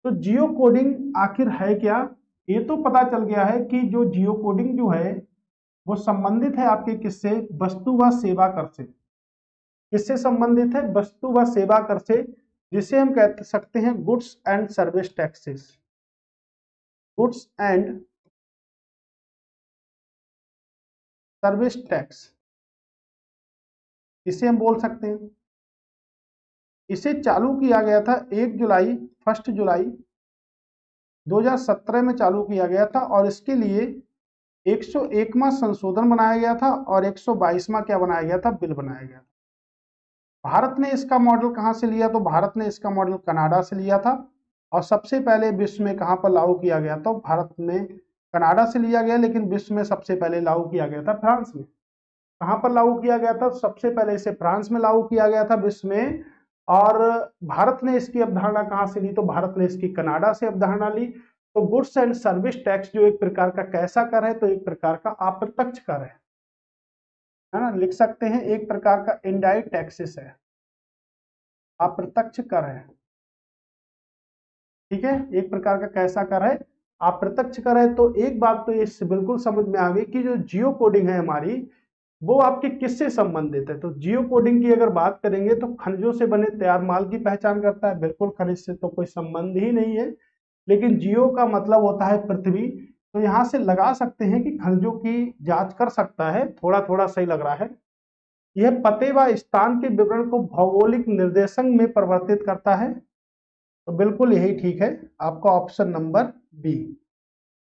तो जियो कोडिंग आखिर है क्या? ये तो पता चल गया है कि जो जियो कोडिंग जो है वो संबंधित है आपके किससे? वस्तु व सेवा कर से। किससे संबंधित है? वस्तु व सेवा कर से, जिसे हम कह सकते हैं goods and service taxes. Goods and service tax, इसे हम बोल सकते हैं। इसे चालू किया गया था 1 जुलाई 2017 में चालू किया गया था, और इसके लिए 101वां संशोधन बनाया गया था और 122वां क्या बनाया गया था? बिल बनाया गया था। भारत ने इसका मॉडल कहां से लिया? तो भारत ने इसका मॉडल कनाडा से लिया था, और सबसे पहले विश्व में कहां पर लागू किया गया? तो भारत में कनाडा से लिया गया, लेकिन विश्व में सबसे पहले लागू किया गया था फ्रांस में। कहां पर लागू किया गया था? सबसे पहले इसे फ्रांस में लागू किया गया था विश्व में। और भारत ने इसकी अवधारणा कहां से ली? तो भारत ने इसकी कनाडा से अवधारणा ली। तो गुड्स एंड सर्विस टैक्स जो एक प्रकार का कैसा कर है? तो एक प्रकार का अप्रत्यक्ष कर है ना। लिख सकते हैं एक प्रकार का इनडायरेक्ट टैक्सेस है, अप्रत्यक्ष कर है। ठीक है, एक प्रकार का कैसा कर है, आप प्रत्यक्ष कर है। तो एक बात तो इससे बिल्कुल समझ में आ गई कि जो जियो कोडिंग है हमारी, वो आपके किससे संबंधित है। तो जियो कोडिंग की अगर बात करेंगे तो खनिजों से बने तैयार माल की पहचान करता है, बिल्कुल खनिज से तो कोई संबंध ही नहीं है। लेकिन जियो का मतलब होता है पृथ्वी, तो यहां से लगा सकते हैं कि खनिजों की जांच कर सकता है, थोड़ा थोड़ा सही लग रहा है। यह पते व स्थान के विवरण को भौगोलिक निर्देशक में परिवर्तित करता है, तो बिल्कुल यही ठीक है आपका ऑप्शन नंबर बी।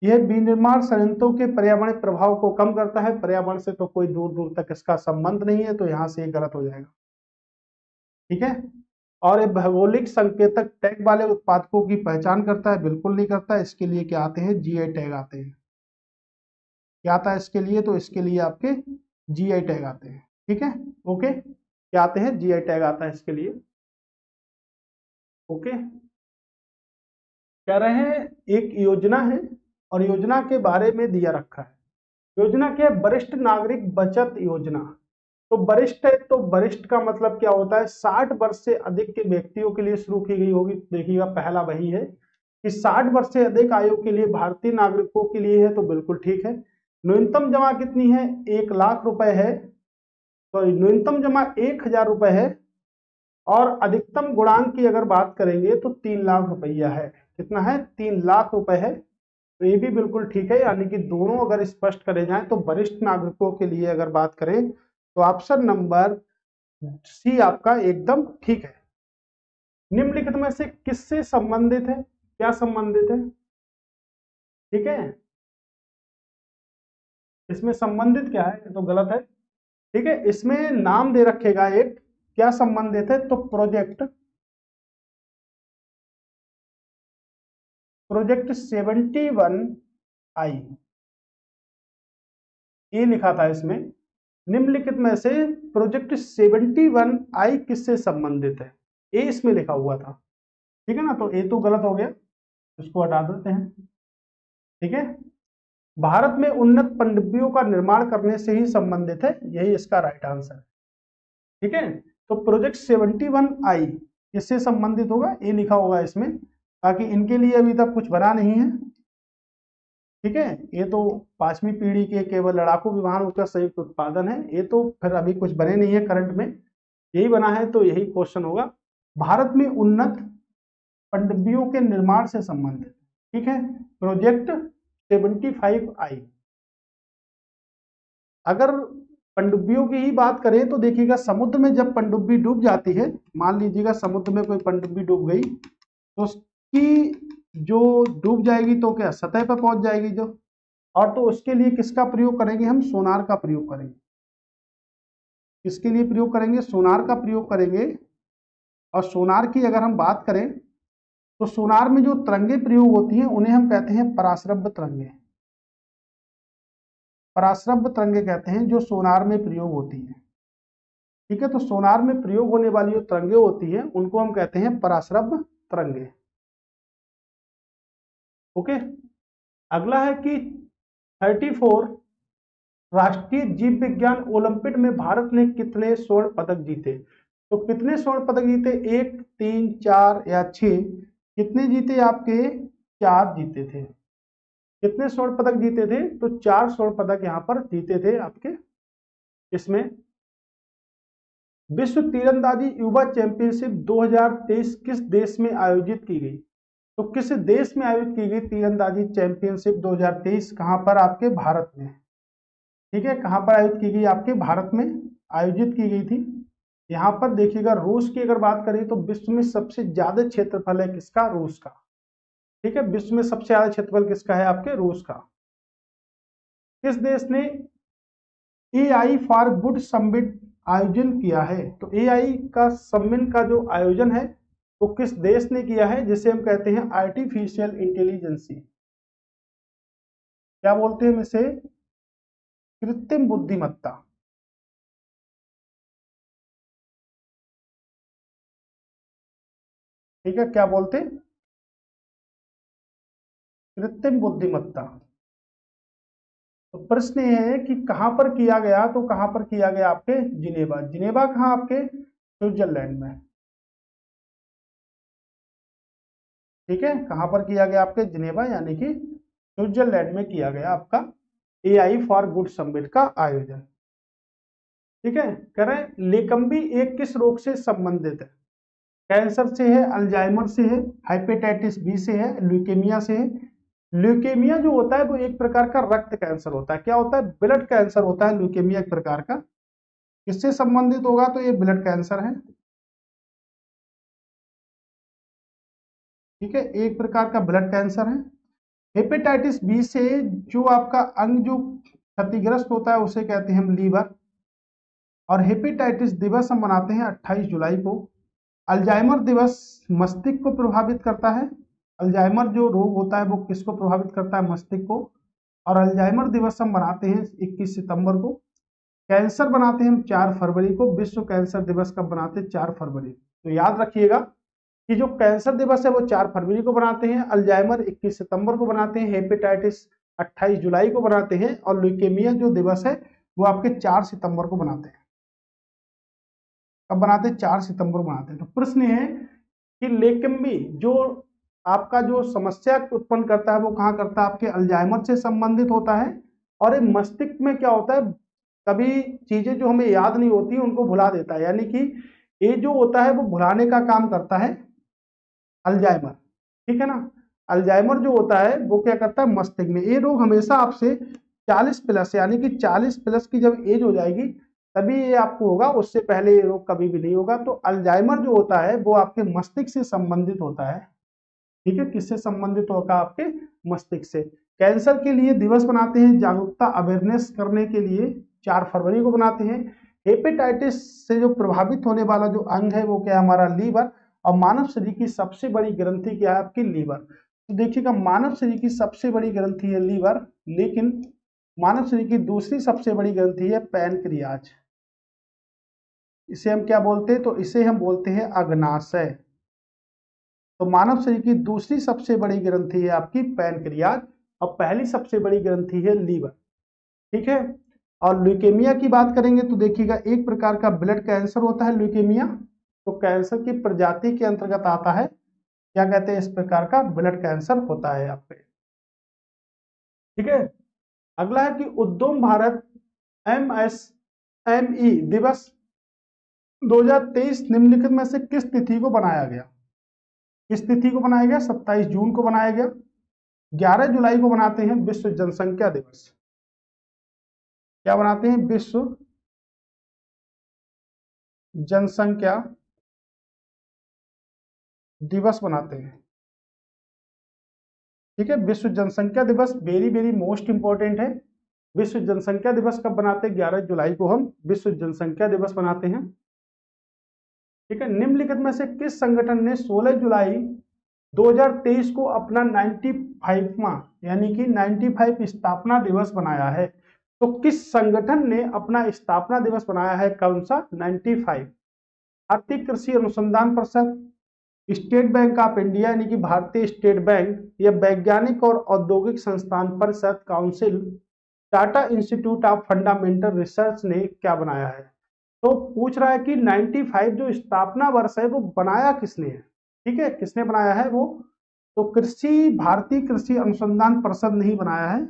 यह विनिर्माण संयंत्रों के पर्यावरणीय प्रभाव को कम करता है, पर्यावरण से तो कोई दूर दूर तक इसका संबंध नहीं है, तो यहां से ये गलत हो जाएगा। ठीक है, और ये भौगोलिक संकेतक टैग वाले उत्पादकों की पहचान करता है, बिल्कुल नहीं करता। इसके लिए क्या आते हैं, जीआई टैग आते हैं। क्या आता है इसके लिए, तो इसके लिए आपके जीआई टैग आते हैं। ठीक है, ओके, क्या आते हैं, जीआई टैग आता है इसके लिए। ओके, कह रहे हैं एक योजना है और योजना के बारे में दिया रखा है। योजना क्या है, वरिष्ठ नागरिक बचत योजना। तो वरिष्ठ है, तो वरिष्ठ का मतलब क्या होता है, 60 वर्ष से अधिक के व्यक्तियों के लिए शुरू की गई होगी। देखिएगा पहला वही है कि 60 वर्ष से अधिक आयु के लिए भारतीय नागरिकों के लिए है, तो बिल्कुल ठीक है। न्यूनतम जमा कितनी है, 1 लाख रुपए है, तो न्यूनतम जमा 1,000 रुपए है। और अधिकतम गुणांक की अगर बात करेंगे तो 3 लाख रुपया है। कितना है, 3 लाख रुपए है, तो ये भी बिल्कुल ठीक है। यानी कि दोनों अगर स्पष्ट करे जाएं तो वरिष्ठ नागरिकों के लिए अगर बात करें तो ऑप्शन नंबर सी आपका एकदम ठीक है। निम्नलिखित में से किससे संबंधित है, क्या संबंधित है, ठीक है, इसमें संबंधित क्या है, तो गलत है। ठीक है, इसमें नाम दे रखेगा एक, क्या संबंधित है, तो प्रोजेक्ट 71I, ये लिखा था इसमें। निम्नलिखित में से प्रोजेक्ट 71I किससे संबंधित है, ए इसमें लिखा हुआ था। ठीक है ना, तो ए तो गलत हो गया, इसको हटा देते हैं। ठीक है, भारत में उन्नत पनडुब्बियों का निर्माण करने से ही संबंधित है, यही इसका राइट आंसर है। ठीक है, तो प्रोजेक्ट 71I किससे संबंधित होगा, ये लिखा होगा इसमें, ताकि इनके लिए अभी तक कुछ बना नहीं है। ठीक है, ये तो 5वीं पीढ़ी के केवल लड़ाकू विमानों का संयुक्त उत्पादन है, ये तो फिर अभी कुछ बने नहीं है करंट में, यही बना है, तो यही क्वेश्चन होगा। भारत में उन्नत पनडुब्बियों के निर्माण से संबंधित। ठीक है, प्रोजेक्ट 75I। अगर पनडुब्बियों की ही बात करें तो देखिएगा, समुद्र में जब पनडुब्बी डूब जाती है, मान लीजिएगा समुद्र में कोई पनडुब्बी डूब गई, तो उसकी जो डूब जाएगी तो क्या सतह पर पहुंच जाएगी जो, और तो उसके लिए किसका प्रयोग करेंगे, हम सोनार का प्रयोग करेंगे। किसके लिए प्रयोग करेंगे, सोनार का प्रयोग करेंगे। और सोनार की अगर हम बात करें तो सोनार में जो तरंगे प्रयोग होती हैं उन्हें हम कहते हैं पराश्रव्य तरंगे। पराश्रव्य तरंगे कहते हैं जो सोनार में प्रयोग होती है। ठीक है, तो सोनार में प्रयोग होने वाली जो तरंगे होती है उनको हम कहते हैं पराश्रव्य तरंगे। ओके, अगला है कि 34 राष्ट्रीय जीव विज्ञान ओलंपिक में भारत ने कितने स्वर्ण पदक जीते। तो कितने स्वर्ण पदक जीते, 1, 3, 4 या 6, कितने जीते आपके, 4 जीते थे। कितने स्वर्ण पदक जीते थे, तो 4 स्वर्ण पदक यहाँ पर जीते थे आपके। इसमें विश्व तीरंदाजी युवा चैंपियनशिप 2023 किस देश में आयोजित की गई। तो किस देश में आयोजित की गई तीरंदाजी चैंपियनशिप 2023, कहां पर, आपके भारत में। ठीक है, कहां पर आयोजित की गई, आपके भारत में आयोजित की गई थी। यहां पर देखिएगा, रूस की अगर बात करें तो विश्व में सबसे ज्यादा क्षेत्रफल है किसका, रूस का। ठीक है, विश्व में सबसे ज्यादा क्षेत्रफल किसका है, आपके रूस का। किस देश ने AI फॉर गुड समिट आयोजन किया है। तो AI का समिट का जो आयोजन है वो किस देश ने किया है, जिसे हम कहते हैं आर्टिफिशियल इंटेलिजेंसी। क्या बोलते हैं इसे, कृत्रिम बुद्धिमत्ता। ठीक है, क्या बोलते हैं, कृत्रिम बुद्धिमत्ता। तो प्रश्न ये है कि कहां पर किया गया, तो कहां पर किया गया, आपके जिनेवा। जिनेवा कहां, आपके स्विट्जरलैंड में। ठीक है, कहां पर किया गया? आपके जिनेवा यानी कि स्विट्जरलैंड में किया गया आपका AI फॉर गुड समिट का आयोजन। ठीक है, कह रहे हैं लेकम्बी एक किस रोग से संबंधित है? कैंसर से है, अल्जाइमर से है, हेपेटाइटिस बी से है, ल्यूकेमिया से है। ल्यूकेमिया जो होता है वो एक प्रकार का रक्त कैंसर होता है। क्या होता है? ब्लड कैंसर होता है ल्यूकेमिया एक प्रकार का। किससे संबंधित होगा? तो ये ब्लड कैंसर है। ठीक है, एक प्रकार का ब्लड कैंसर है। हेपेटाइटिस बी से जो आपका अंग जो क्षतिग्रस्त होता है उसे कहते हैं हम लीवर। और हेपेटाइटिस दिवस हम मनाते हैं 28 जुलाई को। अल्जाइमर दिवस मस्तिष्क को प्रभावित करता है। अल्जाइमर जो रोग होता है वो किसको प्रभावित करता है? मस्तिष्क को। और अल्जाइमर दिवस हम मनाते हैं 21 सितंबर को। कैंसर बनाते हैं हम 4 फरवरी को। विश्व कैंसर दिवस कब बनाते हैं? 4 फरवरी। तो याद रखिएगा कि जो कैंसर दिवस है वो 4 फरवरी को बनाते हैं, अल्जाइमर 21 सितंबर को बनाते हैं, हेपेटाइटिस 28 जुलाई को बनाते हैं, और ल्यूकेमिया जो दिवस है वो आपके 4 सितंबर को बनाते हैं। कब बनाते हैं? 4 सितंबर को बनाते हैं। तो प्रश्न है कि लेकेम्बी जो आपका जो समस्या उत्पन्न करता है वो कहाँ करता है? आपके अल्जाइमर से संबंधित होता है। और ये मस्तिष्क में क्या होता है? कभी चीजें जो हमें याद नहीं होती उनको भुला देता है, यानी कि ये जो होता है वो भुलाने का काम करता है अल्जाइमर। ठीक है ना? अल्जाइमर जो होता है वो क्या करता है? मस्तिष्क में। ये रोग हमेशा आपसे 40 प्लस यानी कि 40 प्लस की जब एज हो जाएगी तभी ये आपको होगा, उससे पहले ये रोग कभी भी नहीं होगा। तो अल्जाइमर जो होता है वो आपके मस्तिष्क से संबंधित होता है। ठीक है, किससे संबंधित होगा? आपके मस्तिष्क से। कैंसर के लिए दिवस बनाते हैं जागरूकता अवेयरनेस करने के लिए, 4 फरवरी को बनाते हैं। हेपेटाइटिस से जो प्रभावित होने वाला जो अंग है वो क्या है? हमारा लीवर। और मानव शरीर की सबसे बड़ी ग्रंथि क्या है? आपकी लीवर। तो देखिएगा, मानव शरीर की सबसे बड़ी ग्रंथि है लीवर, लेकिन मानव शरीर की दूसरी सबसे बड़ी ग्रंथि है पैनक्रियाज। इसे हम क्या बोलते हैं? तो इसे हम बोलते हैं अग्नाशय। तो मानव शरीर की दूसरी सबसे बड़ी ग्रंथि है आपकी पैनक्रियाज, और पहली सबसे बड़ी ग्रंथि है लीवर। ठीक है, और ल्यूकेमिया की बात करेंगे तो देखिएगा एक प्रकार का ब्लड कैंसर होता है ल्यूकेमिया। तो कैंसर की प्रजाति के अंतर्गत आता है, क्या कहते हैं? इस प्रकार का ब्लड कैंसर होता है यहाँ पे। ठीक है, अगला है कि उद्यम भारत MSME दिवस 2023 निम्नलिखित में से किस तिथि को बनाया गया? किस तिथि को बनाया गया? 27 जून को बनाया गया। 11 जुलाई को बनाते हैं विश्व जनसंख्या दिवस। क्या बनाते हैं? विश्व जनसंख्या दिवस बनाते हैं। ठीक है, विश्व जनसंख्या दिवस वेरी वेरी मोस्ट इंपॉर्टेंट है। विश्व जनसंख्या दिवस कब बनाते हैं? 11 जुलाई को हम विश्व जनसंख्या दिवस बनाते हैं। ठीक है, निम्नलिखित में से किस संगठन ने 16 जुलाई 2023 को अपना 95वां यानी कि 95 स्थापना दिवस बनाया है? तो किस संगठन ने अपना स्थापना दिवस बनाया है? कौन सा? 95। भारतीय कृषि अनुसंधान परिषद, स्टेट बैंक ऑफ इंडिया यानी कि भारतीय स्टेट बैंक, या वैज्ञानिक और औद्योगिक संस्थान परिषद council, Tata institute of fundamental research ने क्या बनाया है? तो पूछ रहा है कि 95 जो स्थापना वर्ष है वो बनाया किसने है? ठीक है, किसने बनाया है वो? तो भारतीय कृषि अनुसंधान परिषद ने ही बनाया है।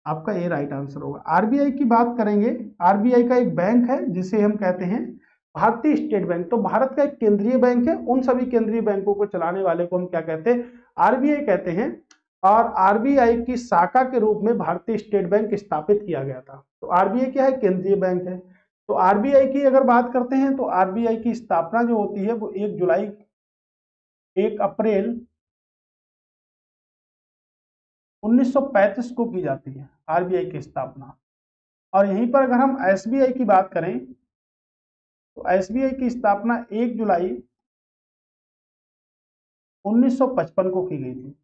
आपका ये राइट आंसर होगा। आरबीआई की बात करेंगे। आरबीआई का एक बैंक है जिसे हम कहते हैं भारतीय स्टेट बैंक। तो भारत का एक केंद्रीय बैंक है, उन सभी केंद्रीय बैंकों को चलाने वाले को हम क्या कहते हैं? आरबीआई कहते हैं। और आरबीआई की शाखा के रूप में भारतीय स्टेट बैंक स्थापित किया गया था। तो आरबीआई क्या है? केंद्रीय बैंक है। तो आरबीआई की अगर बात करते हैं तो आरबीआई की स्थापना जो होती है वो 1 अप्रैल 1935 को की जाती है आरबीआई की स्थापना। और यहीं पर अगर हम एसबीआई की बात करें तो एसबीआई की स्थापना 1 जुलाई 1955 को की गई थी।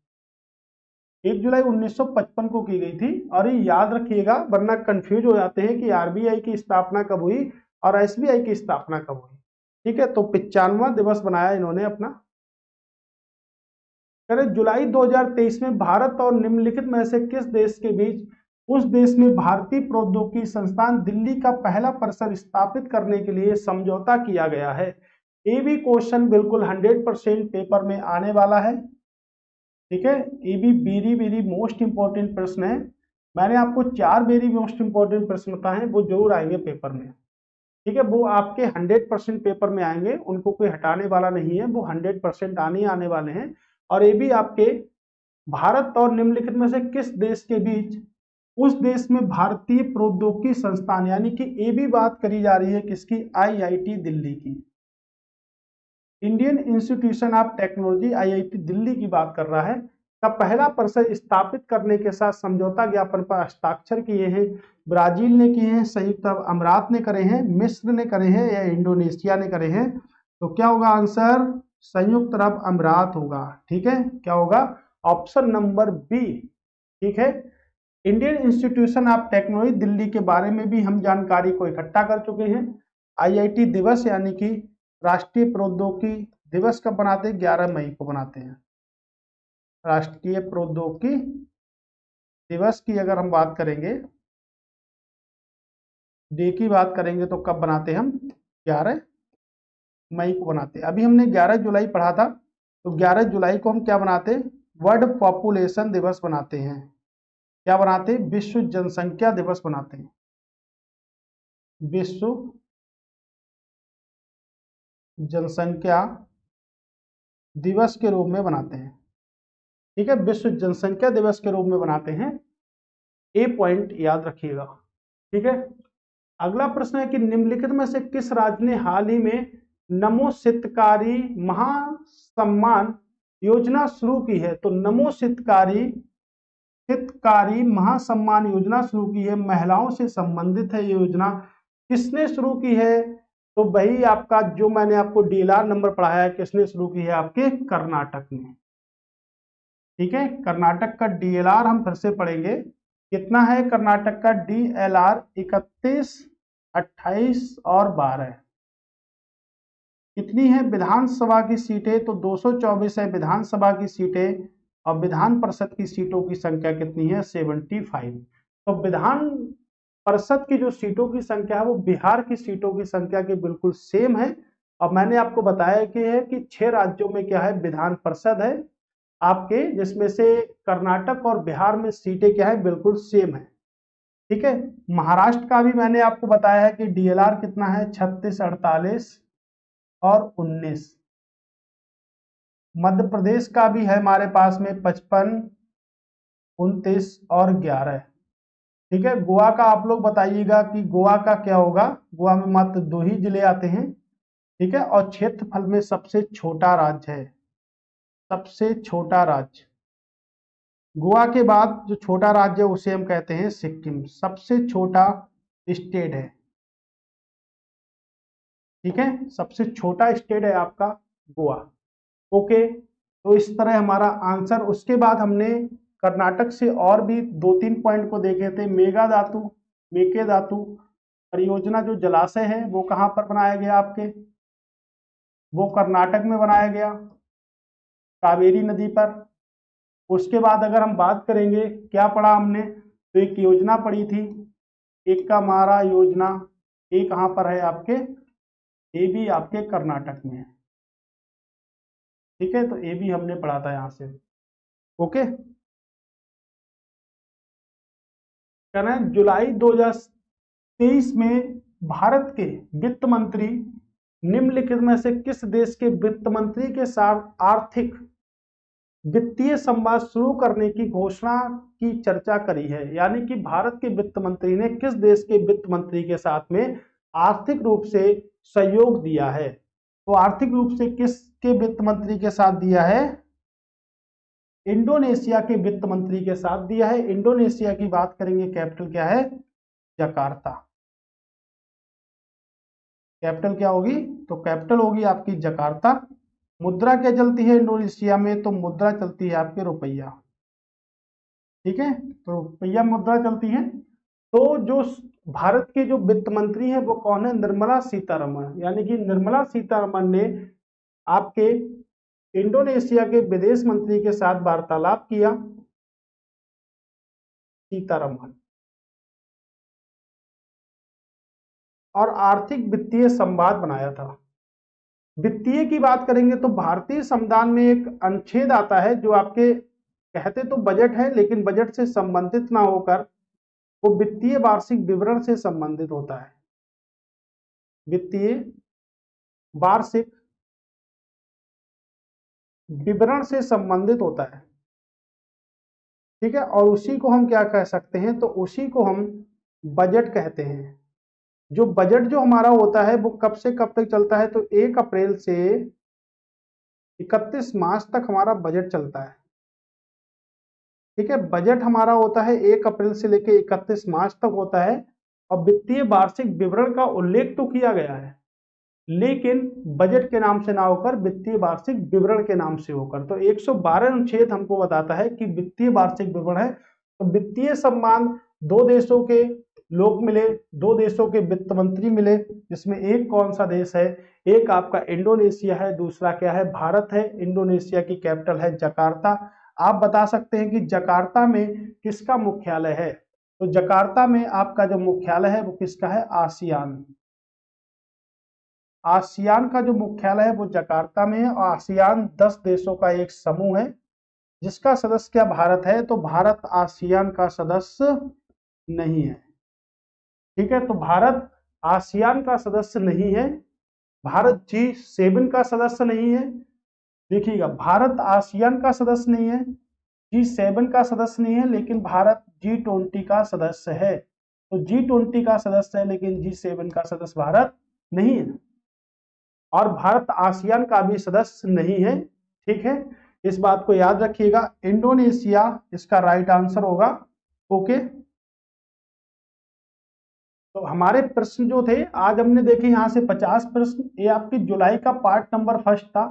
1 जुलाई 1955 को की गई थी। और ये याद रखिएगा वरना कंफ्यूज हो जाते हैं कि आरबीआई की स्थापना कब हुई और एसबीआई की स्थापना कब हुई। ठीक है, तो 95वां दिवस बनाया इन्होंने अपना। जुलाई 2023 में भारत और निम्नलिखित में से किस देश के बीच उस देश में भारतीय प्रौद्योगिकी संस्थान दिल्ली का पहला परिसर स्थापित करने के लिए समझौता किया गया है? ये भी क्वेश्चन बिल्कुल 100% पेपर में आने वाला है। ठीक है, ये भी वेरी वेरी मोस्ट इंपॉर्टेंट प्रश्न है। मैंने आपको 4 वेरी मोस्ट इंपॉर्टेंट प्रश्न बताए हैं, वो जरूर आएंगे पेपर में। ठीक है, वो आपके 100% पेपर में आएंगे, उनको कोई हटाने वाला नहीं है, वो 100% आने वाले हैं। और ये भी आपके भारत और निम्नलिखित में से किस देश के बीच उस देश में भारतीय प्रौद्योगिकी संस्थान, यानी कि ये भी बात करी जा रही है किसकी, आईआईटी दिल्ली की, Indian Institution of technology IIT Delhi की बात कर रहा है, का पहला परिसर स्थापित करने के साथ समझौता ज्ञापन पर हस्ताक्षर किए हैं। ब्राजील ने किए हैं, संयुक्त अरब अमीरात ने करे हैं, मिस्र ने करे हैं, या इंडोनेशिया ने करे हैं? तो क्या होगा आंसर, संयुक्त अरब अमीरात होगा। ठीक है, क्या होगा, ऑप्शन नंबर बी। ठीक है, Indian Institution of Technology Delhi के बारे में भी हम जानकारी को इकट्ठा कर चुके हैं। आईआईटी दिवस यानी कि राष्ट्रीय प्रौद्योगिकी दिवस कब बनाते हैं, 11 मई को बनाते हैं। राष्ट्रीय प्रौद्योगिकी दिवस की अगर हम बात करेंगे, डे की बात करेंगे, तो कब बनाते हैं हम, 11 मई को बनाते हैं। अभी हमने 11 जुलाई पढ़ा था, तो 11 जुलाई को हम क्या बनाते हैं, वर्ल्ड पॉपुलेशन दिवस बनाते हैं। क्या बनाते हैं, विश्व जनसंख्या दिवस बनाते हैं, विश्व जनसंख्या दिवस के रूप में बनाते हैं। ठीक है, विश्व जनसंख्या दिवस के रूप में बनाते हैं, ए पॉइंट याद रखिएगा। ठीक है, अगला प्रश्न है कि निम्नलिखित में से किस राज्य ने हाल ही में नमो शितकारी महासम्मान योजना शुरू की है? तो नमो शितकारी महासम्मान योजना शुरू की है, महिलाओं से संबंधित है ये योजना। किसने शुरू की है? तो वही आपका जो मैंने आपको डीएलआर नंबर पढ़ाया है, किसने शुरू की है, आपके कर्नाटक ने। ठीक है, कर्नाटक का डीएलआर हम फिर से पढ़ेंगे, कितना है कर्नाटक का डीएलआर, 31, 28 और 12। कितनी है विधानसभा की सीटें? तो 224 है विधानसभा की सीटें, और विधान परिषद की सीटों की संख्या कितनी है, 75। तो विधान परिषद की जो सीटों की संख्या है वो बिहार की सीटों की संख्या के बिल्कुल सेम है। और मैंने आपको बताया कि है कि 6 राज्यों में क्या है, विधान परिषद है आपके, जिसमें से कर्नाटक और बिहार में सीटें क्या है, बिल्कुल सेम है। ठीक है, महाराष्ट्र का भी मैंने आपको बताया है कि डीएलआर कितना है, 36, 48 और 19। मध्य प्रदेश का भी है हमारे पास में 55, 29 और 11। ठीक है, गोवा का आप लोग बताइएगा कि गोवा का क्या होगा। गोवा में मात्र 2 ही जिले आते हैं। ठीक है, और क्षेत्रफल में सबसे छोटा राज्य है, सबसे छोटा राज्य। गोवा के बाद जो छोटा राज्य है उसे हम कहते हैं सिक्किम, सबसे छोटा स्टेट है। ठीक है, सबसे छोटा स्टेट है आपका गोवा। ओके, तो इस तरह हमारा आंसर। उसके बाद हमने कर्नाटक से और भी 2-3 पॉइंट को देखे थे। मेकेदातु परियोजना जो जलाशय है वो कहाँ पर बनाया गया आपके, वो कर्नाटक में बनाया गया, कावेरी नदी पर। उसके बाद अगर हम बात करेंगे, क्या पढ़ा हमने, तो एक योजना पढ़ी थी, एक का मारा योजना, ये कहाँ पर है आपके, ये भी आपके कर्नाटक में है। ठीक है, तो ये भी हमने पढ़ा था यहां से। ओके, कहना है जुलाई 2023 में भारत के वित्त मंत्री निम्नलिखित में से किस देश के वित्त मंत्री के साथ आर्थिक वित्तीय संवाद शुरू करने की घोषणा की चर्चा करी है? यानी कि भारत के वित्त मंत्री ने किस देश के वित्त मंत्री के साथ में आर्थिक रूप से सहयोग दिया है? तो आर्थिक रूप से किसके वित्त मंत्री के साथ दिया है? इंडोनेशिया के वित्त मंत्री के साथ दिया है। इंडोनेशिया की बात करेंगे, कैपिटल क्या है, जकार्ता। कैपिटल क्या होगी, तो कैपिटल होगी आपकी जकार्ता। मुद्रा क्या चलती है इंडोनेशिया में, तो मुद्रा चलती है आपके रुपया। ठीक है, तो रुपया मुद्रा चलती है। तो जो भारत के जो वित्त मंत्री हैं वो कौन है, निर्मला सीतारमण। यानी कि निर्मला सीतारमण ने आपके इंडोनेशिया के विदेश मंत्री के साथ वार्तालाप किया, सीतारमण, और आर्थिक वित्तीय संवाद बनाया था। वित्तीय की बात करेंगे तो भारतीय संविधान में एक अनुच्छेद आता है जो आपके कहते तो बजट है लेकिन बजट से संबंधित ना होकर वो वित्तीय वार्षिक विवरण से संबंधित होता है। वित्तीय वार्षिक विवरण से संबंधित होता है, ठीक है। और उसी को हम क्या कह सकते हैं, तो उसी को हम बजट कहते हैं। जो बजट जो हमारा होता है वो कब से कब तक चलता है, तो 1 अप्रैल से 31 मार्च तक हमारा बजट चलता है, ठीक है। बजट हमारा होता है 1 अप्रैल से लेकर 31 मार्च तक होता है। और वित्तीय वार्षिक विवरण का उल्लेख तो किया गया है लेकिन बजट के नाम से ना होकर वित्तीय वार्षिक विवरण के नाम से होकर। तो 112 अनुच्छेद हमको बताता है कि वित्तीय वार्षिक विवरण है। तो वित्तीय सम्मान 2 देशों के लोग मिले, 2 देशों के वित्त मंत्री मिले, जिसमें एक कौन सा देश है, एक आपका इंडोनेशिया है, दूसरा क्या है, भारत है। इंडोनेशिया की कैपिटल है जकार्ता। आप बता सकते हैं कि जकार्ता में किसका मुख्यालय है, तो जकार्ता में आपका जो मुख्यालय है वो किसका है, आसियान। आसियान का जो मुख्यालय है वो जकार्ता में है। और आसियान 10 देशों का एक समूह है जिसका सदस्य क्या भारत है, तो भारत आसियान का सदस्य नहीं है, ठीक है। तो भारत आसियान का सदस्य नहीं है, भारत G7 का सदस्य नहीं है। देखिएगा, भारत आसियान का सदस्य नहीं है, G7 का सदस्य नहीं है, लेकिन भारत G20 का सदस्य है। तो G20 का सदस्य है लेकिन G7 का सदस्य भारत नहीं है। और भारत आसियान का भी सदस्य नहीं है, ठीक है। इस बात को याद रखिएगा। इंडोनेशिया इसका राइट आंसर होगा। ओके, तो हमारे प्रश्न जो थे आज हमने देखे यहाँ से 50 प्रश्न। ये आपकी जुलाई का पार्ट नंबर 1 था।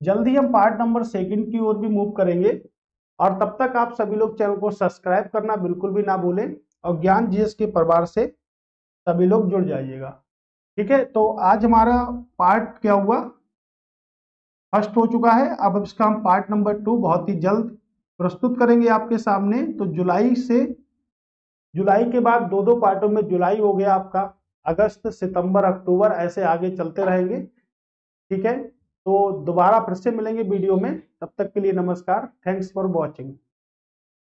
जल्दी हम पार्ट नंबर 2 की ओर भी मूव करेंगे। और तब तक आप सभी लोग चैनल को सब्सक्राइब करना बिल्कुल भी ना भूलें और ज्ञान जीएस के परिवार से सभी लोग जुड़ जाइएगा, ठीक है। तो आज हमारा पार्ट क्या हुआ, फर्स्ट हो चुका है। अब इसका हम पार्ट नंबर 2 बहुत ही जल्द प्रस्तुत करेंगे आपके सामने। तो जुलाई के बाद 2 पार्टों में, जुलाई हो गया आपका, अगस्त, सितंबर, अक्टूबर, ऐसे आगे चलते रहेंगे, ठीक है। तो दोबारा फिर से मिलेंगे वीडियो में, तब तक के लिए नमस्कार। Thanks for watching.